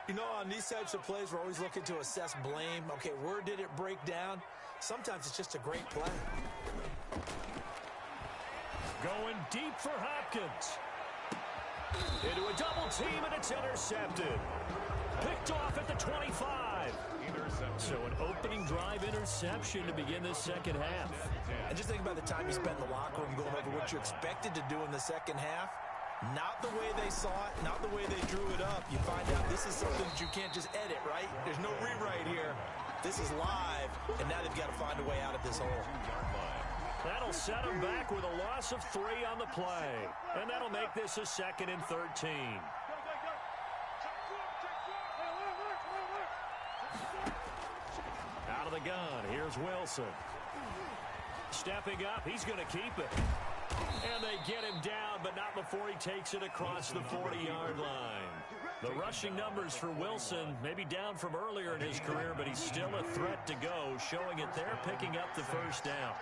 You know, on these types of plays, we're always looking to assess blame. Okay, where did it break down? Sometimes it's just a great play. Going deep for Hopkins. Into a double team, and it's intercepted. Picked off at the 25. So an opening drive interception to begin this second half. And just think about the time you spent in the locker room going over what you expected to do in the second half. Not the way they saw it, not the way they drew it up. You find out this is something that you can't just edit, right? There's no rewrite here. This is live, and now they've got to find a way out of this hole. That'll set them back with a loss of 3 on the play. And that'll make this a 2nd and 13. Out of the gun, here's Wilson. Stepping up, he's going to keep it. And they get him down, but not before he takes it across the 40-yard line. The rushing numbers for Wilson may be down from earlier in his career, but he's still a threat to go, showing it they're picking up the first down.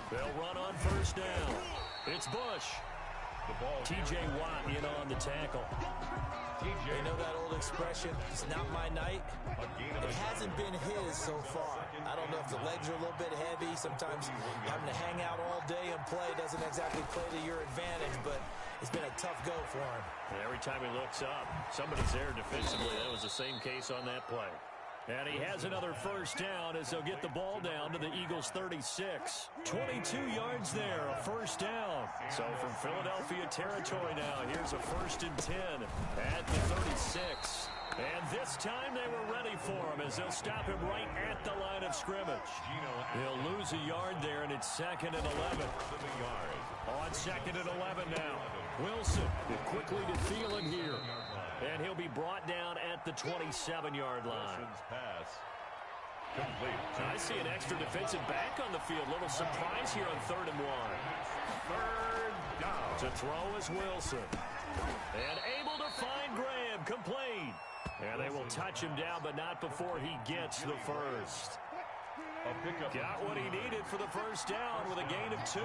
They'll run on first down. It's Bush. T.J. Watt in on the tackle. You know that old expression, it's not my night? It hasn't been his so far. I don't know if the legs are a little bit heavy. Sometimes having to hang out all day and play doesn't exactly play to your advantage, but it's been a tough go for him. And every time he looks up, somebody's there defensively. That was the same case on that play. And he has another first down as they'll get the ball down to the Eagles' 36. 22 yards there, a first down. So from Philadelphia territory now, here's a 1st and 10 at the 36. And this time they were ready for him as they'll stop him right at the line of scrimmage. He'll lose a yard there, and it's 2nd and 11. On 2nd and 11 now. Wilson will quickly to Thielen here. And he'll be brought down at the 27-yard line. I see an extra defensive back on the field. Little surprise here on 3rd and 1. 3rd down. To throw is Wilson. And able to find Graham. Complete. And they will touch him down, but not before he gets the first. Got what he needed for the first down with a gain of 2.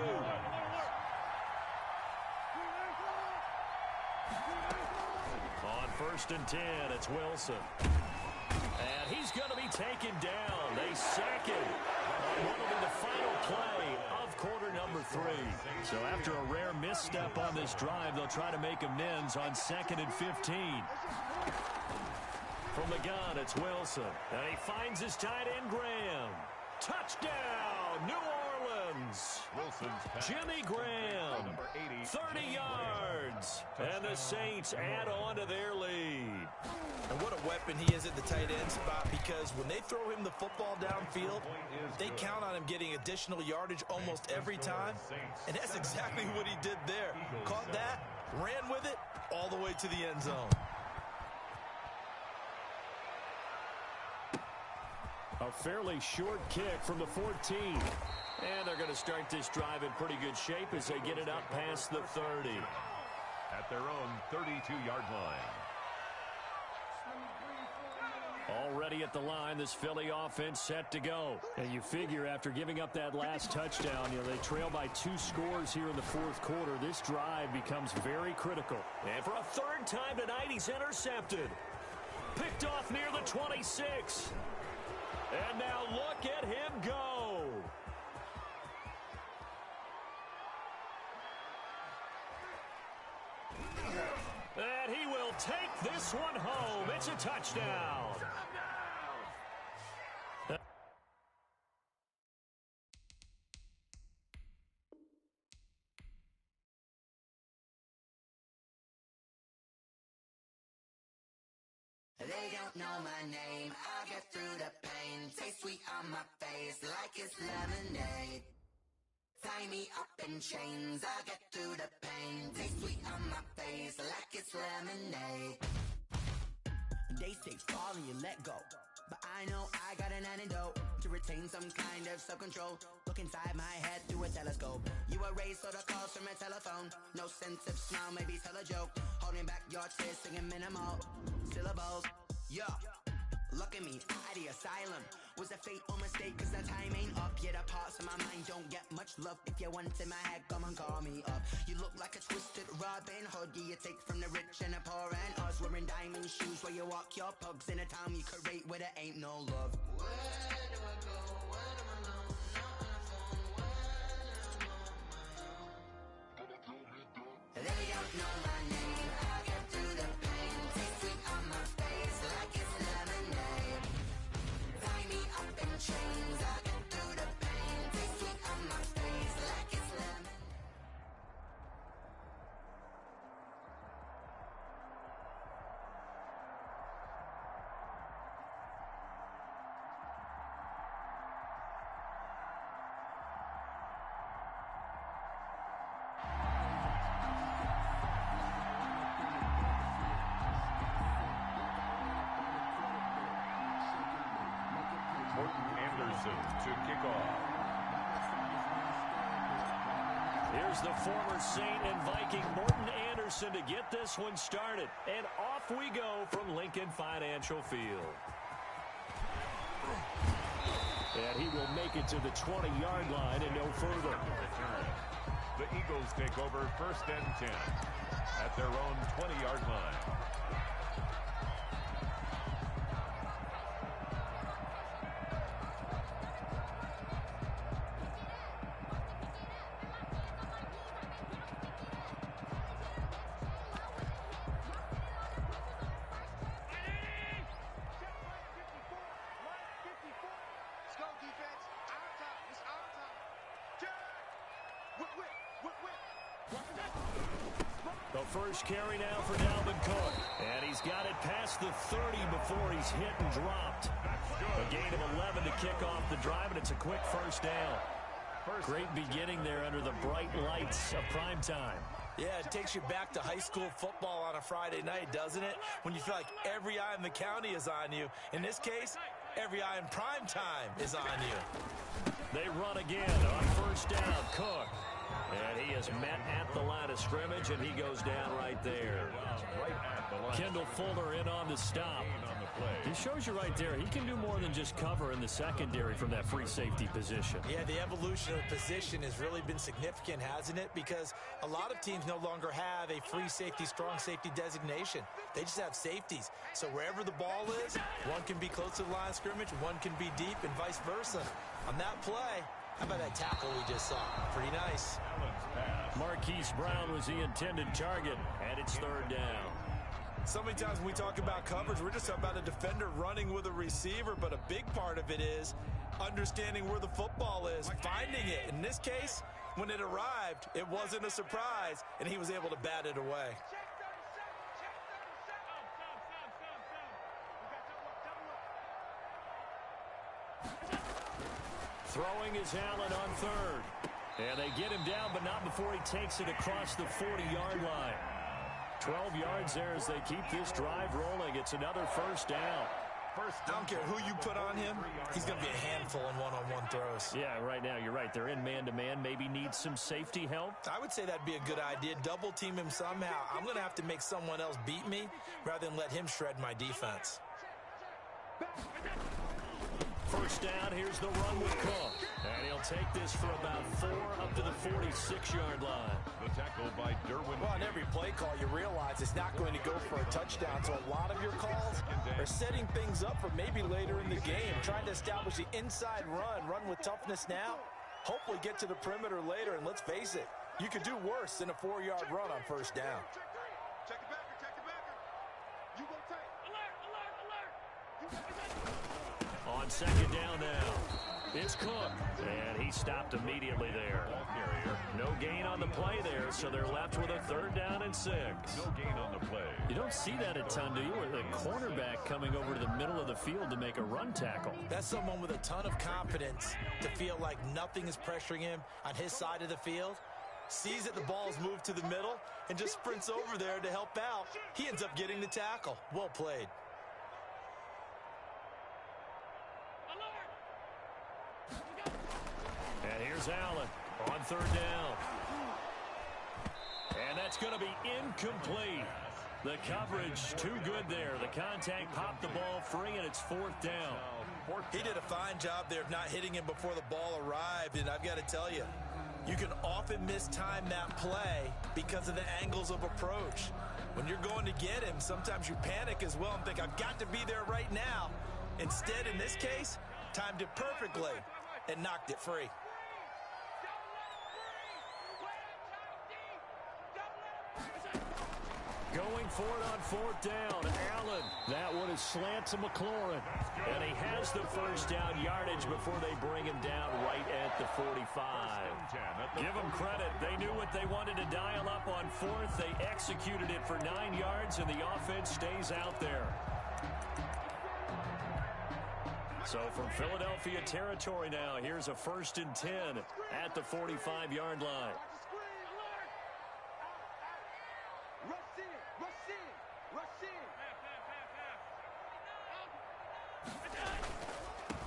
On 1st and 10, it's Wilson. And he's going to be taken down. They sack him on what will be the final play of quarter number 3. So after a rare misstep on this drive, they'll try to make amends on 2nd and 15. From the gun, it's Wilson. And he finds his tight end, Graham. Touchdown, New Orleans. Jimmy Graham, 30 yards. And the Saints add on to their lead. And what a weapon he is at the tight end spot, because when they throw him the football downfield, they count on him getting additional yardage almost every time. And that's exactly what he did there. Caught that, ran with it, all the way to the end zone. A fairly short kick from the 14. And they're going to start this drive in pretty good shape as they get it up past the 30. At their own 32-yard line. Already at the line, this Philly offense set to go. And you figure after giving up that last touchdown, they trail by 2 scores here in the 4th quarter. This drive becomes very critical. And for a 3rd time tonight, he's intercepted. Picked off near the 26. And now look at him go. And he will take this one home. It's a touchdown. They don't know my name, I'll get through the pain. Taste sweet on my face like it's lemonade. Tie me up in chains, I'll get through the pain. Taste sweet on my face like it's lemonade. They say fall and you let go, but I know I got an antidote to retain some kind of self-control. Look inside my head through a telescope. You erase all the calls from a telephone. No sense of smile, maybe tell a joke. Holding back your tears, singing minimal syllables. Yeah, look at me, at the asylum. Was a fate or mistake, cause the time ain't up. Yet the parts of my mind don't get much love. If you want in my head, come and call me up. You look like a twisted Robin Hood. Yeah, you take from the rich and the poor and us. Wearing diamond shoes while you walk your pugs in a town you create where there ain't no love. Where do I go? Where am I alone? Not on the phone. When I'm on my own. They don't know my name, I'll get through the pain. Taste sweet on my face like it's lemonade. Tie me up in chains, I'll get through the pain. Taste sweet on my face like it's lemonade. Anderson to kick off. Here's the former Saint and Viking Morton Anderson to get this one started. And off we go from Lincoln Financial Field. And he will make it to the 20-yard line and no further. The Eagles take over 1st and 10 at their own 20-yard line. The first carry now for Dalvin Cook. And he's got it past the 30 before he's hit and dropped. A gain of 11 to kick off the drive, and it's a quick first down. Great beginning there under the bright lights of prime time. Yeah, it takes you back to high school football on a Friday night, doesn't it? When you feel like every eye in the county is on you. In this case, every eye in prime time is on you. They run again on first down. Cook. And he is met at the line of scrimmage, and he goes down right there. Kendall Fuller in on the stop. He shows you right there, he can do more than just cover in the secondary from that free safety position. Yeah, the evolution of the position has really been significant, hasn't it? Because a lot of teams no longer have a free safety, strong safety designation. They just have safeties. So wherever the ball is, one can be close to the line of scrimmage, one can be deep, and vice versa. On that play, how about that tackle we just saw? Pretty nice. Marquise Brown was the intended target, and it's third down. So many times when we talk about coverage, we're just talking about a defender running with a receiver, but a big part of it is understanding where the football is, finding it. In this case, when it arrived, it wasn't a surprise, and he was able to bat it away. Throwing is Allen on third. And they get him down, but not before he takes it across the 40-yard line. 12 yards there as they keep this drive rolling. It's another first down. I don't care who you put on him, he's going to be a handful in one-on-one throws. Yeah, right now, you're right. They're in man-to-man, maybe need some safety help. I would say that'd be a good idea. Double team him somehow. I'm going to have to make someone else beat me rather than let him shred my defense. First down, here's the run with Cook. And he'll take this for about 4 up to the 46-yard line. The tackle by Derwin. Well, on every play call, you realize it's not going to go for a touchdown. So a lot of your calls are setting things up for maybe later in the game, trying to establish the inside run with toughness now, hopefully get to the perimeter later. And let's face it, you could do worse than a 4-yard run on first down. Check it back, check it back. You go take. Alert. On second down now, it's Cook, and he stopped immediately there. No gain on the play there, so they're left with a third down and 6. No gain on the play. You don't see that a ton, do you? With a cornerback coming over to the middle of the field to make a run tackle. That's someone with a ton of confidence to feel like nothing is pressuring him on his side of the field. Sees that the ball is moved to the middle and just sprints over there to help out. He ends up getting the tackle. Well played. And here's Allen on third down. And that's going to be incomplete. The coverage too good there. The contact popped the ball free, and it's fourth down. He did a fine job there of not hitting him before the ball arrived, and I've got to tell you, you can often mistime that play because of the angles of approach. When you're going to get him, sometimes you panic as well and think, I've got to be there right now. Instead, in this case, timed it perfectly and knocked it free. Going for it on fourth down, Allen. That one is slant to McLaurin. And he has the first down yardage before they bring him down right at the 45. Give them credit. They knew what they wanted to dial up on fourth. They executed it for 9 yards, and the offense stays out there. So from Philadelphia territory now, here's a 1st and 10 at the 45-yard line.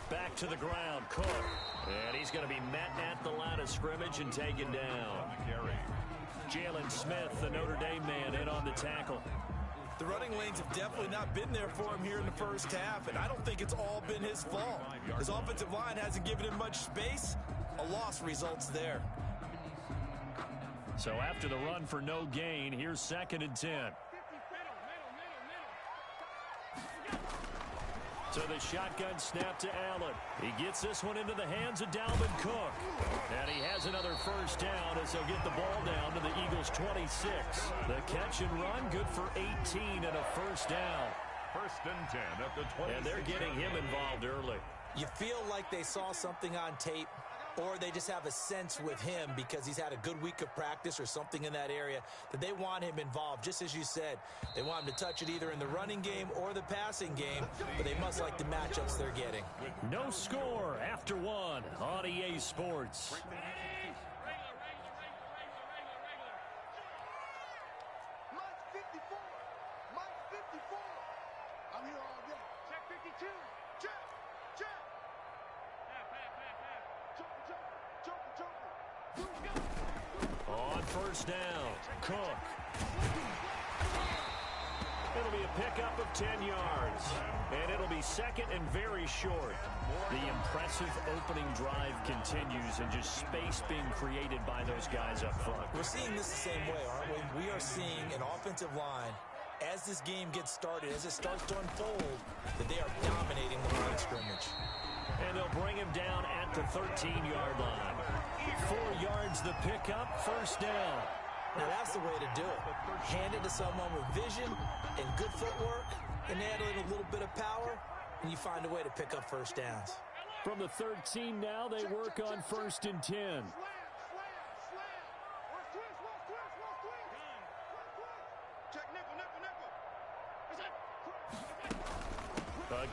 Back to the ground, Cook. And he's going to be met at the line of scrimmage and taken down. Jalen Smith, the Notre Dame man, in on the tackle. The running lanes have definitely not been there for him here in the first half, and I don't think it's all been his fault. His offensive line hasn't given him much space. A loss results there. So after the run for no gain, here's 2nd and 10. So the shotgun snap to Allen. He gets this one into the hands of Dalvin Cook. And he has another first down as they'll get the ball down to the Eagles' 26. The catch and run, good for 18 and a first down. 1st and 10 at the 26. And they're getting him involved early. You feel like they saw something on tape or they just have a sense with him because he's had a good week of practice or something in that area that they want him involved. Just as you said, they want him to touch it either in the running game or the passing game, but they must like the matchups they're getting. No score after one on EA Sports. I'm here all day. Check 52. Check. Check. On first down, Cook. It'll be a pickup of 10 yards, and it'll be second and very short. The impressive opening drive continues, and just space being created by those guys up front. We're seeing this the same way, aren't we? We are seeing an offensive line, as this game gets started, as it starts to unfold, that they are dominating the line of scrimmage. And they'll bring him down at the 13-yard line. 4 yards the pickup, first down. Now that's the way to do it. Hand it to someone with vision and good footwork, and add a little bit of power, and you find a way to pick up first downs. From the 13 now, they work on first and 10.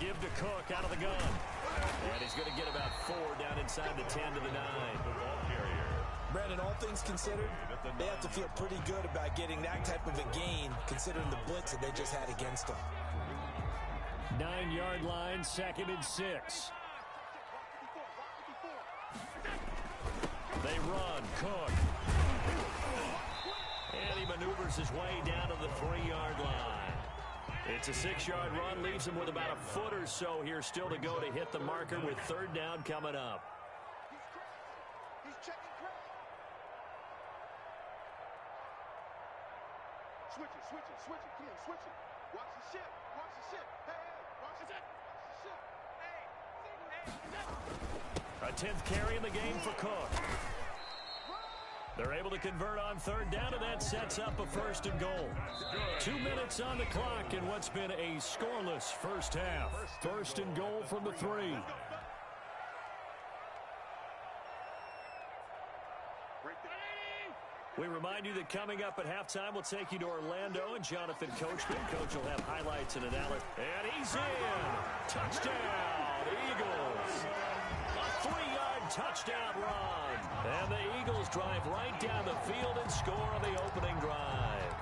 Give to Cook out of the gun. And he's going to get about 4 down inside the 10 to the 9. Brandon, all things considered, they have to feel pretty good about getting that type of a gain, considering the blitz that they just had against them. 9-yard line, second and 6. They run, Cook. And he maneuvers his way down to the 3-yard line. It's a 6-yard run, leaves him with about a foot or so here still to go to hit the marker with third down coming up. He's checking crowd. Switch it. Come on, switch it. Watch the ship. Hey, watch the ship. A 10th carry in the game for Cook. They're able to convert on third down, and that sets up a first and goal. 2 minutes on the clock in what's been a scoreless first half. First and goal from the 3. We remind you that coming up at halftime, we'll take you to Orlando and Jonathan Coachman. Coach will have highlights and analysis. And he's in. Touchdown, Eagles. A 3-yard touchdown run. And the Eagles drive right down the field and score on the opening drive.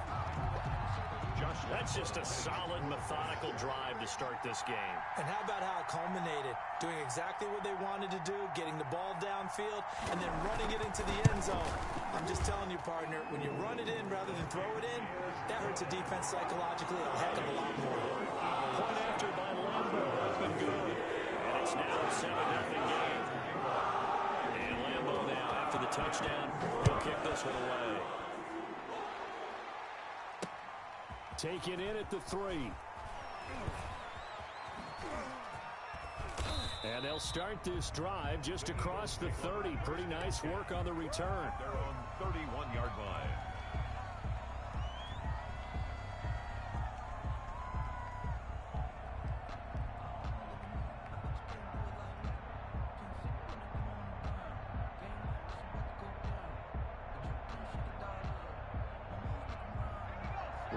That's just a solid, methodical drive to start this game. And how about how it culminated? Doing exactly what they wanted to do, getting the ball downfield, and then running it into the end zone. I'm just telling you, partner, when you run it in rather than throw it in, that hurts a defense psychologically a heck of a lot more. Point after by Lambo has been good. And it's now a 7-0 game. And Lambo now, after the touchdown, he'll kick this one away. Taken in at the 3. And they'll start this drive just across the 30. Pretty nice work on the return. They're on 31-yard line.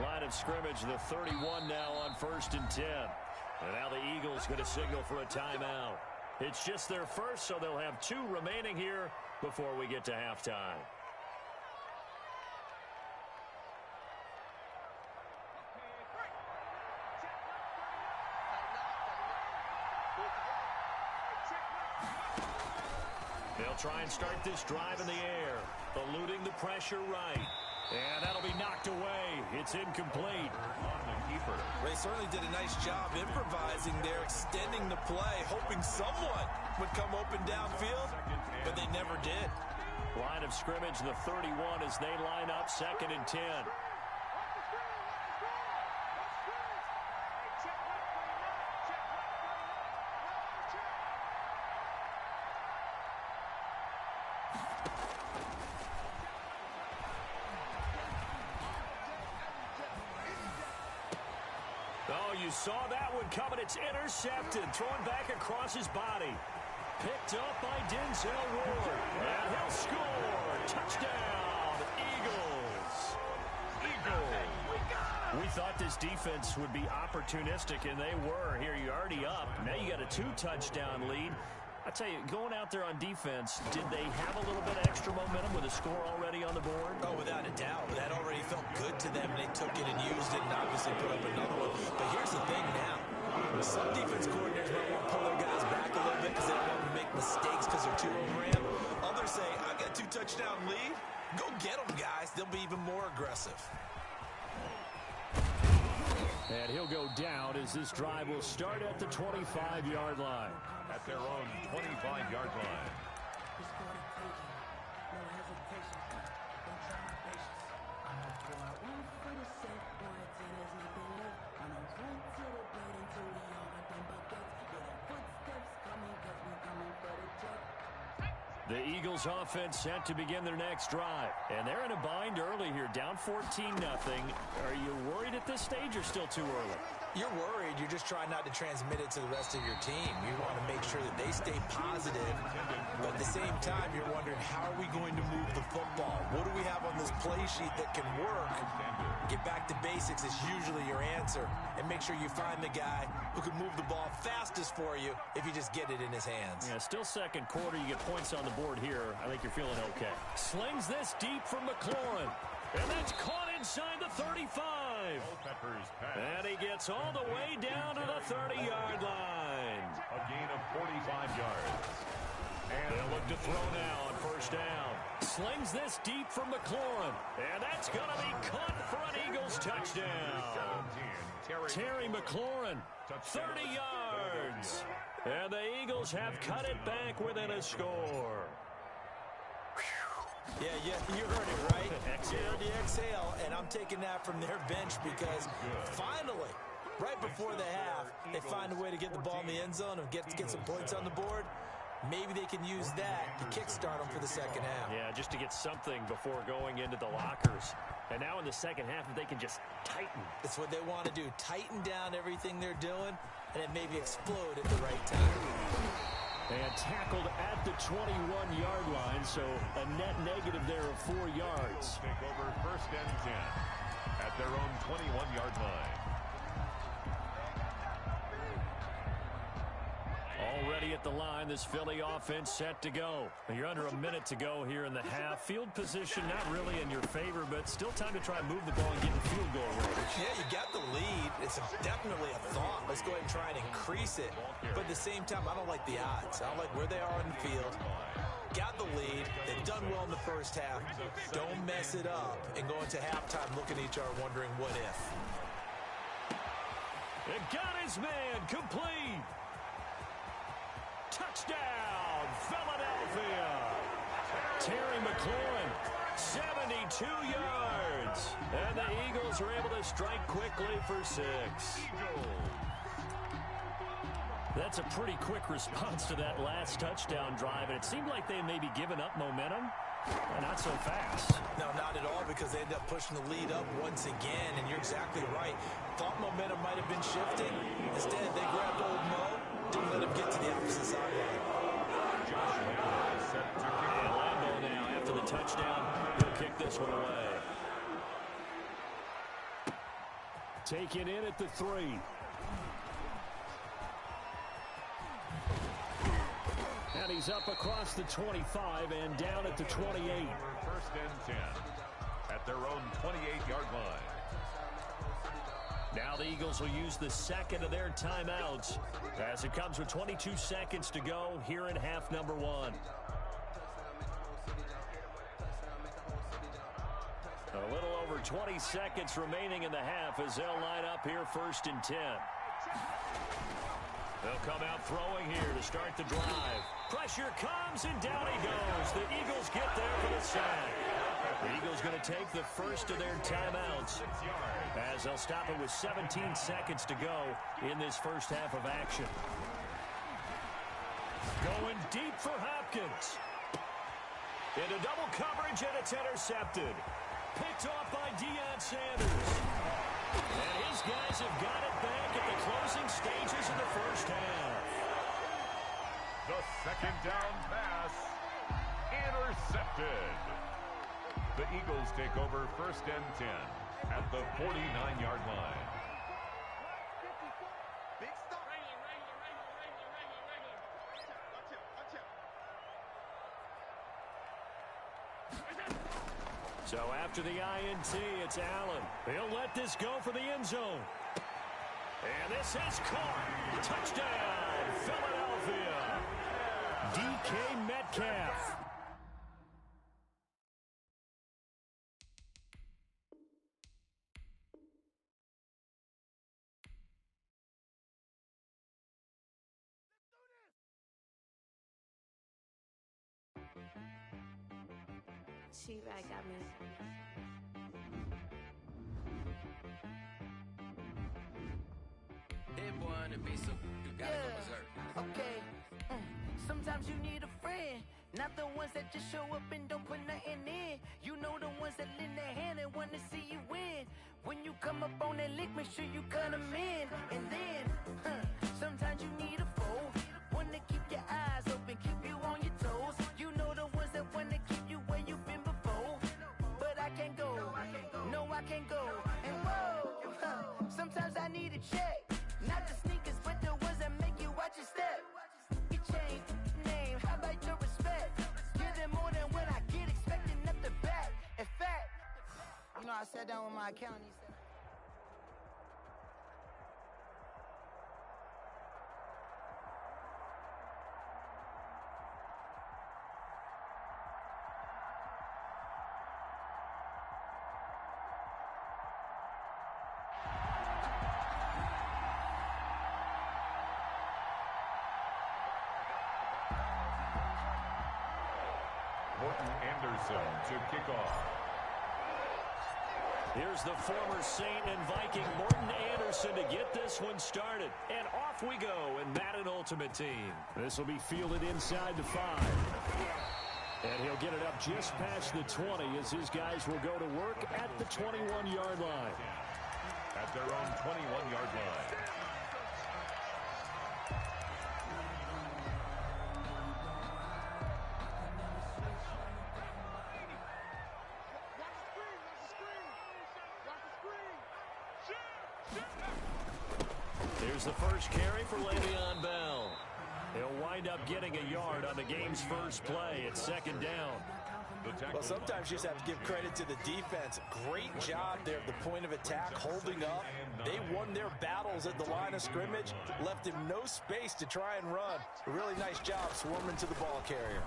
Line of scrimmage, the 31 now on first and 10. And now the Eagles going to signal for a timeout. It's just their first, so they'll have 2 remaining here before we get to halftime. They'll try and start this drive in the air, eluding the pressure right. And that'll be knocked away. It's incomplete. They certainly did a nice job improvising there, extending the play, hoping someone would come open downfield, but they never did. Line of scrimmage, the 31 as they line up, second and 10. Oh, you saw that one coming. It's intercepted, thrown back across his body. picked up by Denzel Ward. And he'll score. Touchdown, Eagles. We thought this defense would be opportunistic, and they were. Here, you're already up. Now you got a 2-touchdown lead. I tell you, going out there on defense, did they have a little bit of extra momentum with a score already on the board? Oh, without a doubt. That already felt good to them, and they took it and used it and obviously put up another one. But here's the thing now. Some defense coordinators might want to pull their guys back a little bit because they don't want them to make mistakes because they're too overran. Others say, I got a 2-touchdown lead. Go get them, guys. They'll be even more aggressive. And he'll go down as this drive will start at the 25-yard line. At their own 25-yard line. The Eagles offense set to begin their next drive. And they're in a bind early here, down 14-0. Are you worried at this stage or still too early? You're worried. You're just trying not to transmit it to the rest of your team. You want to make sure that they stay positive. But at the same time, you're wondering, how are we going to move the football? What do we have on this play sheet that can work? Get back to basics is usually your answer. And make sure you find the guy who can move the ball fastest for you if you just get it in his hands. Yeah, still second quarter. You get points on the board here. I think you're feeling okay. Slings this deep from McLaurin. And that's caught inside the 35. And he gets all the way down to the 30-yard line. A gain of 45 yards. And they'll look to throw now on first down. Slings this deep from McLaurin. And that's going to be caught for an Eagles touchdown. Terry McLaurin, 30 yards. And the Eagles have cut it back within a score. Yeah, you heard it, right? You heard the exhale, and I'm taking that from their bench because finally, right before the half, they find a way to get the ball in the end zone and get some points on the board. Maybe they can use that to kickstart them for the second half. Yeah, just to get something before going into the lockers. And now in the second half, if they can just tighten. That's what they want to do. Tighten down everything they're doing, and then maybe explode at the right time. And tackled at the 21-yard line, so a net negative there of 4 yards. Take over first and 10 at their own 21-yard line. Already at the line, this Philly offense set to go. You're under a minute to go here in the half. Field position not really in your favor, but still time to try and move the ball and get in field goal range. Yeah, you got the lead. It's definitely a thought. Let's go ahead and try and increase it. But at the same time, I don't like the odds. I don't like where they are on the field. Got the lead. They've done well in the first half. Don't mess it up and go into halftime looking at each other wondering what if. It got his man complete. Touchdown, Philadelphia. Terry McLaurin, 72 yards. And the Eagles are able to strike quickly for 6. That's a pretty quick response to that last touchdown drive. And it seemed like they may be giving up momentum. Not so fast. No, not at all, because they ended up pushing the lead up once again. And you're exactly right. Thought momentum might have been shifting. Instead, they grabbed old Mo. Didn't let him get to the opposite sideline. And Lambeau now, after the touchdown, he'll kick this one away. Taken in at the 3. And he's up across the 25 and down at the 28. First and 10 at their own 28-yard line. Now the Eagles will use the second of their timeouts as it comes with 22 seconds to go here in half number 1. A little over 20 seconds remaining in the half as they'll line up here first and 10. They'll come out throwing here to start the drive. Pressure comes and down he goes. The Eagles get there for the sack. The Eagles going to take the first of their timeouts as they'll stop it with 17 seconds to go in this first half of action. Going deep for Hopkins. Into double coverage, and it's intercepted. Picked off by Deion Sanders. And his guys have got it back at the closing stages of the first half. The second down pass. Intercepted. The Eagles take over 1st and 10 at the 49-yard line. So after the INT, it's Allen. He'll let this go for the end zone. And this is caught. Touchdown, Philadelphia. DK Metcalf. She-Rag got me. Hit one to be so you gotta go berserk. Okay. Sometimes you need a friend, not the ones that just show up and don't put nothing in. You know the ones that lend their hand and want to see you win. When you come up on that lick, make sure you cut them in. And then, sometimes you need a foe, one to keep your eyes open, keep you on your toes. You know the ones that want to keep you where you've been before. But I can't go, no I can't go. And whoa, sometimes I need a check. Not the sneakers, but the ones that make you watch your step. You change name, how about your respect? Give them more than what I get, expecting nothing back. In fact, you know, I sat down with my accountant, he said, Morton Anderson to kick off. Here's the former Saint and Viking Morton Anderson to get this one started. And off we go in Madden Ultimate Team. This will be fielded inside the 5. And he'll get it up just past the 20 as his guys will go to work at the 21-yard line. At their own 21-yard line. Here's the first carry for Le'Veon Bell. He'll wind up getting a yard on the game's first play at 2nd down. Well, sometimes you just have to give credit to the defense. Great job there at the point of attack, holding up. They won their battles at the line of scrimmage, left him no space to try and run. A really nice job swarming to the ball carrier.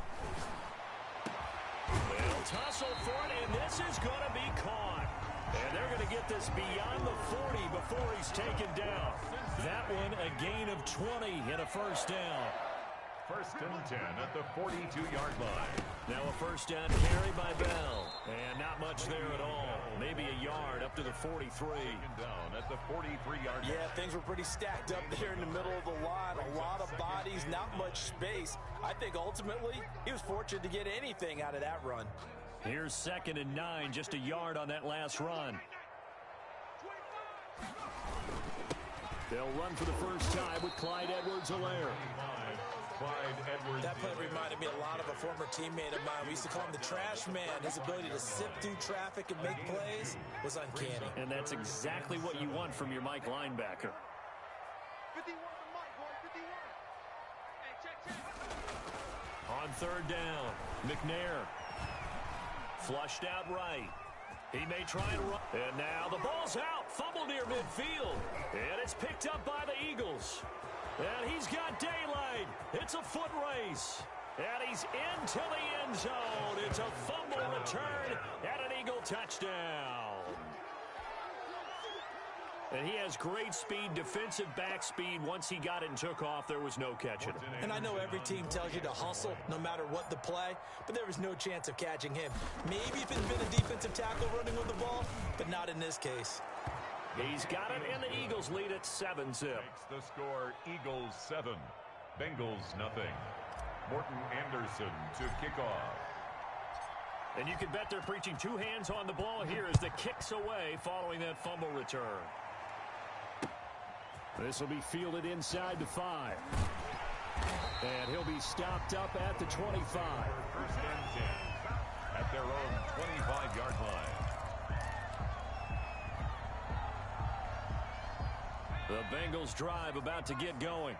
They'll tussle for it, and this is going to be caught. And they're going to get this beyond the 40 before he's taken down. That one a gain of 20 and a first down. 1st and 10 at the 42-yard line. Now a first down carry by Bell. And not much there at all. Maybe a yard up to the 43. Down at the 43-yard line. Yeah, things were pretty stacked up there in the middle of the line. A lot of bodies, not much space. I think ultimately he was fortunate to get anything out of that run. Here's 2nd and 9, just a yard on that last run. They'll run for the first time with Clyde Edwards-Helaire. That play reminded me a lot of a former teammate of mine. We used to call him the trash man. His ability to sift through traffic and make plays was uncanny. And that's exactly what you want from your Mike linebacker. 51 for Mike, boy, 51. Hey, check. On 3rd down, McNair. Flushed out right. He may try and run. And now the ball's out. Fumble near midfield. And it's picked up by the Eagles. And he's got daylight. It's a foot race. And he's into the end zone. It's a fumble return and an Eagle touchdown. And he has great speed, defensive back speed. Once he got it and took off, there was no catching him. And I know every team tells you to hustle no matter what the play, but there was no chance of catching him. Maybe if it's been a defensive tackle running with the ball, but not in this case. He's got it, and the Eagles lead at 7-zip. Makes the score Eagles 7, Bengals nothing. Morton Anderson to kick off. And you can bet they're preaching 2 hands on the ball here as the kick's away following that fumble return. This will be fielded inside the 5. And he'll be stopped up at the 25. First and 10 at their own 25-yard line. The Bengals drive about to get going.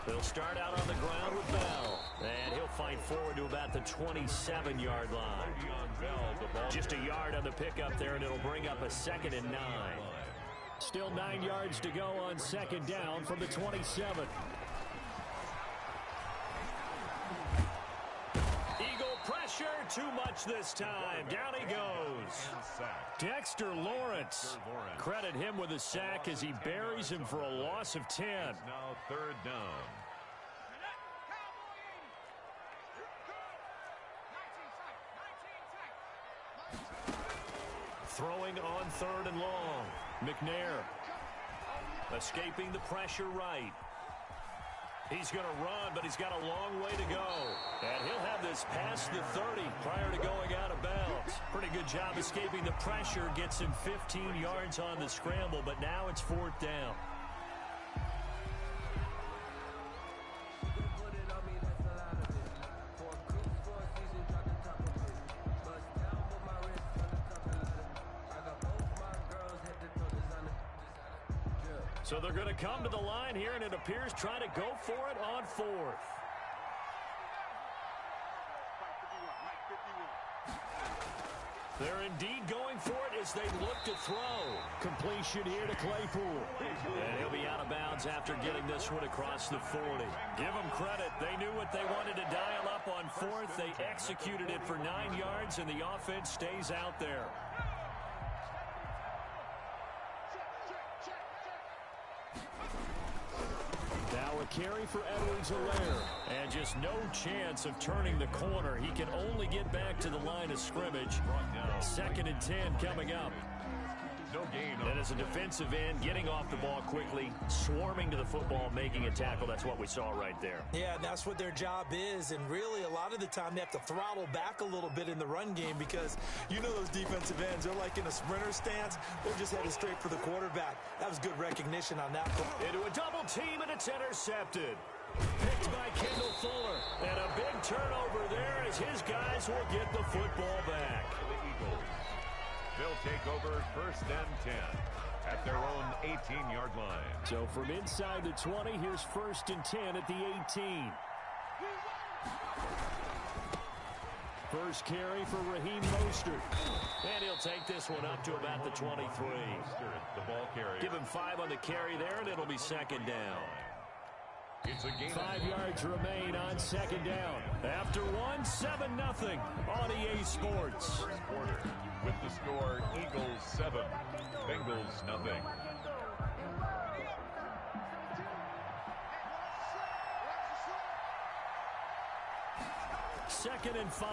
They'll start out on the ground with Bell. And he'll fight forward to about the 27-yard line. Just a yard on the pickup there, and it'll bring up a 2nd and 9. Still 9 yards to go on 2nd down from the 27. Eagle pressure, too much this time. Down he goes. Dexter Lawrence. Credit him with a sack as he buries him for a loss of 10. Now 3rd down. Throwing on 3rd and long. McNair escaping the pressure right. He's going to run, but he's got a long way to go. And he'll have this past the 30 prior to going out of bounds. Pretty good job escaping the pressure. Gets him 15 yards on the scramble, but now it's 4th down. So they're going to come to the line here, and it appears trying to go for it on 4th. They're indeed going for it as they look to throw. Completion here to Claypool. And he'll be out of bounds after getting this one across the 40. Give them credit. They knew what they wanted to dial up on 4th. They executed it for 9 yards, and the offense stays out there. Now a carry for Edwards-Helaire. And just no chance of turning the corner. He can only get back to the line of scrimmage. 2nd and 10 coming up. And as a defensive end, getting off the ball quickly, swarming to the football, making a tackle. That's what we saw right there. Yeah, and that's what their job is. And really, a lot of the time, they have to throttle back a little bit in the run game because you know those defensive ends, they're like in a sprinter stance. They're just headed straight for the quarterback. That was good recognition on that play. Into a double team, and it's intercepted. Picked by Kendall Fuller. And a big turnover there as his guys will get the football back. They'll take over 1st and 10 at their own 18-yard line. So from inside the 20, here's 1st and 10 at the 18. First carry for Raheem Mostert. And he'll take this one up to about the 23. The ball carrier. Give him 5 on the carry there, and it'll be 2nd down. It's a gain 5 yards remain on 2nd down. After 1, 7-0 on EA Sports. First quarter with the score Eagles 7, Bengals nothing. Second and 5.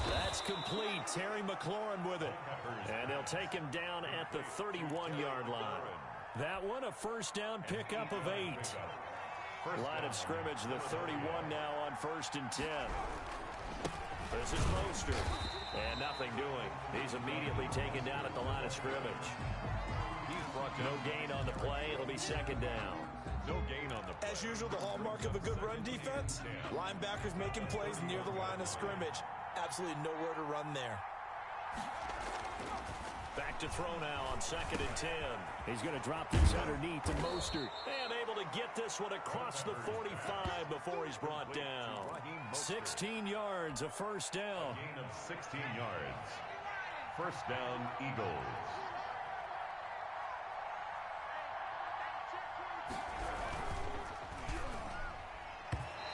That's complete. Terry McLaurin with it. And they'll take him down at the 31-yard line. That one, a 1st down pickup of 8. Line of scrimmage, the 31 now on 1st and 10. This is Mostert. And nothing doing. He's immediately taken down at the line of scrimmage. No gain on the play. It'll be 2nd down. No gain on the play. As usual, the hallmark of a good run defense, linebackers making plays near the line of scrimmage. Absolutely nowhere to run there. Back to throw now on 2nd and 10. He's going to drop this underneath to Mostert. And able to get this one across the 45 before he's brought down. 16 yards, a 1st down. Gain of 16 yards. 1st down, Eagles.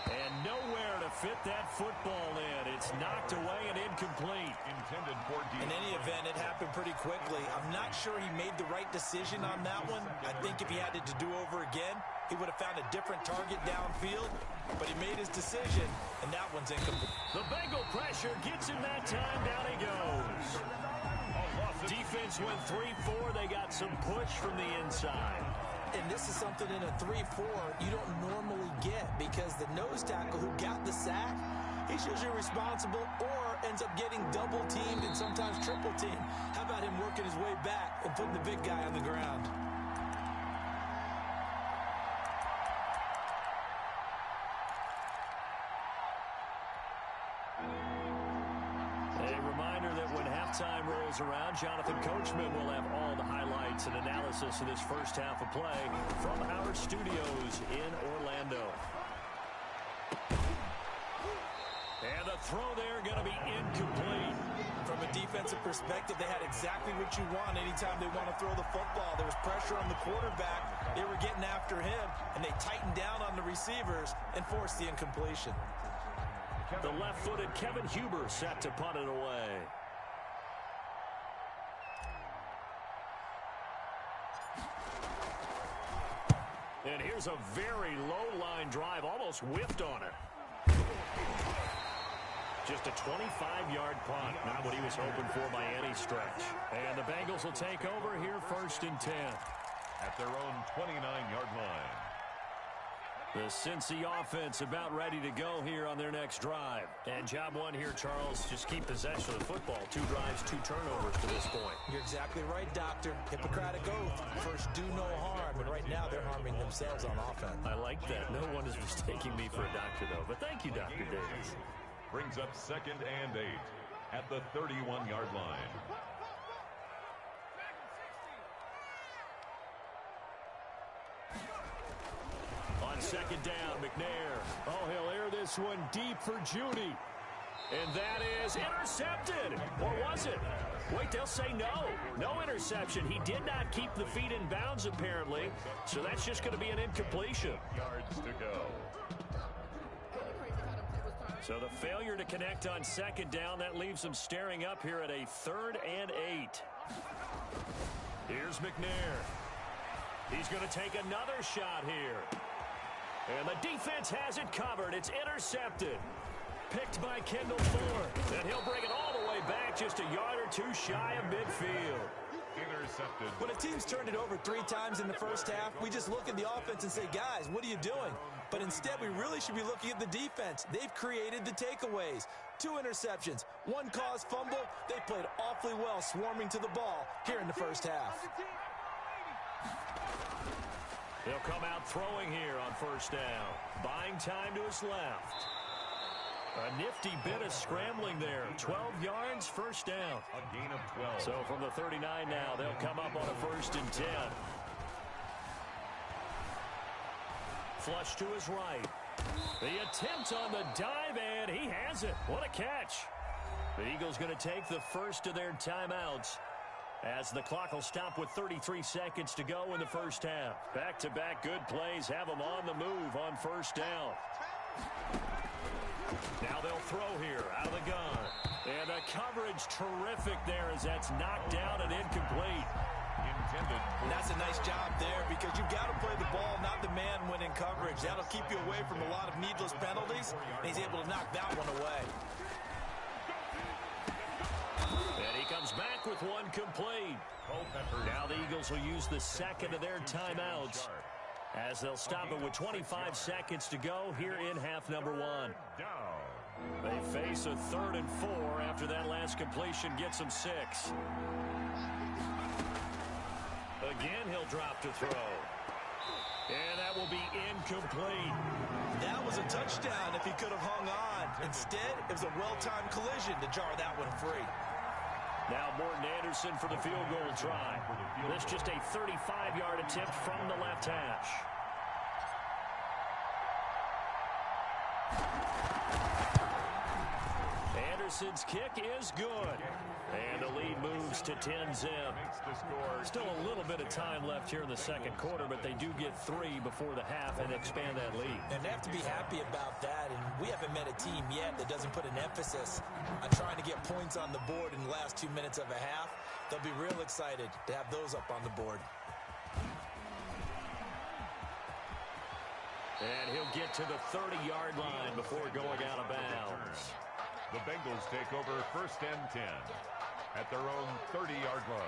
And nowhere to fit that football in. It's knocked away and incomplete. Intended for deep. In any event, it happened pretty quickly. I'm not sure he made the right decision on that one. I think if he had it to do over again, he would have found a different target downfield. But he made his decision, and that one's incomplete. The Bengal pressure gets him that time. Down he goes. Defense went 3-4. They got some push from the inside. And this is something in a 3-4 you don't normally get because the nose tackle who got the sack, he's usually responsible or ends up getting double-teamed and sometimes triple-teamed. How about him working his way back and putting the big guy on the ground. Time rolls around. Jonathan Coachman will have all the highlights and analysis of this first half of play from our studios in Orlando. And the throw there going to be incomplete. From a defensive perspective, they had exactly what you want anytime they want to throw the football. There was pressure on the quarterback. They were getting after him, and they tightened down on the receivers and forced the incompletion. The left-footed Kevin Huber set to punt it away. And here's a very low line drive, almost whiffed on it. Just a 25-yard punt, not what he was hoping for by any stretch. And the Bengals will take over here 1st and 10. At their own 29-yard line. The Cincy offense about ready to go here on their next drive. And job one here, Charles, just keep possession of the football. 2 drives, 2 turnovers to this point. You're exactly right, Doctor. Hippocratic oath. First, do no harm. And right now, they're harming themselves on offense. I like that. No one is mistaking me for a doctor, though. But thank you, Dr. Davis. Brings up 2nd and 8 at the 31-yard line. On 2nd down, McNair. Oh, he'll air this one deep for Judy. And that is intercepted. Or was it? Wait, they'll say no. No interception. He did not keep the feet in bounds, apparently. So that's just going to be an incompletion. Yards to go. So the failure to connect on 2nd down, that leaves them staring up here at a 3rd and 8. Here's McNair. He's going to take another shot here. And the defense has it covered. It's intercepted. Picked by Kendall Thorne. And he'll bring it all the way back, just a yard or 2 shy of midfield. Intercepted. When a team's turned it over 3 times in the first half, we just look at the offense and say, guys, what are you doing? But instead, we really should be looking at the defense. They've created the takeaways. 2 interceptions, 1 caused fumble. They played awfully well swarming to the ball here in the first half. They'll come out throwing here on 1st down. Buying time to his left. A nifty bit of scrambling there. 12 yards, 1st down. A gain of 12. So from the 39 now, they'll come up on a 1st and 10. Flush to his right. The attempt on the dive, and he has it. What a catch. The Eagles going to take the first of their timeouts as the clock will stop with 33 seconds to go in the first half. Back-to-back good plays have them on the move on 1st down. Now they'll throw here out of the gun. And the coverage terrific there as that's knocked down and incomplete. Intended. And that's a nice job there because you've got to play the ball, not the man when in coverage. That'll keep you away from a lot of needless penalties. And he's able to knock that one away. And he comes back with one complete. Now the Eagles will use the 2nd of their timeouts as they'll stop it with 25 seconds to go here in half number 1. They face a 3rd and 4 after that last completion gets them 6. Again, he'll drop to throw. And that will be incomplete. That was a touchdown if he could have hung on. Instead, it was a well-timed collision to jar that one free. Now Morton Anderson for the field goal try. This just a 35-yard attempt from the left hash. Anderson's kick is good. And the lead moves to 10-zip. Still a little bit of time left here in the 2nd quarter, but they do get 3 before the half and expand that lead. And they have to be happy about that. And we haven't met a team yet that doesn't put an emphasis on trying to get points on the board in the last 2 minutes of a half. They'll be real excited to have those up on the board. And he'll get to the 30-yard line before going out of bounds. The Bengals take over 1st and 10 at their own 30-yard line.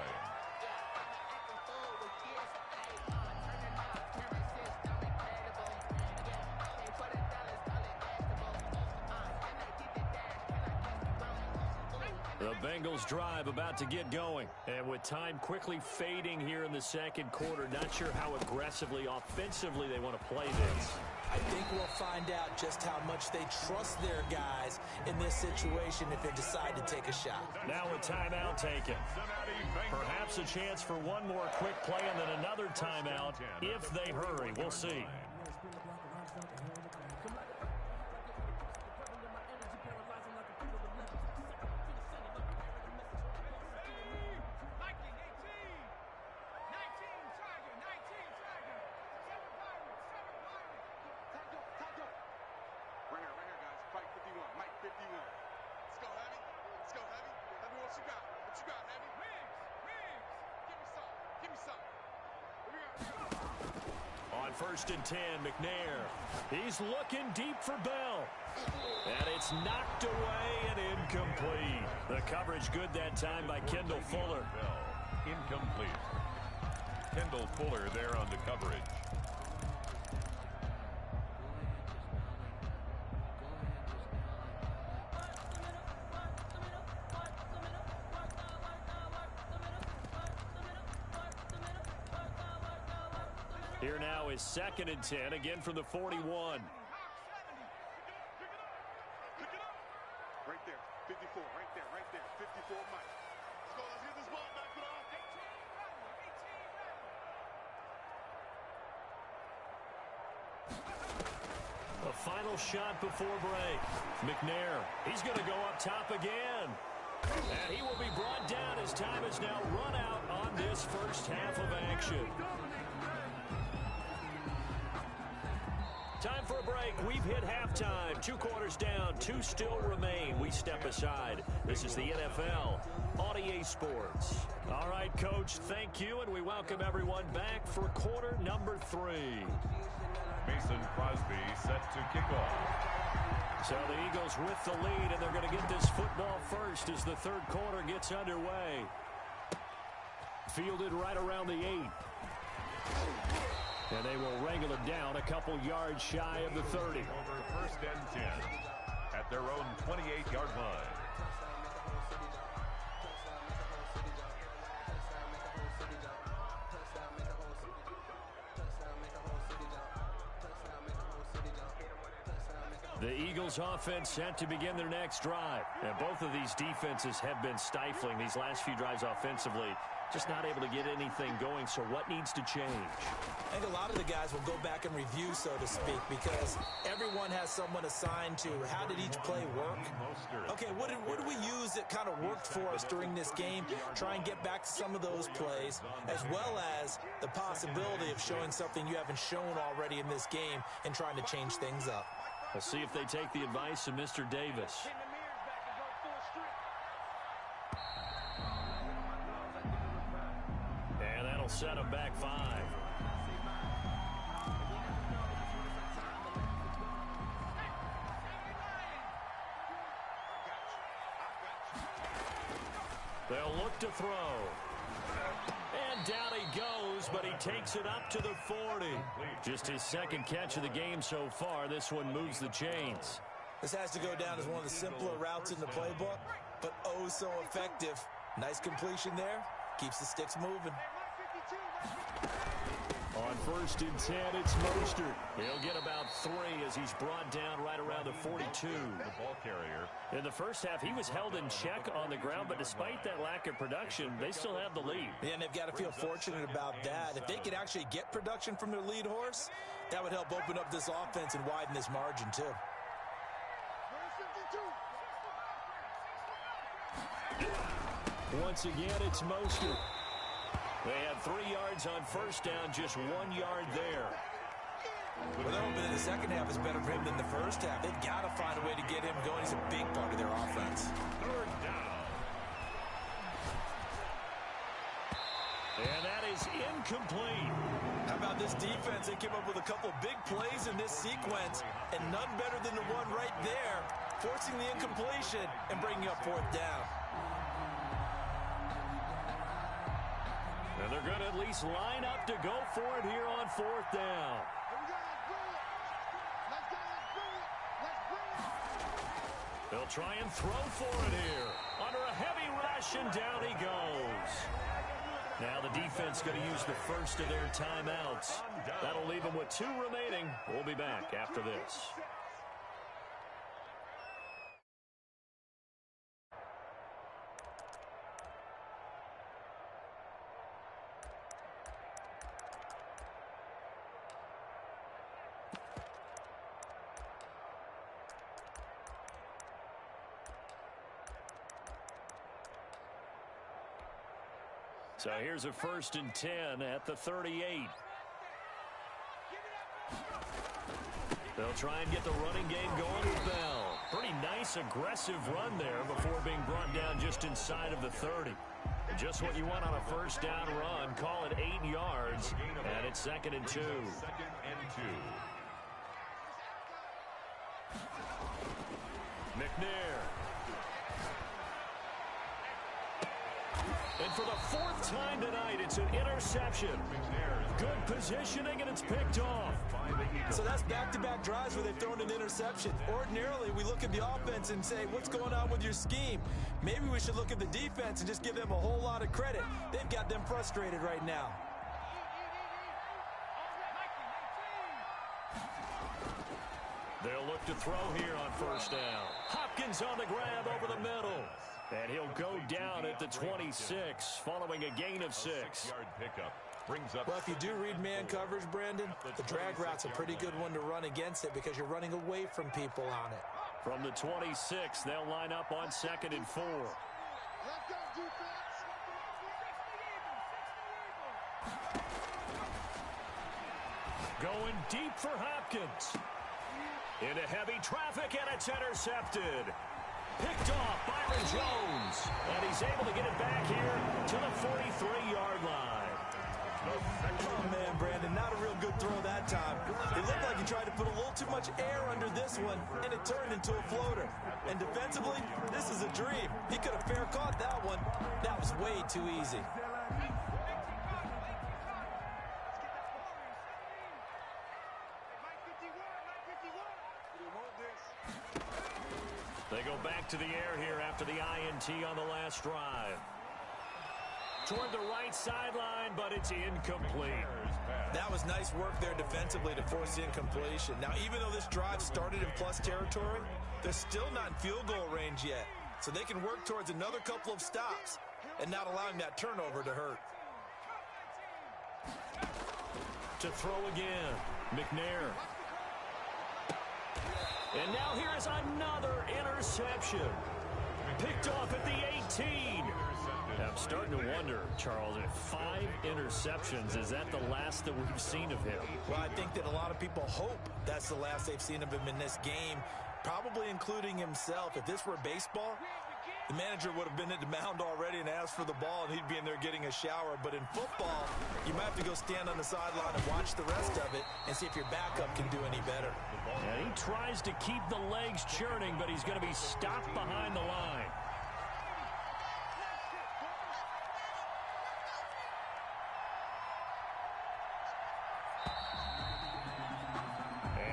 The Bengals drive about to get going. And with time quickly fading here in the second quarter, not sure how aggressively, offensively they want to play this. I think we'll find out just how much they trust their guys in this situation if they decide to take a shot. Now a timeout taken. Perhaps a chance for one more quick play and then another timeout if they hurry. We'll see. First and 10, McNair. He's looking deep for Bell. And it's knocked away and incomplete. The coverage good that time by Kendall Fuller. Incomplete. Kendall Fuller there on the coverage. Here now is second and 10, again from the 41. Right there, 54, right there, 54, Mike. Let's go, let's get this ball back to the final shot before break. McNair, he's going to go up top again. And he will be brought down as time is now run out on this first half of action. Time for a break. We've hit halftime. 2 quarters down. 2 still remain. We step aside. This is the NFL on EA Sports. All right, Coach, thank you, and we welcome everyone back for quarter number 3. Mason Crosby set to kick off. So the Eagles with the lead, and they're going to get this football first as the third quarter gets underway. Fielded right around the 8. And they will wrangle it down a couple yards shy of the 30. Over first and 10 at their own 28-yard line. The Eagles offense set to begin their next drive. And both of these defenses have been stifling these last few drives offensively. Just not able to get anything going, so what needs to change? I think a lot of the guys will go back and review, so to speak, because everyone has someone assigned to how did each play work. Okay, what did we use that kind of worked for us during this game? Try and get back to some of those plays, as well as the possibility of showing something you haven't shown already in this game and trying to change things up. We'll see if they take the advice of Mr. Davis. And that'll set them back 5. They'll look to throw. And down he goes, but he takes it up to the 40. Just his second catch of the game so far. This one moves the chains. This has to go down as one of the simpler routes in the playbook, but oh so effective. Nice completion there. Keeps the sticks moving. On first and 10, it's Mostert. He'll get about 3 as he's brought down right around the 42. The ball carrier. In the first half, he was held in check on the ground, but despite that lack of production, they still have the lead. Yeah, and they've got to feel fortunate about that. If they could actually get production from their lead horse, that would help open up this offense and widen this margin, too. Once again, it's Mostert. They had 3 yards on first down, just 1 yard there. Well, they're hoping that the second half is better for him than the first half. They've got to find a way to get him going. He's a big part of their offense. Third down. And that is incomplete. How about this defense? They came up with a couple big plays in this sequence, and none better than the one right there, forcing the incompletion and bringing up fourth down. And they're going to at least line up to go for it here on fourth down. They'll try and throw for it here. Under a heavy possession. Down he goes. Now the defense going to use the first of their timeouts. That'll leave them with 2 remaining. We'll be back after this. So here's a 1st and 10 at the 38. They'll try and get the running game going with Bell. Pretty nice, aggressive run there before being brought down just inside of the 30. Just what you want on a 1st down run. Call it 8 yards, and it's 2nd and 2. McNair. And for the 4th time tonight, it's an interception. Good positioning, and it's picked off. So that's back-to-back drives where they've thrown an interception. Ordinarily, we look at the offense and say, what's going on with your scheme? Maybe we should look at the defense and just give them a whole lot of credit. They've got them frustrated right now. They'll look to throw here on 1st down. Hopkins on the grab over the middle. And he'll go down at the 26 following a gain of 6. Well, if you do read man coverage, Brandon, the drag route's a pretty good one to run against it because you're running away from people on it. From the 26, they'll line up on 2nd and 4. Going deep for Hopkins. Into heavy traffic, and it's intercepted. Picked off Byron Jones. And he's able to get it back here to the 43-yard line. Oh, man, Brandon, not a real good throw that time. It looked like he tried to put a little too much air under this one, and it turned into a floater. And defensively, this is a dream. He could have fair caught that one. That was way too easy. They go back to the air here after the INT on the last drive. Toward the right sideline, but it's incomplete. That was nice work there defensively to force the incompletion. Now, even though this drive started in plus territory, they're still not in field goal range yet. So they can work towards another couple of stops and not allowing that turnover to hurt. To throw again, McNair. And now here is another interception. Picked off at the 18. I'm starting to wonder, Charles, if 5 interceptions, is that the last that we've seen of him? Well, I think that a lot of people hope that's the last they've seen of him in this game, probably including himself. If this were baseball, the manager would have been at the mound already and asked for the ball, and he'd be in there getting a shower. But in football, you might have to go stand on the sideline and watch the rest of it and see if your backup can do any better. And he tries to keep the legs churning, but he's going to be stopped behind the line.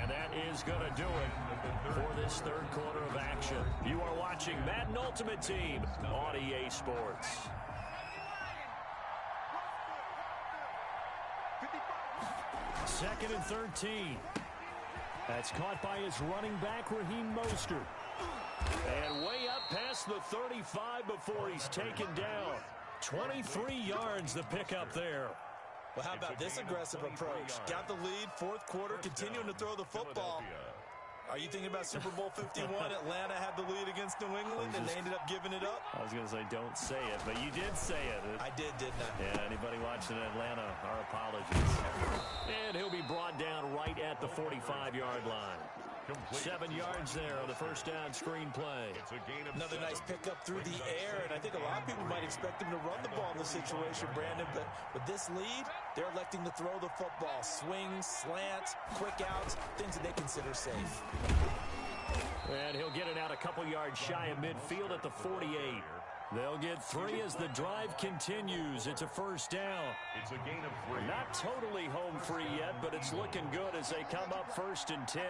And that is going to do it for this 3rd quarter of action. You are watching Madden Ultimate Team on EA Sports. Second and 13. That's caught by his running back, Raheem Mostert. And way up past the 35 before he's taken down. 23 yards the pickup there. Well, how about this aggressive approach? Got the lead, 4th quarter, continuing to throw the football. Are you thinking about Super Bowl 51? Atlanta had the lead against New England, and they ended up giving it up? I was going to say, don't say it, but you did say it. I did, didn't I? Yeah, anybody watching Atlanta, our apologies. And he'll be brought down right at the 45-yard line. 7 yards there on the 1st down screen play. Another nice pickup through the air, and I think a lot of people might expect him to run the ball in this situation, Brandon, but with this lead, they're electing to throw the football. Swings, slants, quick outs, things that they consider safe. And he'll get it out a couple yards shy of midfield at the 48. They'll get 3 as the drive continues. It's a 1st down. It's a gain of 3. Not totally home free yet, but it's looking good as they come up 1st and 10.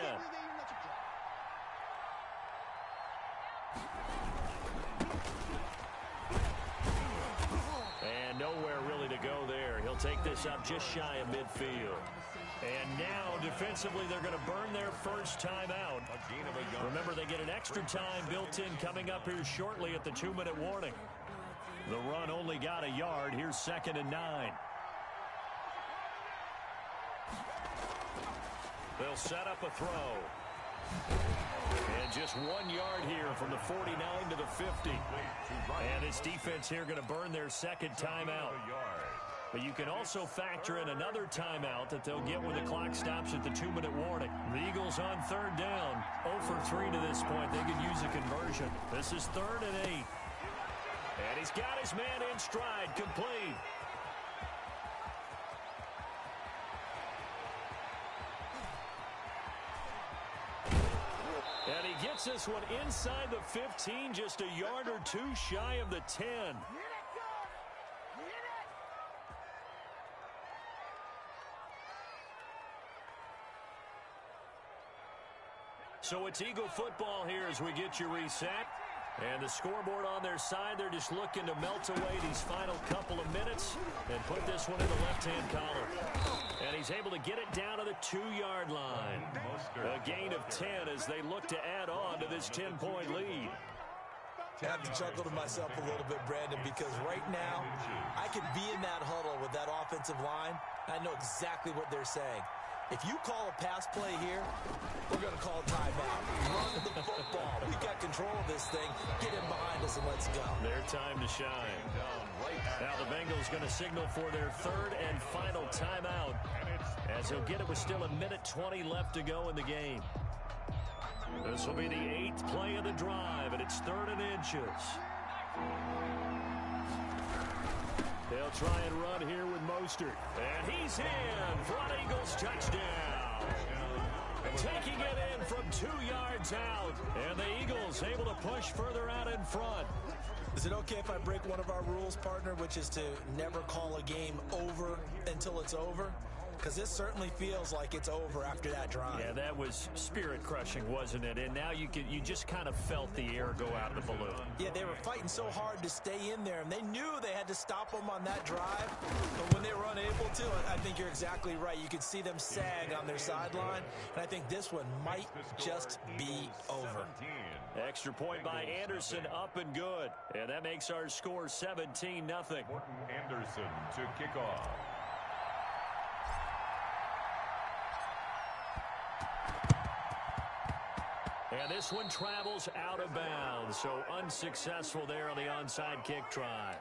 take this up just shy of midfield. And now, defensively, they're going to burn their first timeout. Remember, they get an extra time built in coming up here shortly at the 2-minute warning. The run only got a yard. Here's 2nd and 9. They'll set up a throw. And just 1 yard here from the 49 to the 50. And this defense here going to burn their second timeout. But you can also factor in another timeout that they'll get when the clock stops at the 2-minute warning. The Eagles on 3rd down. 0 for 3 to this point. They could use a conversion. This is 3rd and 8. And he's got his man in stride, complete. And he gets this one inside the 15, just a yard or two shy of the 10. So it's Eagle football here as we get you reset. And the scoreboard on their side, they're just looking to melt away these final couple of minutes and put this one in the left-hand column. And he's able to get it down to the 2-yard line. A gain of 10 as they look to add on to this 10-point lead. I have to chuckle to myself a little bit, Brandon, because right now I could be in that huddle with that offensive line. I know exactly what they're saying. If you call a pass play here, we're going to call a timeout. Run the football. We've got control of this thing. Get in behind us and let's go. Their time to shine. Now the Bengals going to signal for their 3rd and final timeout. As he'll get it with still 1:20 left to go in the game. This will be the 8th play of the drive, and it's 3rd and inches. They'll try and run here with Mostert. And he's in for an Eagles touchdown. Taking it in from 2 yards out. And the Eagles able to push further out in front. Is it okay if I break one of our rules, partner, which is to never call a game over until it's over? Because this certainly feels like it's over after that drive. Yeah, that was spirit-crushing, wasn't it? And now you just kind of felt the air go out of the balloon. Yeah, they were fighting so hard to stay in there, and they knew they had to stop them on that drive. But when they were unable to, I think you're exactly right. You could see them sag on their sideline, and I think this one might just be over. Extra point by Anderson, up and good. And that makes our score 17-0. Anderson to kick off. And this one travels out of bounds, so unsuccessful there on the onside kick try.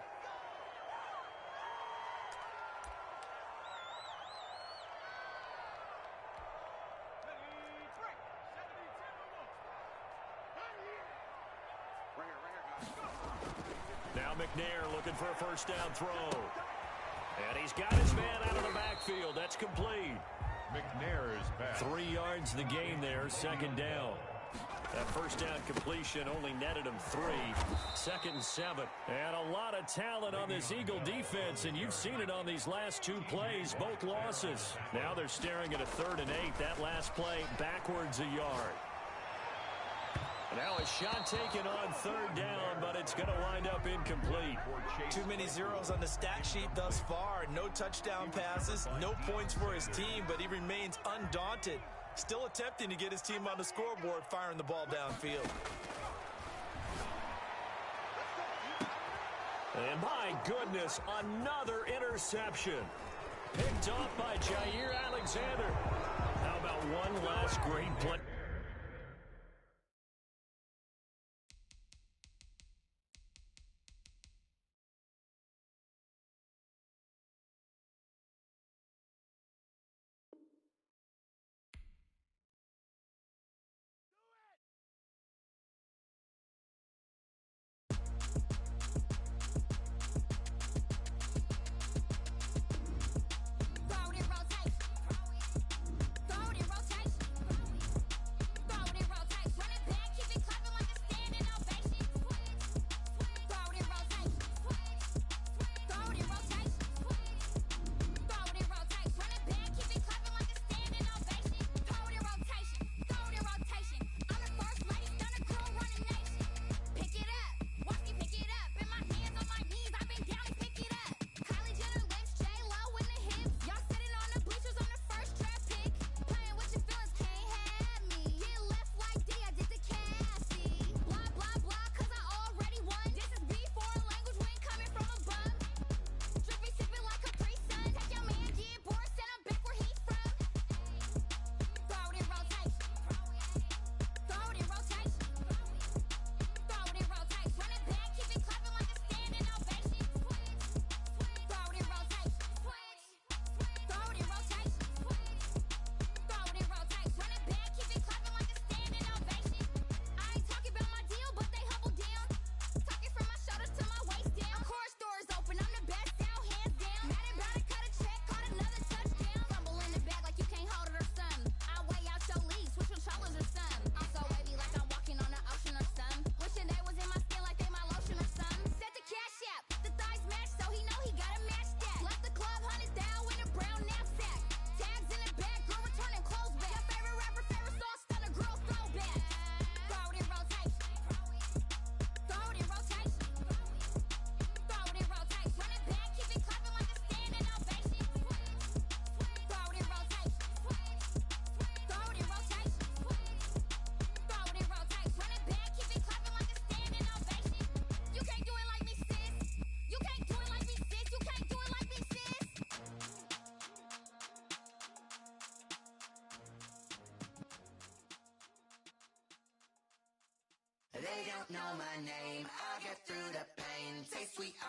Now McNair looking for a first down throw. And he's got his man out of the backfield. That's complete. McNair is back. 3 yards the gain there, 2nd down. That first down completion only netted him 3. 2nd and 7. And a lot of talent on this Eagle defense, and you've seen it on these last 2 plays, both losses. Now they're staring at a 3rd and 8. That last play backwards a yard. Now a shot taken on 3rd down, but it's going to wind up incomplete. Too many zeros on the stat sheet thus far. No touchdown passes, no points for his team, but he remains undaunted. Still attempting to get his team on the scoreboard, firing the ball downfield. And my goodness, another interception. Picked off by Jair Alexander. How about one last great play?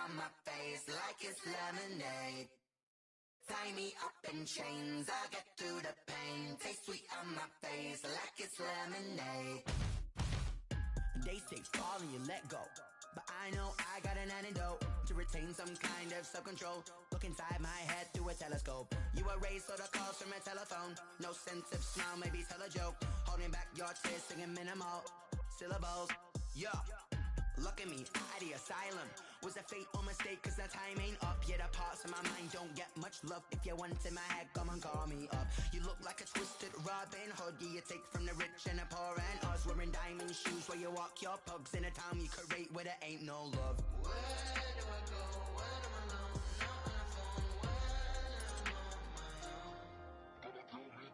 on my face like it's lemonade. Tie me up in chains, I'll get through the pain. Taste sweet on my face like it's lemonade. They say fall and you let go, but I know I got an antidote to retain some kind of self-control. Look inside my head through a telescope. You erase all the calls from a telephone. No sense of smile, maybe tell a joke. Holding back your tears, singing minimal syllables. Yeah, look at me, at the asylum. Was a fate or mistake, cause the time ain't up. Yet the parts of my mind don't get much love. If you want in my head, come and call me up. You look like a twisted Robin Hood. Yeah, you take from the rich and the poor and us. Wearing diamond shoes where you walk your pugs in a town you could rate where there ain't no love. Where do I go when I'm alone? Not on the phone when I'm on my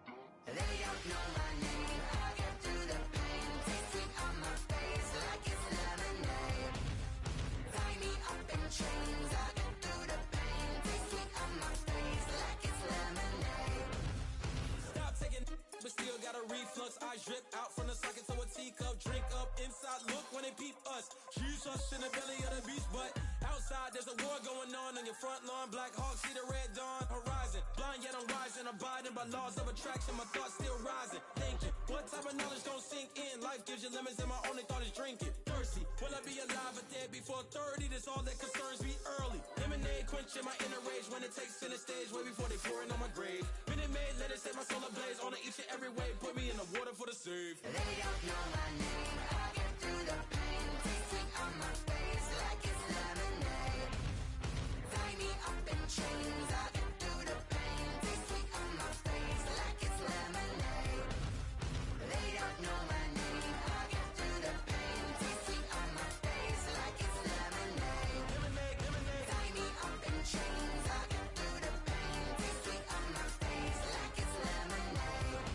own. They don't know my name, I get through the pain. Taste sweet on my face like it's lemonade. Tie me up in chains, I get through the pain. Taste sweet on my face like it's lemonade. Stop taking but still got a reflux. I drip out from the socket to a teacup. Drink up inside, look when they peep us. She's us in the belly of the beach, but outside there's a war going on your front lawn. Black Hawk, see the red dawn horizon. Blind yet I'm rising, abiding by laws of attraction. My thoughts still rising, thinking what type of knowledge don't sink in. Life gives you limits and my only thought is drinking. Thirsty, will I be alive or dead before 30? That's all that concerns me early. Lemonade quenching my inner rage when it takes center stage way before they pour it on my grave. Minute Maid, let it set my soul ablaze on each and every way. Put me in the water for the save. They don't know my name, I get through the pain. Taste sweet on my face like it's lemonade. Tie me up in chains, I get through the pain. Taste sweet on my face like it's lemonade. They don't know my name, I get through the pain. Taste sweet on my face like it's lemonade. Tie me up in chains, I get through the pain. Taste sweet on my face like it's lemonade.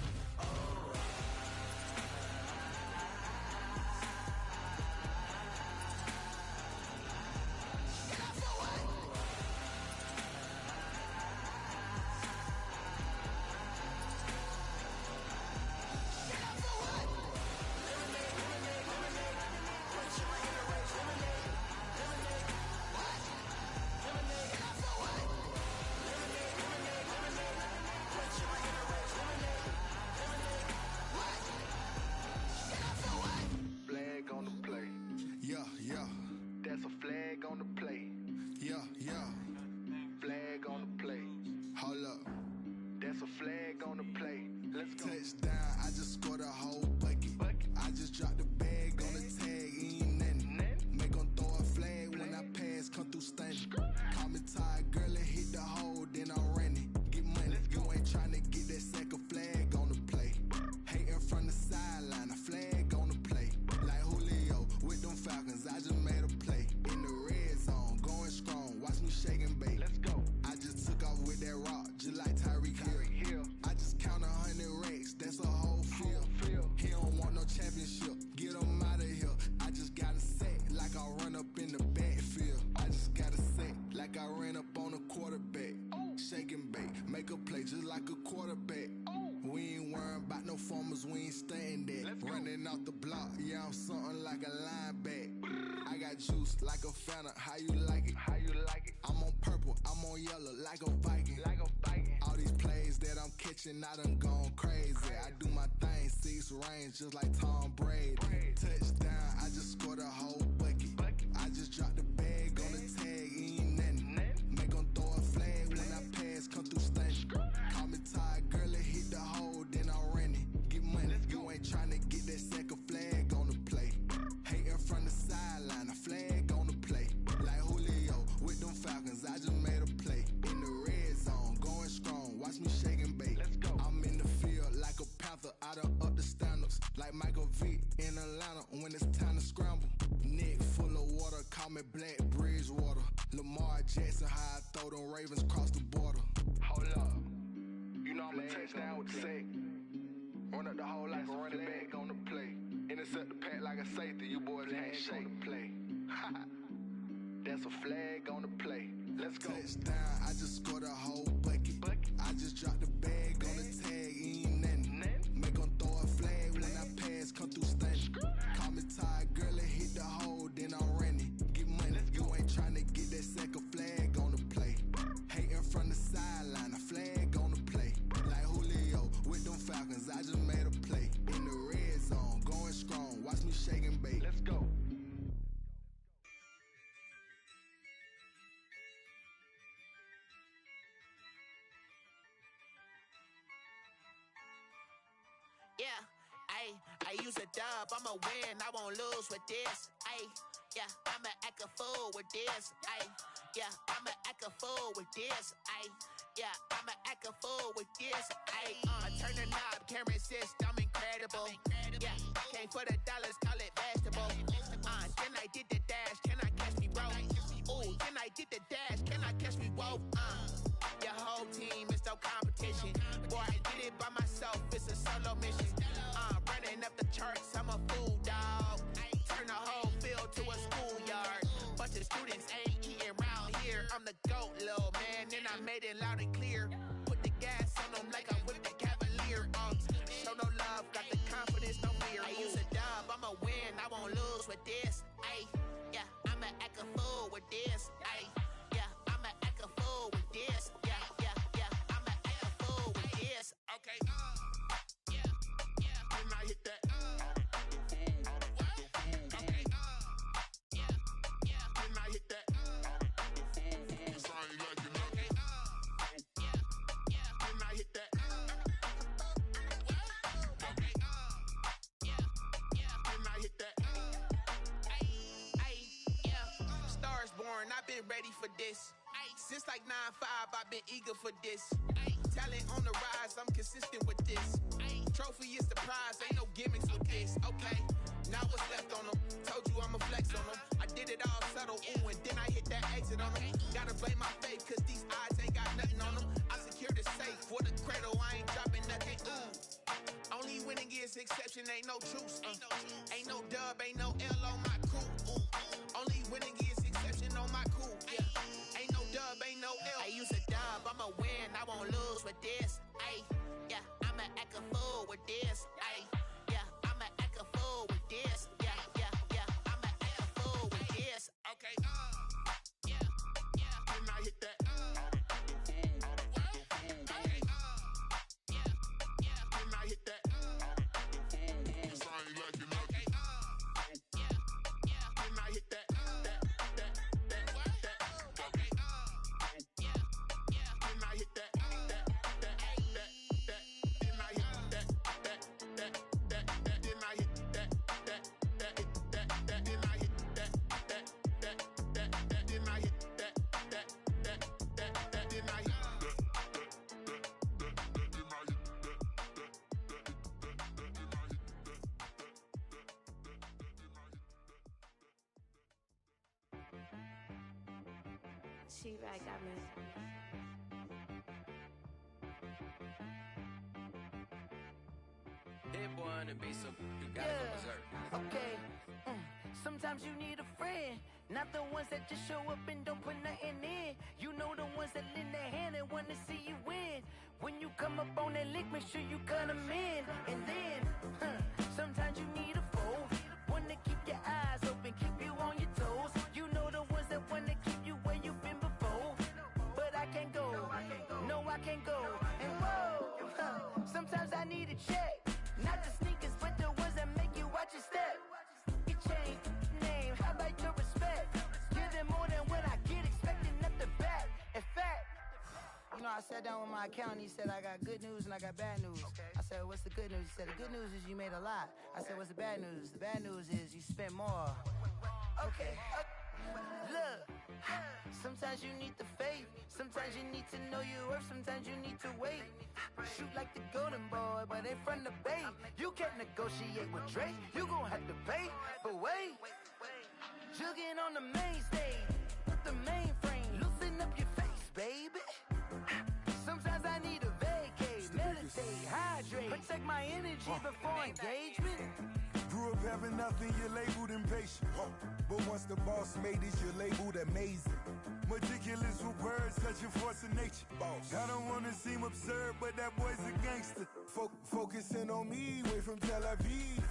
Flag on the play. Yeah, yeah. That's a flag on the play. Yeah, yeah. Flag on the play. Hold up. That's a flag on the play. Let's go. Touchdown, I just scored a whole bucket. I just dropped the bag on the tag, ain't nothing. Make 'em throw a flag when I pass, come through stunning. Call me tired, girl, and hit the hole, then I'm running. Get money, you ain't tryna get that second flag on the play. Hating from the sideline, a flag on the play. Like Julio with them Falcons, I just made a play. In the red zone, going strong, watch me shake and bake. Let's go. I just took off with that rock, just like Tyreek Hill. I just count 100 racks, that's a whole field. He don't want no championship, get him out of here. I just gotta say, like I run up in the backfield. I just gotta say, like I ran up on a quarterback. Shake and bake, make a play just like a quarterback. We ain't worrying about no formers, we ain't staying there. Running off the block, yeah, I'm something like a lineback. I got juice like a Fanta, how you like it? How you like it? I'm on purple, I'm on yellow, like a Viking. Like a Viking. All these plays that I'm catching, I done gone crazy. I do my thing, 6 range, just like Tom Brady. Touchdown, I just scored a whole bucket. I just dropped the bag on the tag, ain't nothing. Make 'em throw a flag when I pass, come through stunning. Call me tired, girl, and hit the hole, then I'm running. Get money, you ain't tryna get that second flag on the play. Hating from the sideline, a flag on the play. Like Julio with them Falcons, I just made a play. In the red zone, going strong, watch me shake and bake. Let's go. I'm in the field like a Panther, I done up the standards. Like Michael Vick in Atlanta when it's time to scramble. Neck full of water, call me Black Bridgewater. Lamar Jackson, how I throw them Ravens across the border. Hold up. You know I'm a touchdown with the sack. Run up the whole like a running back on the play. Intercept the pack like a safety, you boys ain't shake the play. That's a flag on the play. Let's go. Touchdown, I just scored a whole bucket. I just dropped the bag on the tag, ain't nothing. Make 'em throw a flag when I pass, come through stunning. Call me tired, girl, and hit the hole, then I'm running. Get money, you ain't tryna get that I use a dub, I'ma win, I won't lose with this. Ayy, yeah, I'ma act a fool with this. Ayy, yeah, I'ma act a fool with this. Ayy, yeah, I'ma act a fool with this. Ayy, turn the knob, can't resist, I'm incredible. Yeah, came for the dollars, call it vegetable. Then I did the dash, can I catch me, bro? Ooh, then I did the dash, can I catch me, whoa? Your whole team is no competition. Boy, I did it by myself, it's a solo mission. Running up the charts, I'm a fool, dog. Turn the whole field to a schoolyard. Bunch of students ain't eating round here. I'm the GOAT, little man, and I made it loud and clear. Put the gas on them like I whipped the Cavalier. Show no love, got the confidence, no fear. I use a dub, I'ma win, I won't lose with this. Ayy, yeah, I'ma act a fool with this. Ayy, yeah, I'ma act a fool with this. Yeah, yeah, yeah, I'ma act a fool with this. Okay, yeah, yeah, then I hit that. Okay, yeah, yeah, then I hit that. Cause I ain't like it. Okay, yeah, yeah, then I hit that. Okay, yeah, yeah, then I hit that. Stars born, I've been ready for this. Since like 9-5, I've been eager for this. Talent on the rise, I'm consistent with this. Trophy is the prize, ain't no gimmicks with this. Okay, now what's left on them? Told you I'ma flex on them. I did it all subtle, ooh, and then I hit that exit on them. Gotta blame my faith, cause these odds ain't got nothing on them. I secured the safe for the cradle, I ain't dropping nothing, ooh. Only winning is exception, ain't no truce. Ain't no dub, ain't no L on my crew. Only winning is exception on my crew. Yeah. Ain't no dub, ain't no L. I use a dub, I'ma win, I won't lose with this. Ayy, yeah, I'ma act a fool with this. Ayy, yeah, I'ma act a fool with this. Yeah, yeah, yeah, I'ma act a fool with this. Okay, yeah, yeah, then I hit that. Okay, yeah, yeah, then I hit that. Cause I ain't like it. Okay, yeah, yeah, then I hit that. She right, got me. That boy on the beat, so you gotta go berserk. Okay. Sometimes you need a friend, not the ones that just show up and don't put nothing in. You know the ones that lend their hand and want to see you win. When you come up on that lick, make sure you cut them in. And then, sometimes you need a foe, one to keep your eyes open, keep you on your toes. You know the ones that want to keep you where you've been before. But I can't go, no I can't go. And whoa, sometimes I need a check. Not the sneakers, but the ones that make you watch your step. Your chain, name, how about your respect? Give them more than what I get, expecting nothing back. In fact, you know, I sat down with my accountant, he said I got good news and I got bad news. I said, what's the good news? He said, the good news is you made a lot. I said, what's the bad news? The bad news is you spent more. Okay, look, sometimes you need the faith, sometimes you need to know your worth, sometimes you need to wait. Shoot like the golden boy, but ain't from the bay. You can't negotiate with Drake, you gon' have to pay. But wait, jugging on the main stage, put the mainframe, loosen up your face, baby. Sometimes I need a vacate, meditate, hydrate, protect my energy before engagement. Grew up having nothing, you're labeled impatient. But once the boss made it, you're labeled amazing. Meticulous with words, such a force of nature. I don't wanna seem absurd, but that boy's a gangster. Focusing on me, way from Tel Aviv.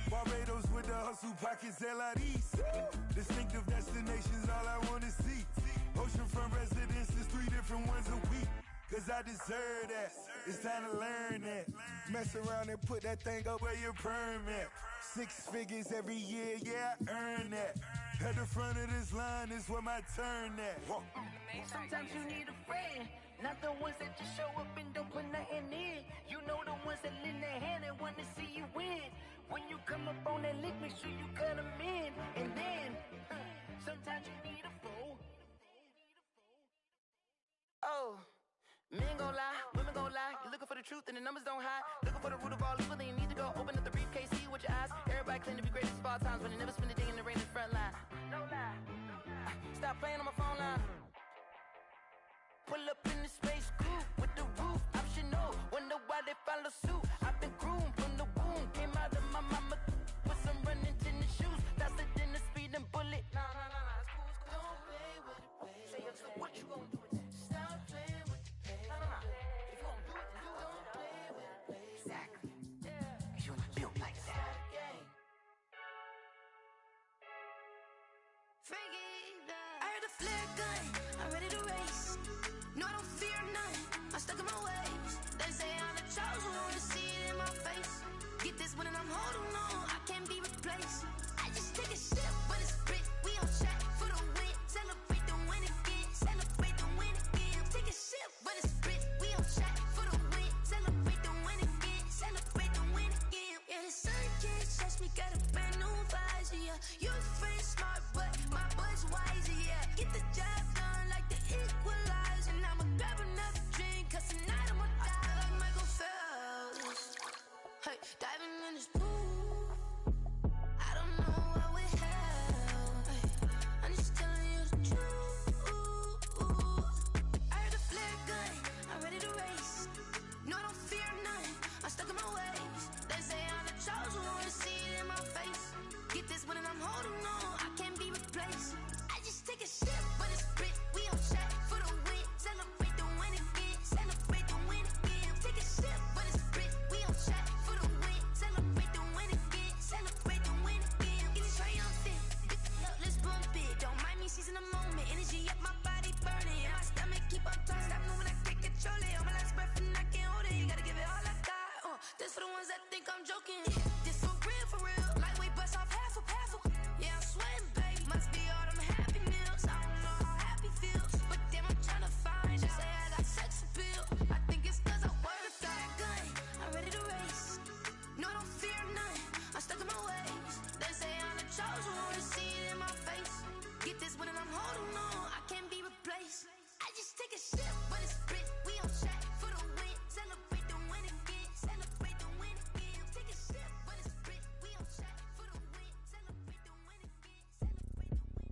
Barbados with the hustle pockets, LIDs. Distinctive destinations, all I wanna see. Oceanfront residences, 3 different ones a week. Cause I deserve that, it's time to learn that. Mess around and put that thing up where your perm at. 6 figures every year, yeah, I earn that. At the front of this line is where my turn at. Sometimes you need a friend, not the ones that just show up and don't put nothing in. You know the ones that lend their hand and want to see you win. When you come up on that lick, make sure you cut them in. And then, sometimes you need a fool. Oh, men gon' lie, women gon' lie. You're looking for the truth and the numbers don't hide. Looking for the root of all evil, then you need to go open up the briefcase, see with your eyes. Everybody claim to be greatest of all times, but they never spend a day in the rain in the front line. No lie. Stop playing on my phone line. Pull up in the space coupe with the roof optional. Wonder why they follow suit. I've been groomed from the womb. Came out of my mama with some running tennis shoes. Faster than a speeding bullet. Nah, it's cool. Don't play with the pain. Say so what you gon' do with it? Stop playing with the pain. Nah. If you gon' do it, then you don't play with the pain. Exactly. Yeah. Cause you're not built like that. I heard a flare gun. I'm ready to race. No, I don't fear none. I'm stuck in my ways. They say I'm the chosen one to see it in my face. Get this one and I'm holding on. I can't be replaced. I just take a sip when it's split. We on track for the win. Celebrate the win again. Celebrate the win again. Take a sip when it's split. We on track for the win. Celebrate the win again. Celebrate the win again. Yeah, the sun can't touch me. Got a brand new visor. Yeah, you're a friend smart, but my boy's wiser. Yeah, get the job done like the equalizer. And I'ma grab another drink, cause tonight I'ma die like Michael Phelps. Hey, diving in this pool. I don't know what we have. Hey, I'm just telling you the truth. I heard a flare gun, I'm ready to race. No, I don't fear none. I'm stuck in my ways. They say I'm the chosen one to see it in my face. Get this one and I'm holding on. I can't be replaced. I just take a sip when it's split. We on track for the win. Celebrate the win again. Celebrate the win again. Take a sip when it's split. We on track for the win. Celebrate the win again. Celebrate the win again. It is triumphant. Let's bump it. Don't mind me seizing the moment. Energy up my body burning. And my stomach keep on turning. Stop moving, I can't control it. On my last breath and I can't hold it. You gotta give it all I got. This for the ones that think I'm joking. Yeah, this for real, for real. Lightweight bust off half a. Yeah, I'm sweating, baby. Must be all them happy meals. I don't know how happy feels, but damn, I'm trying to find out. Say I got sex appeal. I think it's cause I work a fire gun. I'm ready to race. No, I don't fear none. I'm stuck in my ways. They say I'm the chosen one to see it in my face. Get this one and I'm holding on. I can't be replaced. I just take a sip when it's split. We on track for the win. Celebrate the win again. Celebrate the win again. Take a sip when it's split. We on track for the win. Celebrate the win again. Celebrate the win again.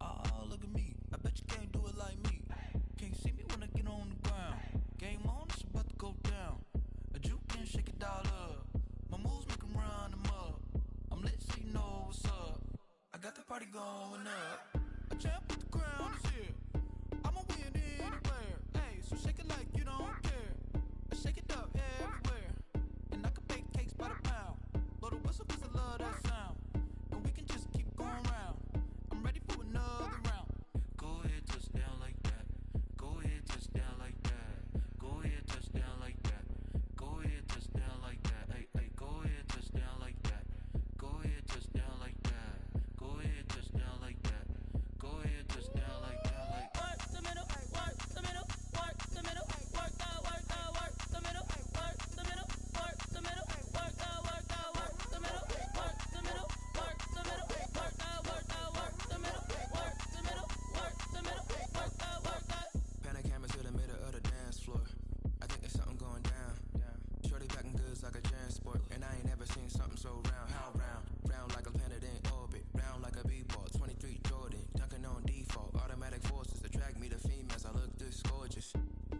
Oh, look at me. I bet you can't do it like me. Can't see me when I get on the ground. Game on, it's about to go down. A juke and shake it all up. My moves make 'em run them up. I'm lit so you know what's up. I got the party going up. A champ with the crown is here. I'ma win anywhere. Hey, so shake it like you don't care. I shake it up everywhere. And I can bake cakes by the pound. Blow the whistle 'cause I love that sound. And we can just keep going round. I'm ready for another round. Go ahead, touch down like that. Go ahead, touch down like that. Go ahead, touch down like that. Go ahead, touch down like that. Hey, go ahead, touch down like that. Go ahead, touch down like that. Go ahead, touch down like that. Go ahead, touch down like that. Like work the middle, work the middle, work the middle, work out, work out, work the middle, work the middle, work the middle, work out, work out, work the middle, work the middle, work the middle, work out, work out, work the middle, work the middle, work the middle, work out, work out. Panic cameras to the middle of the dance floor. I think there's something going down. Shorty packing goods like a transport. And I ain't never seen something so round. How round? Round like a planet in orbit. Round like a b-ball. 23 Jordan. Dunking on default. Automatic forces attract me to females. I look this gorgeous.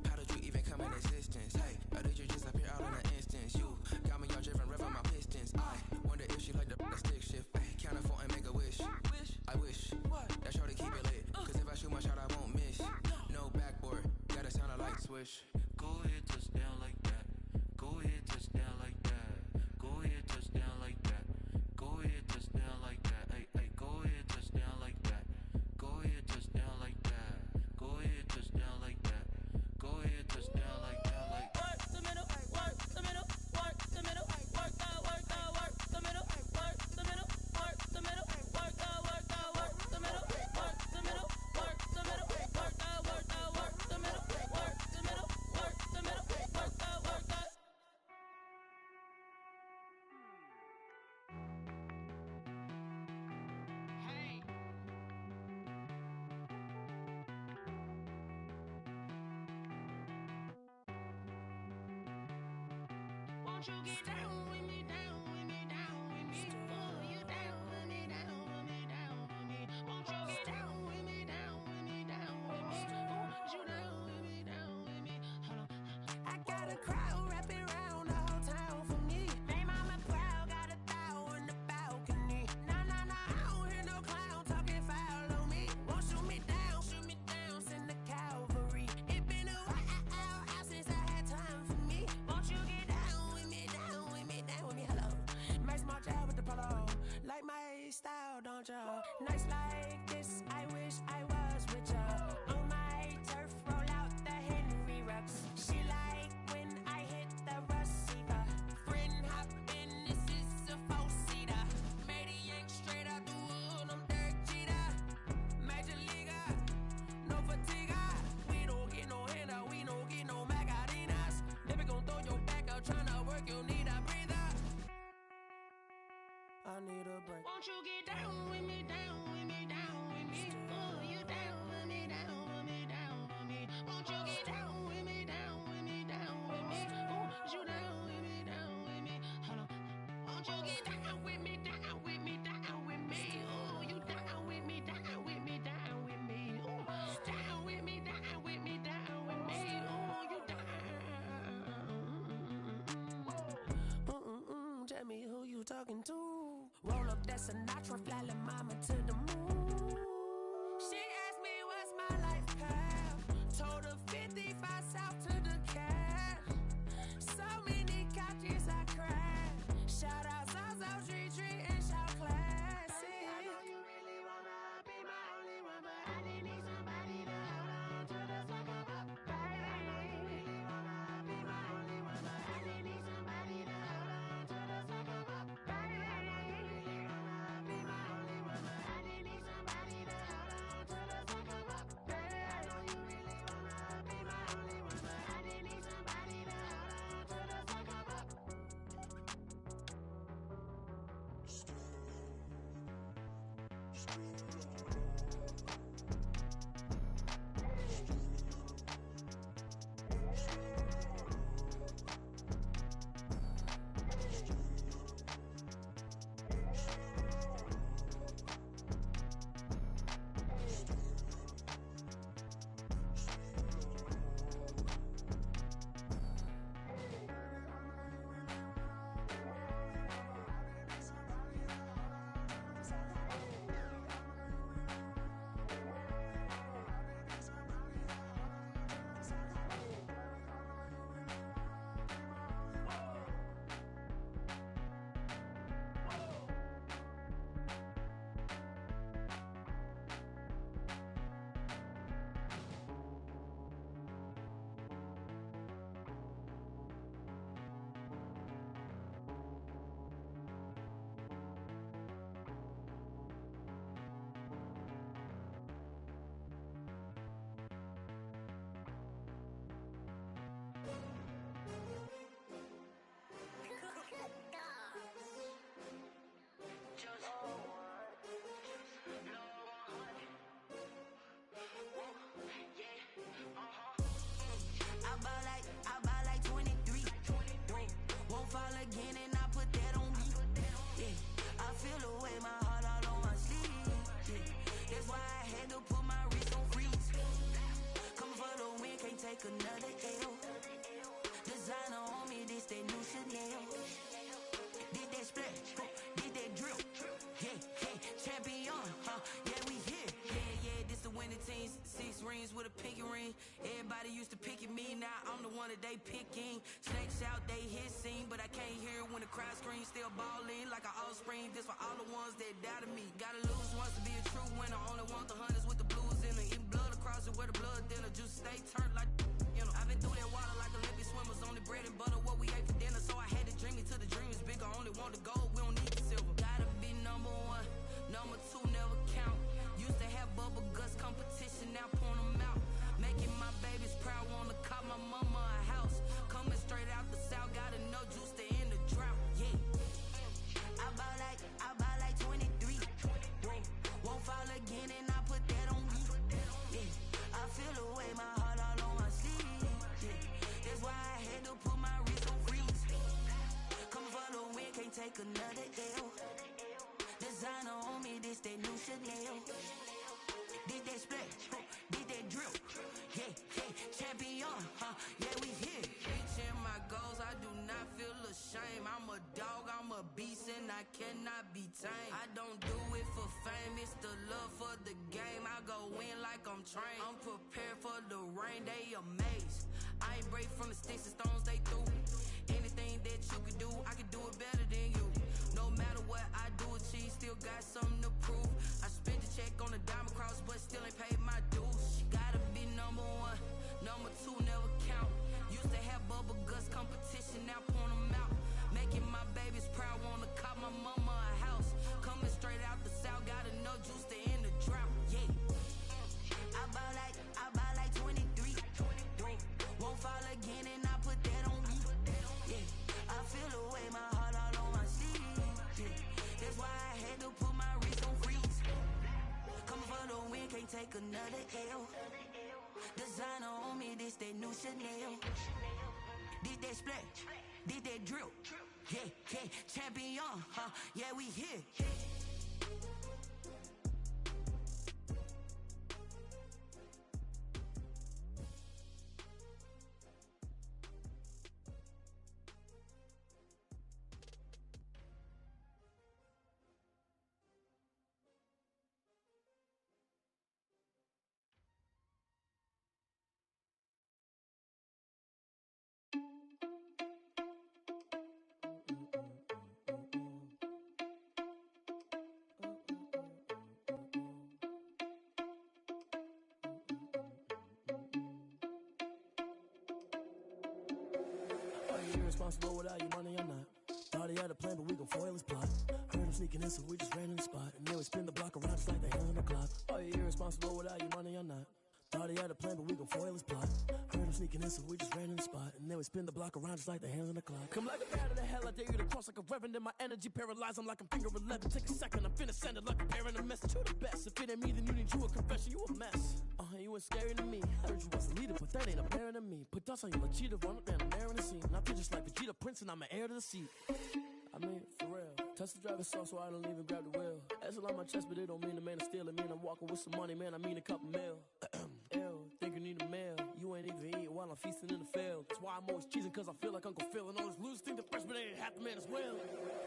How did you even come in existence? Hey, or did you just appear out in an instance? You got me all driven, revving my pistons. I wonder if she like the stick shift. Ay, count a 4 and make a wish. I wish that shorty keep it lit. Cause if I shoot my shot, I won't miss. No backboard. Gotta sound a light swish. Go ahead, touch down like that. Go ahead, touch down like that. Go ahead, touch down like that. Go ahead, touch down like that. Hey, go ahead, touch down like that. Go ahead, touch down like that. Won't you get down with me, down with me, down with me? Oh, you down with me, down with me, down with me. Won't you get down with me, down with me, down with me? Oh, you down with me, down with me. Hold on. I got a crowd wrapping around the whole town for me. They mama proud, got a thou on the balcony. Nah, nah, nah, I don't hear no clown talking foul on me. Won't shoot me down, send the cavalry. It been a while since I had time for me. Won't you get down with me, down with me, down with me? Hello. Max my job with the polo. Like my style, don't ya? Nights like this, I wish I was with ya. On my turf, roll out the Henry Rux. She like when I hit the receiver. Friend hop in, this is a four-seater. Made a yank straight out the wood, I'm Derek Jeter. Major leaguer, no fatigue. We don't get no handout, we don't get no Macarinas. Never gon' throw your back out, tryna work, you need a breather. I need a break. Won't you get down with me, down with me, down with me? Oh, you down with me, down with me, down with me. Won't you get down with me, down with me, down with me? Oh, you down with me, down with me. Hold on. Won't you get down with me, down with me, down with me? Oh, you down with me, down with me, down with me. Oh, down with me, down with me, down with me. Oh, you down. Tell me who you talking to. Roll up that Sinatra, fly la mama to the moon. She asked me what's my life path. Told her 55 south to the cab. So many couches I cried. Shout out South Tree and shout classic. I know you really wanna be my only one, but I didn't need somebody to hold on to the sucker up. Baby, I know you really wanna be my only one, but I didn't need somebody to hold on to the sucker up. Baby, I know you really wanna be my only one, but I didn't need somebody to hold on to the sucker up. Baby, I know you really wanna be my only one, but I didn't need somebody to hold on to the sucker up. I buy like 23. Won't fall again and I put that on me. Yeah, I feel the way, my heart all on my sleeve. Yeah, that's why I had to put my wrist on freeze. Come for the win, can't take another L. Designer on me, this that new Chanel. Did that split, did that drill. Yeah, champion, yeah, we here. Yeah, this the winning teams. 6 rings with a pinky ring. Everybody used to pick at me, now I'm the one that they picking. Snakes out, they hit scene, but I can't hear it when the crowd screams. Still balling like an offspring. This for all the ones that doubted me. Gotta lose once to be a true winner. Only want the hunters with the blues in it. Eating blood across it where the blood thinner. Juice stay turned like, you know. I've been through that water like Olympic swimmers. Only bread and butter, what we ate for dinner. So I had to dream it till the dream is bigger. Only want the gold, we don't need the silver. Gotta be number 1, number 2 never count. Used to have bubble guts competition, now point them out. Making my babies proud, wanna call my mama a house. Coming straight out the south, gotta know juice to end the drought. Yeah, I buy like 23. Won't fall again and I put that on me. Yeah, I feel the way, another L. Designer on me, this that new Chanel. Did that splash, did that drill. Yeah, champion, yeah, we here. Reaching my goals, I do not feel ashamed. I'm a dog, I'm a beast, and I cannot be tamed. I don't do it for fame, it's the love for the game. I go in like I'm trained. I'm prepared for the rain, they amazed. I ain't break from the sticks and stones they threw. Anything that you could do, I could do it better than you. No matter what I do, achieve, still got something to prove. I spent the check on the diamond cross, but still ain't paid my dues. She gotta be number one, number two never count. Used to have bubble guts competition, now point them out. Making my babies proud, wanna cop my mama a house. Coming straight out the south, got enough juice to end the drought. Yeah, I buy like 23. Won't fall again, and I put that on me. Yeah, I feel the way, my heart all on my sleeve. Yeah, that's why I had to put my wrist on freeze. Coming for the win, can't take another L. Designer on me, this that new Chanel. Did that splash, did that drill. Yeah, champion, yeah, we here. Irresponsible without your money or not. Thought he had a plan, but we gon' foil his plot. Heard him sneaking in, so we just ran in the spot. And then we spin the block around just like the hand on the clock. Are you irresponsible without your money or not? Thought he had a plan, but we gon' foil his plot. Heard him sneaking in, so we just ran in the spot. And then we spin the block around just like the hands on the clock. Come like a bat of the hell, I dare you to cross like a reverend. In my energy paralyzed, I'm like I'm finger 11. Take a second, I'm finna send it like a parent a message. You the best, if it ain't me, then you need you a confession. You a mess, you ain't scary to me. Heard you was a leader, but that ain't apparent to me. Put dust on you like cheetah, run up down the air in the scene. I feel just like Vegeta Prince, and I'm an heir to the seat. I mean, for real. Touch the driver's soft, so I don't even grab the wheel. That's a lot on my chest, but it don't mean the man is stealing. Mean I'm walking with some money, man, I mean a couple mil. Ew, think you need a meal. You ain't even eating while I'm feasting in the field. That's why I'm always cheesing, cause I feel like Uncle Phil. And all this losers think the freshman ain't half the man as well.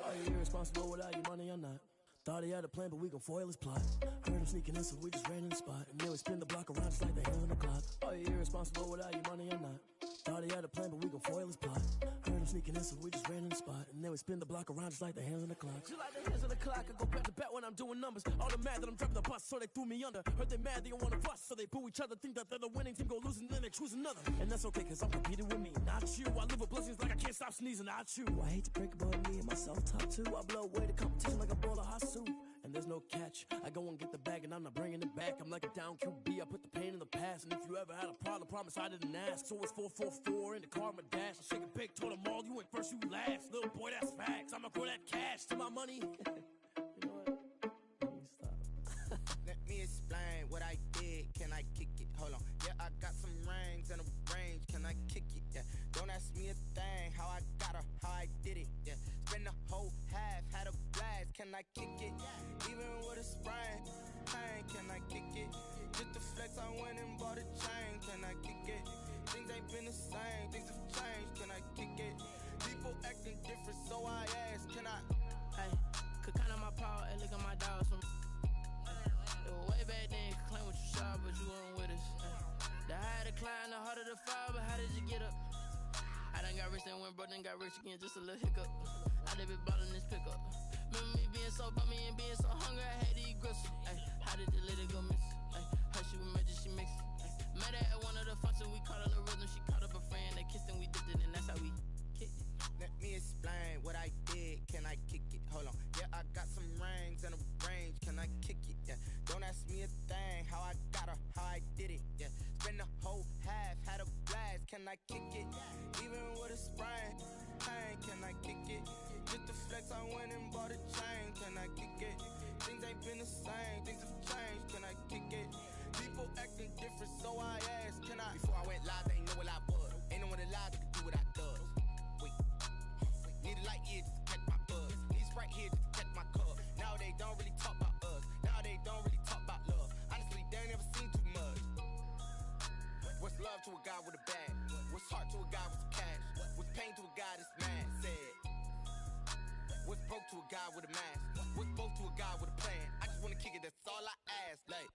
Are you irresponsible without your money or not? Thought he had a plan, but we gon' foil his plot. Heard him sneaking in, so we just ran in the spot. And then we spin the block around just like the hand on the clock. Are you irresponsible without your money or not? Thought he had a plan, but we gon' foil his plot. Heard him sneaking in, so we just ran in the spot. And then we spin the block around just like the hands on the clock. Just like the hands on the clock, I go back to back when I'm doing numbers. All the mad that I'm driving the bus, so they threw me under. Heard they mad, they don't wanna bust, so they boo each other. Think that they're the winning team, go losing, then they choose another. And that's okay, cause I'm competing with me, not you. I live with blessings like I can't stop sneezing, not you. I hate to break about me and my self-talk too. I blow away the competition like a bowl of hot soup. And there's no catch. I go and get the bag and I'm not bringing it back. I'm like a down QB, I put the pain in the past. And if you ever had a problem, promise I didn't ask. So it's 444 in the car, my dash. I shake it big, told them all, you went first, you last. Little boy, that's facts. I'ma grow that cash to my money. You know what? Let me stop. Let me explain what I did. Can I kick it? Hold on. Yeah, I got some rings and a range. Can I kick it? Yeah. Don't ask me a thing. How I got her, how I did it. Yeah. Spend the whole half, had a blast. Can I kick it? Even with a sprain, pain. Can I kick it? Just the flex, I went and bought a chain. Can I kick it? Things ain't been the same. Things have changed. Can I kick it? People acting different, so I ask. Can I? Hey, could count on my power. Hey, look at my dogs. It was way back then. Could claim what you saw, but you weren't with us. The higher the climb, the harder the fall. But how did you get up? I done got rich and went broke, then got rich again, just a little hiccup. I done been ballin' this pickup. Remember me being so bummy and being so hungry, I had to eat gristle. Ay, how did the lady go miss? Ay, her she was magic, she mixed. Met her at one of the functions, we caught a little rhythm. She caught up a friend, they kissed and we dipped it, and that's how we kicked it. Let me explain what I did. Can I kick it? Hold on. Yeah, I got some rings and a range. Can I kick it? Yeah. Don't ask me a thing. How I got her, how I did it. Yeah. Spend the whole half, had a blast. Can I kick it? Even with a sprain, pain. Can I kick it? Just the flex, I went and bought a chain. Can I kick it? Things ain't been the same. Things have changed. Can I kick it? People acting different, so I asked. Can I? Before I went live, they ain't know what I was. Ain't no one alive that could do what I does. Wait. Need a light year just to catch my buzz. Need Sprite love to a guy with a bag? What's heart to a guy with some cash? What's pain to a guy that's mad? Said. What's broke to a guy with a mask? What's both to a guy with a plan? I just wanna kick it, that's all I ask. Like,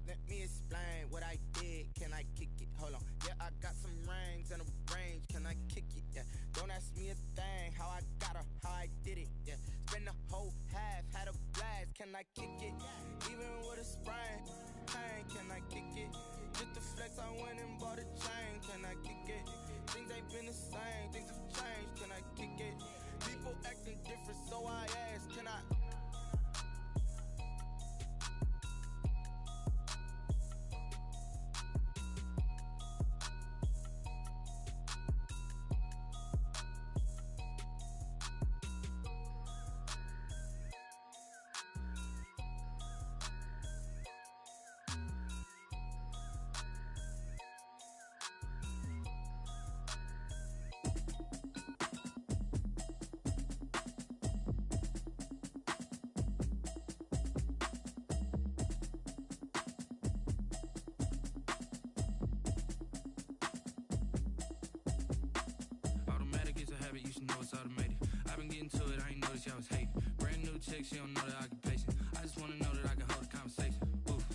let me explain what I did. Can I kick it? Hold on. Yeah, I got some rings and a range. Can I kick it? Yeah. Don't ask me a thing. How I got her, how I did it. Yeah. Spend the whole half, had a blast. Can I kick it? Even with a sprain. Pain, can I kick it? Just the flex, I went and bought a chain. Can I kick it? Things ain't been the same. Things have changed. Can I kick it? People acting different, so I ask, can I? You should know it's automated. I've been getting to it, I ain't noticed y'all was hating. Brand new chick, she don't know the occupation. I just wanna know that I can hold a conversation. Oof,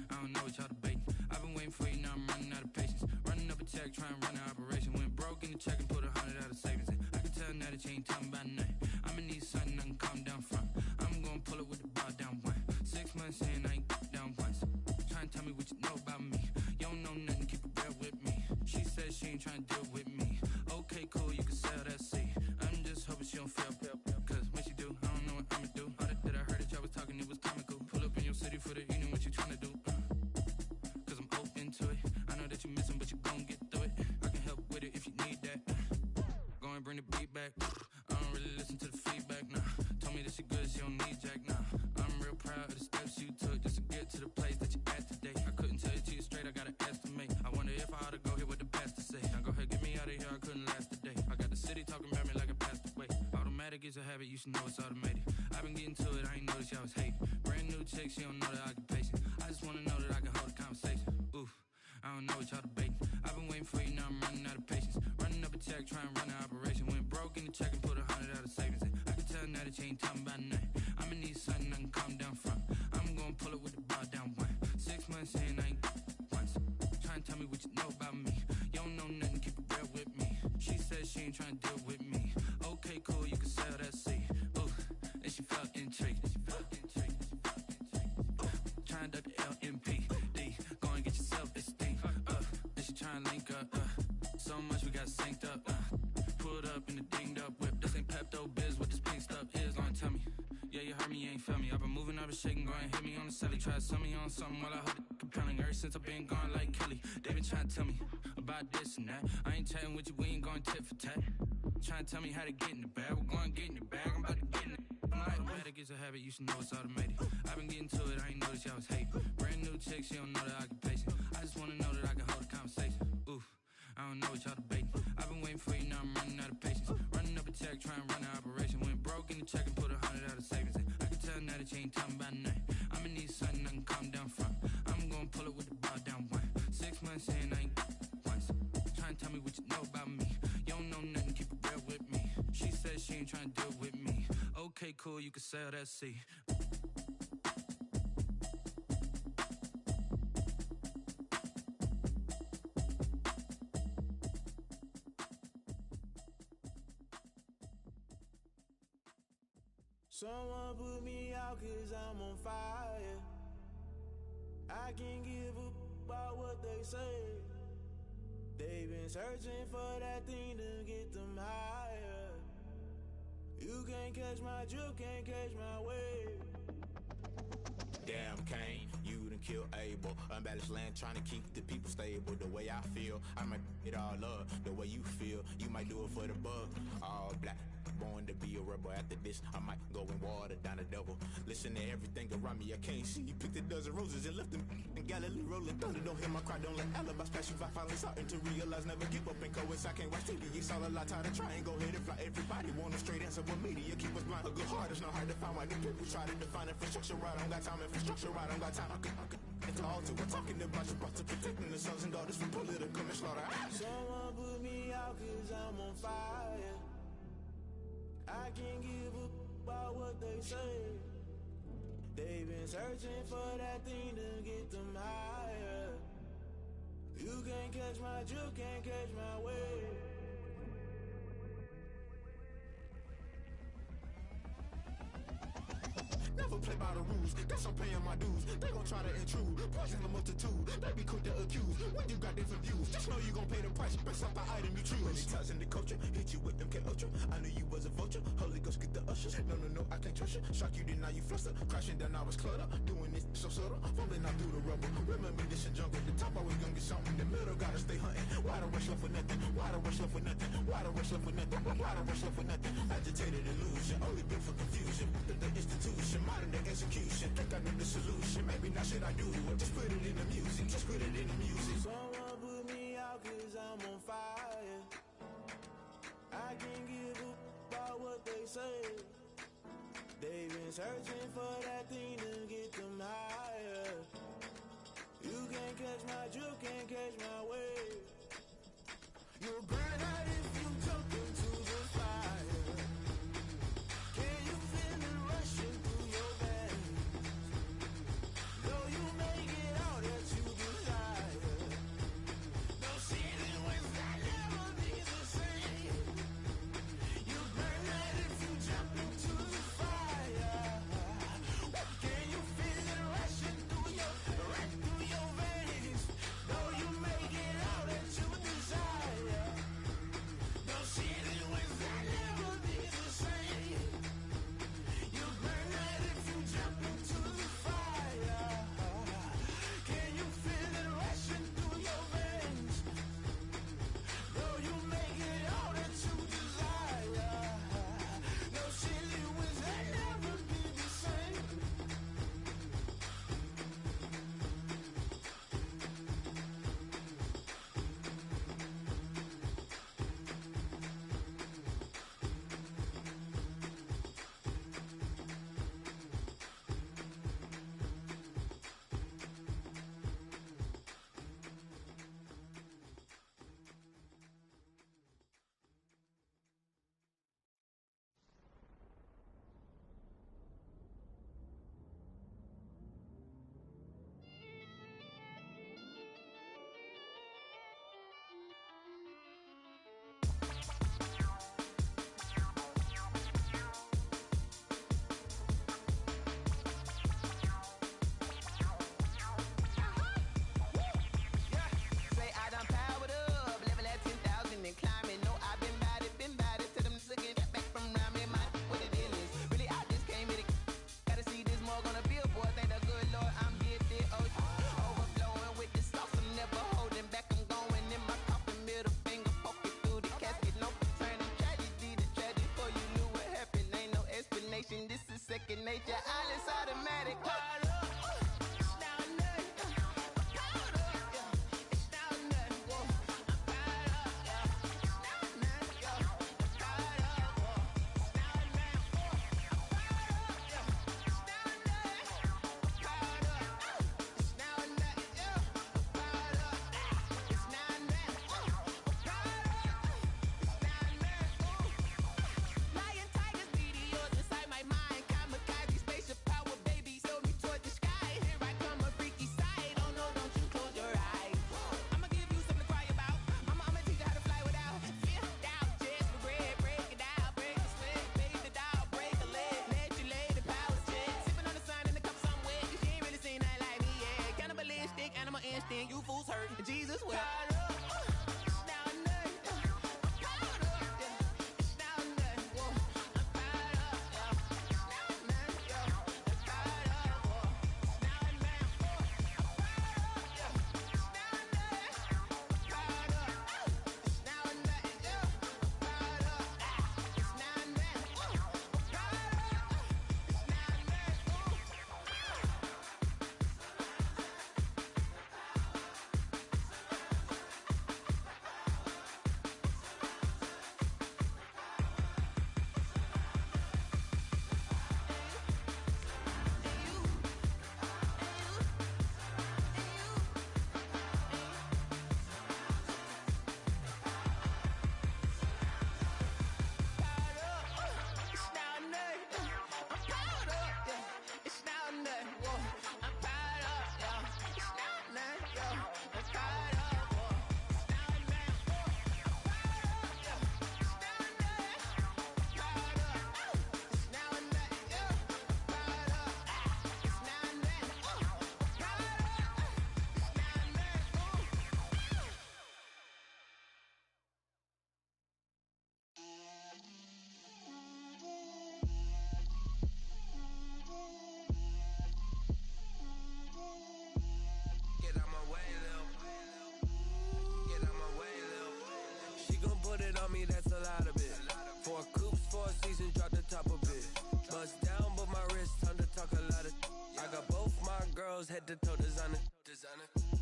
I don't know what y'all debating. I've been waiting for you, now I'm running out of patience. Running up a check, trying to run an operation. Went broke in the check and put 100 out of savings in. I can tell now that you ain't talking about nothing. I'ma need something I can calm down from. I'm gonna pull it with the bar down one. 6 months in, I ain't down once. Trying to tell me what you know about me. You don't know nothing, keep it real with me. She said she ain't trying to deal with me. Okay, cool, you can sell that seed. I'm just hoping she don't fail, cause when she do, I don't know what I'ma do. All that I heard that y'all was talking, it was comical. Pull up in your city for the evening, what you trying to do? Cause I'm open to it. I know that you missing, but you gon' get through it. I can help with it if you need that. Go and bring the beat back. I don't really listen to the feedback, nah. Told me that she good, she don't need jack, nah. I'm real proud of the steps you took just to get to the place that you at today. I couldn't tell it to you straight, I gotta estimate. I wonder if I ought to go here with the pastor say. Now go ahead, get me out of here, I couldn't last today. I got the city talking about me like I passed away. Automatic is a habit, you should know it's automated. I've been getting to it, I ain't noticed y'all was hating. Brand new chick, she don't know the occupation. I just wanna know that I can hold a conversation. Oof, I don't know what y'all debating. I've been waiting for you, now I'm running out of patience. Running up a check, trying to run an operation. Went broke in the check and put 100 out of savings in. I can tell now that you ain't talking about nothing. I'ma need something I can calm down from. I'm gonna pull it with the bar down one. 6 months in, I ain't once. Trying to tell me what you know about me. You don't know nothing, keep it real with me. She said she ain't trying to deal with me. Okay, cool, you can sell that seed. Ooh, and she felt intrigued. Trying to duck the LMPD. Go and get yourself esteem. And she trying to link up. So much we got synced up. Pulled up in the dinged up whip. This ain't Pepto Biz, what this pink stuff is. Long tell me. Yeah, you heard me, you ain't felt me. I've been moving, I've been shaking, go and hit me on the celly. Try to sell me on something while I hold it compelling. Ever since I've been gone like Kelly, they been trying to tell me about this and that. I ain't chatting with you, we ain't going tit for tat. Trying to tell me how to get in the bag. We're going to get in the bag, I'm about to get in it. Automatic is a habit, you should know it's automated. I've been getting to it, I ain't noticed y'all was hating. Brand new chick, she don't know the occupation. I just wanna know that I can hold a conversation. Oof, I don't know what y'all debating. I've been waiting for you, now I'm running out of patience. Running up a check, trying to run an operation. Went broke in the check and put 100 out of savings in. I can tell now that you ain't talking about nothing. I'ma need something I can calm down from. I'm gonna pull it with the bar down one. 6 months in, I ain't once. Trying to tell me what you know about me. You don't know nothing, keep it real with me. She said she ain't trying to deal with me. Okay, cool, you can sell that seed. Someone put me out cause I'm on fire. I can't give a about what they say. They've been searching for that thing to get them higher. You can't catch my drift, can't catch my wave. Damn, Kane, you done killed Abel. Unbalanced land, trying to keep the people stable. The way I feel, I might it all up. The way you feel, you might do it for the buck. All black, born to be a rebel. After this, I might go and water down the devil. Listen to everything around me, I can't see. He picked a dozen roses and left them in Galilee rolling thunder. Don't hear my cry, don't let alibis pass you by. Finally starting to realize, never give up and coincide. Can't watch TV, it's all a lot, tired of trying. Go ahead and fly. Everybody want a straight answer with media. Keep us blind, a good heart, it's not hard to find. Why the people try to define infrastructure right? I don't got time, infrastructure right, I don't got time. I could at the altar, we're talking about you, about to protecting the sons and daughters from political slaughter. Someone put me out cause I'm on fire. I can't give a about what they say. They've been searching for that thing to get them higher. You can't catch my drift, can't catch my wave. Never play by the rules, guess I'm paying my dues. They gon' try to intrude, poison the multitude. They be quick to accuse, when you got different views. Just know you gon' pay the price, based off the item you choose. Many times in the culture, hit you with them K-Ultra. I knew you was a vulture, Holy Ghost get the ushers. No, I can't trust you. Shock you, then now you fluster. Crashing down, I was cluttered. Doing this so subtle, falling out through the rubble. Remember this in jungle, the top I was gonna get something. The middle gotta stay hunting. Why the rush left for nothing? Why the rush left for nothing? Why the rush left for nothing? Why the rush left for nothing? Agitated illusion, only built for confusion. The institution, modern day execution. Think I know the solution. Maybe not should I do it? Just put it in the music. Just put it in the music. Someone put me out cause I'm on fire. I can't give a about what they say. They've been searching for that thing to get them higher. You can't catch my drift, can't catch my wave. You'll burn out if you jump into the fire. Can you feel it rushing through your veins? Though you may get all that you desire. No ceiling when that never be the same. You burn out if you jump into the fire. Can you feel it rushing through your veins? Though you may get all that you desire. No ceiling when that never be the same. You burn out if you jump into the fire. Can you feel it rushing through your veins? Though you may get all that you desire. No silly wins that never be the same. Say I done powered up, level at 10,000 and climbing. No, I've been bad it to them looking back from around me. My what it is, really I just came here to gotta see this more gonna be a boy. Thank the good Lord I'm gifted. Oh, overflowing with the sauce, I'm never holding back. I'm going in my coffin, middle finger poking through the casket. No turning tragedy to tragedy. For you knew what happened, ain't no explanation. This is second nature. All is automatic. Caught up. Lion, tigers, meteors inside my mind. Kamikaze, spaceship power, baby, sail me toward the sky. Here I come, a freaky side. Oh no, don't you close your eyes. I'ma give you something to cry about. I'ma teach you how to fly without fear, doubt, just regret. Break it out, break the sweat, fade the dial, break a leg. Let you lay the power check. Sipping on the sun in the cup somewhere. You ain't really seen nothing like me, yeah. Cannibalistic, animal instinct, you fools hurt. Jesus will. a lot of it. 4 coops, 4 seasons, drop the top a bit. Bust down, but my wrist, time to talk a lot of. I got both my girls, head to toe designer.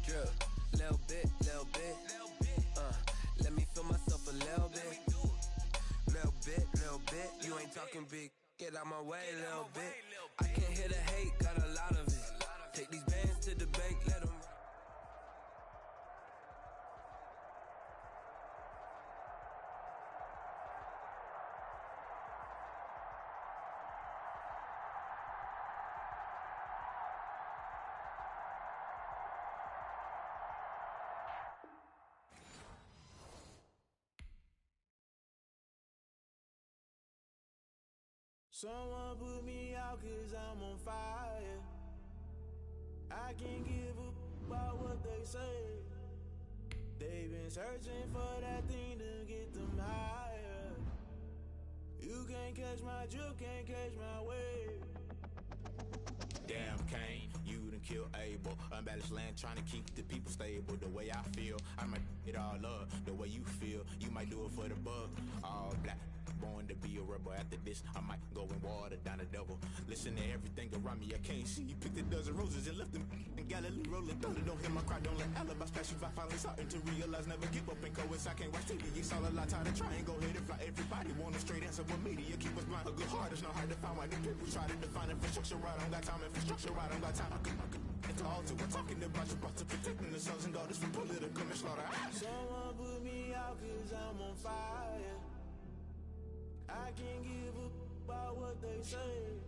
Drip, little bit. Let me feel myself a little bit. Little bit. You ain't talking big. Get out my way, little bit. I can't hear the hate, got a lot of it. Take these bands to the bank, let them. Someone put me out 'cause I'm on fire. I can't give a about what they say. They've been searching for that thing to get them higher. You can't catch my drift, can't catch my wave. Damn, Kane, you done killed Abel. Unbalanced land, trying to keep the people stable. The way I feel, I might it all up. The way you feel, you might do it for the buck. All black, born to be a rebel. After this, I might go and water down the devil. Listen to everything around me, I can't see. Picked a dozen roses and left them in Galilee rolling. Thunder, don't hear my cry, don't let alibis pass you by. Finally starting to realize, never give up and coincide. I can't watch TV, it's all a lot. Time to try and go ahead and fly. Everybody want a straight answer, but media keep us blind. A good heart is not hard to find. Why the people try to define infrastructure right? I don't got time, infrastructure right? I don't got time. I could it's all to we're talking about you, about to protecting the sons and daughters from political slaughter. Someone put me out 'cause I'm on fire. I can't give a about what they say.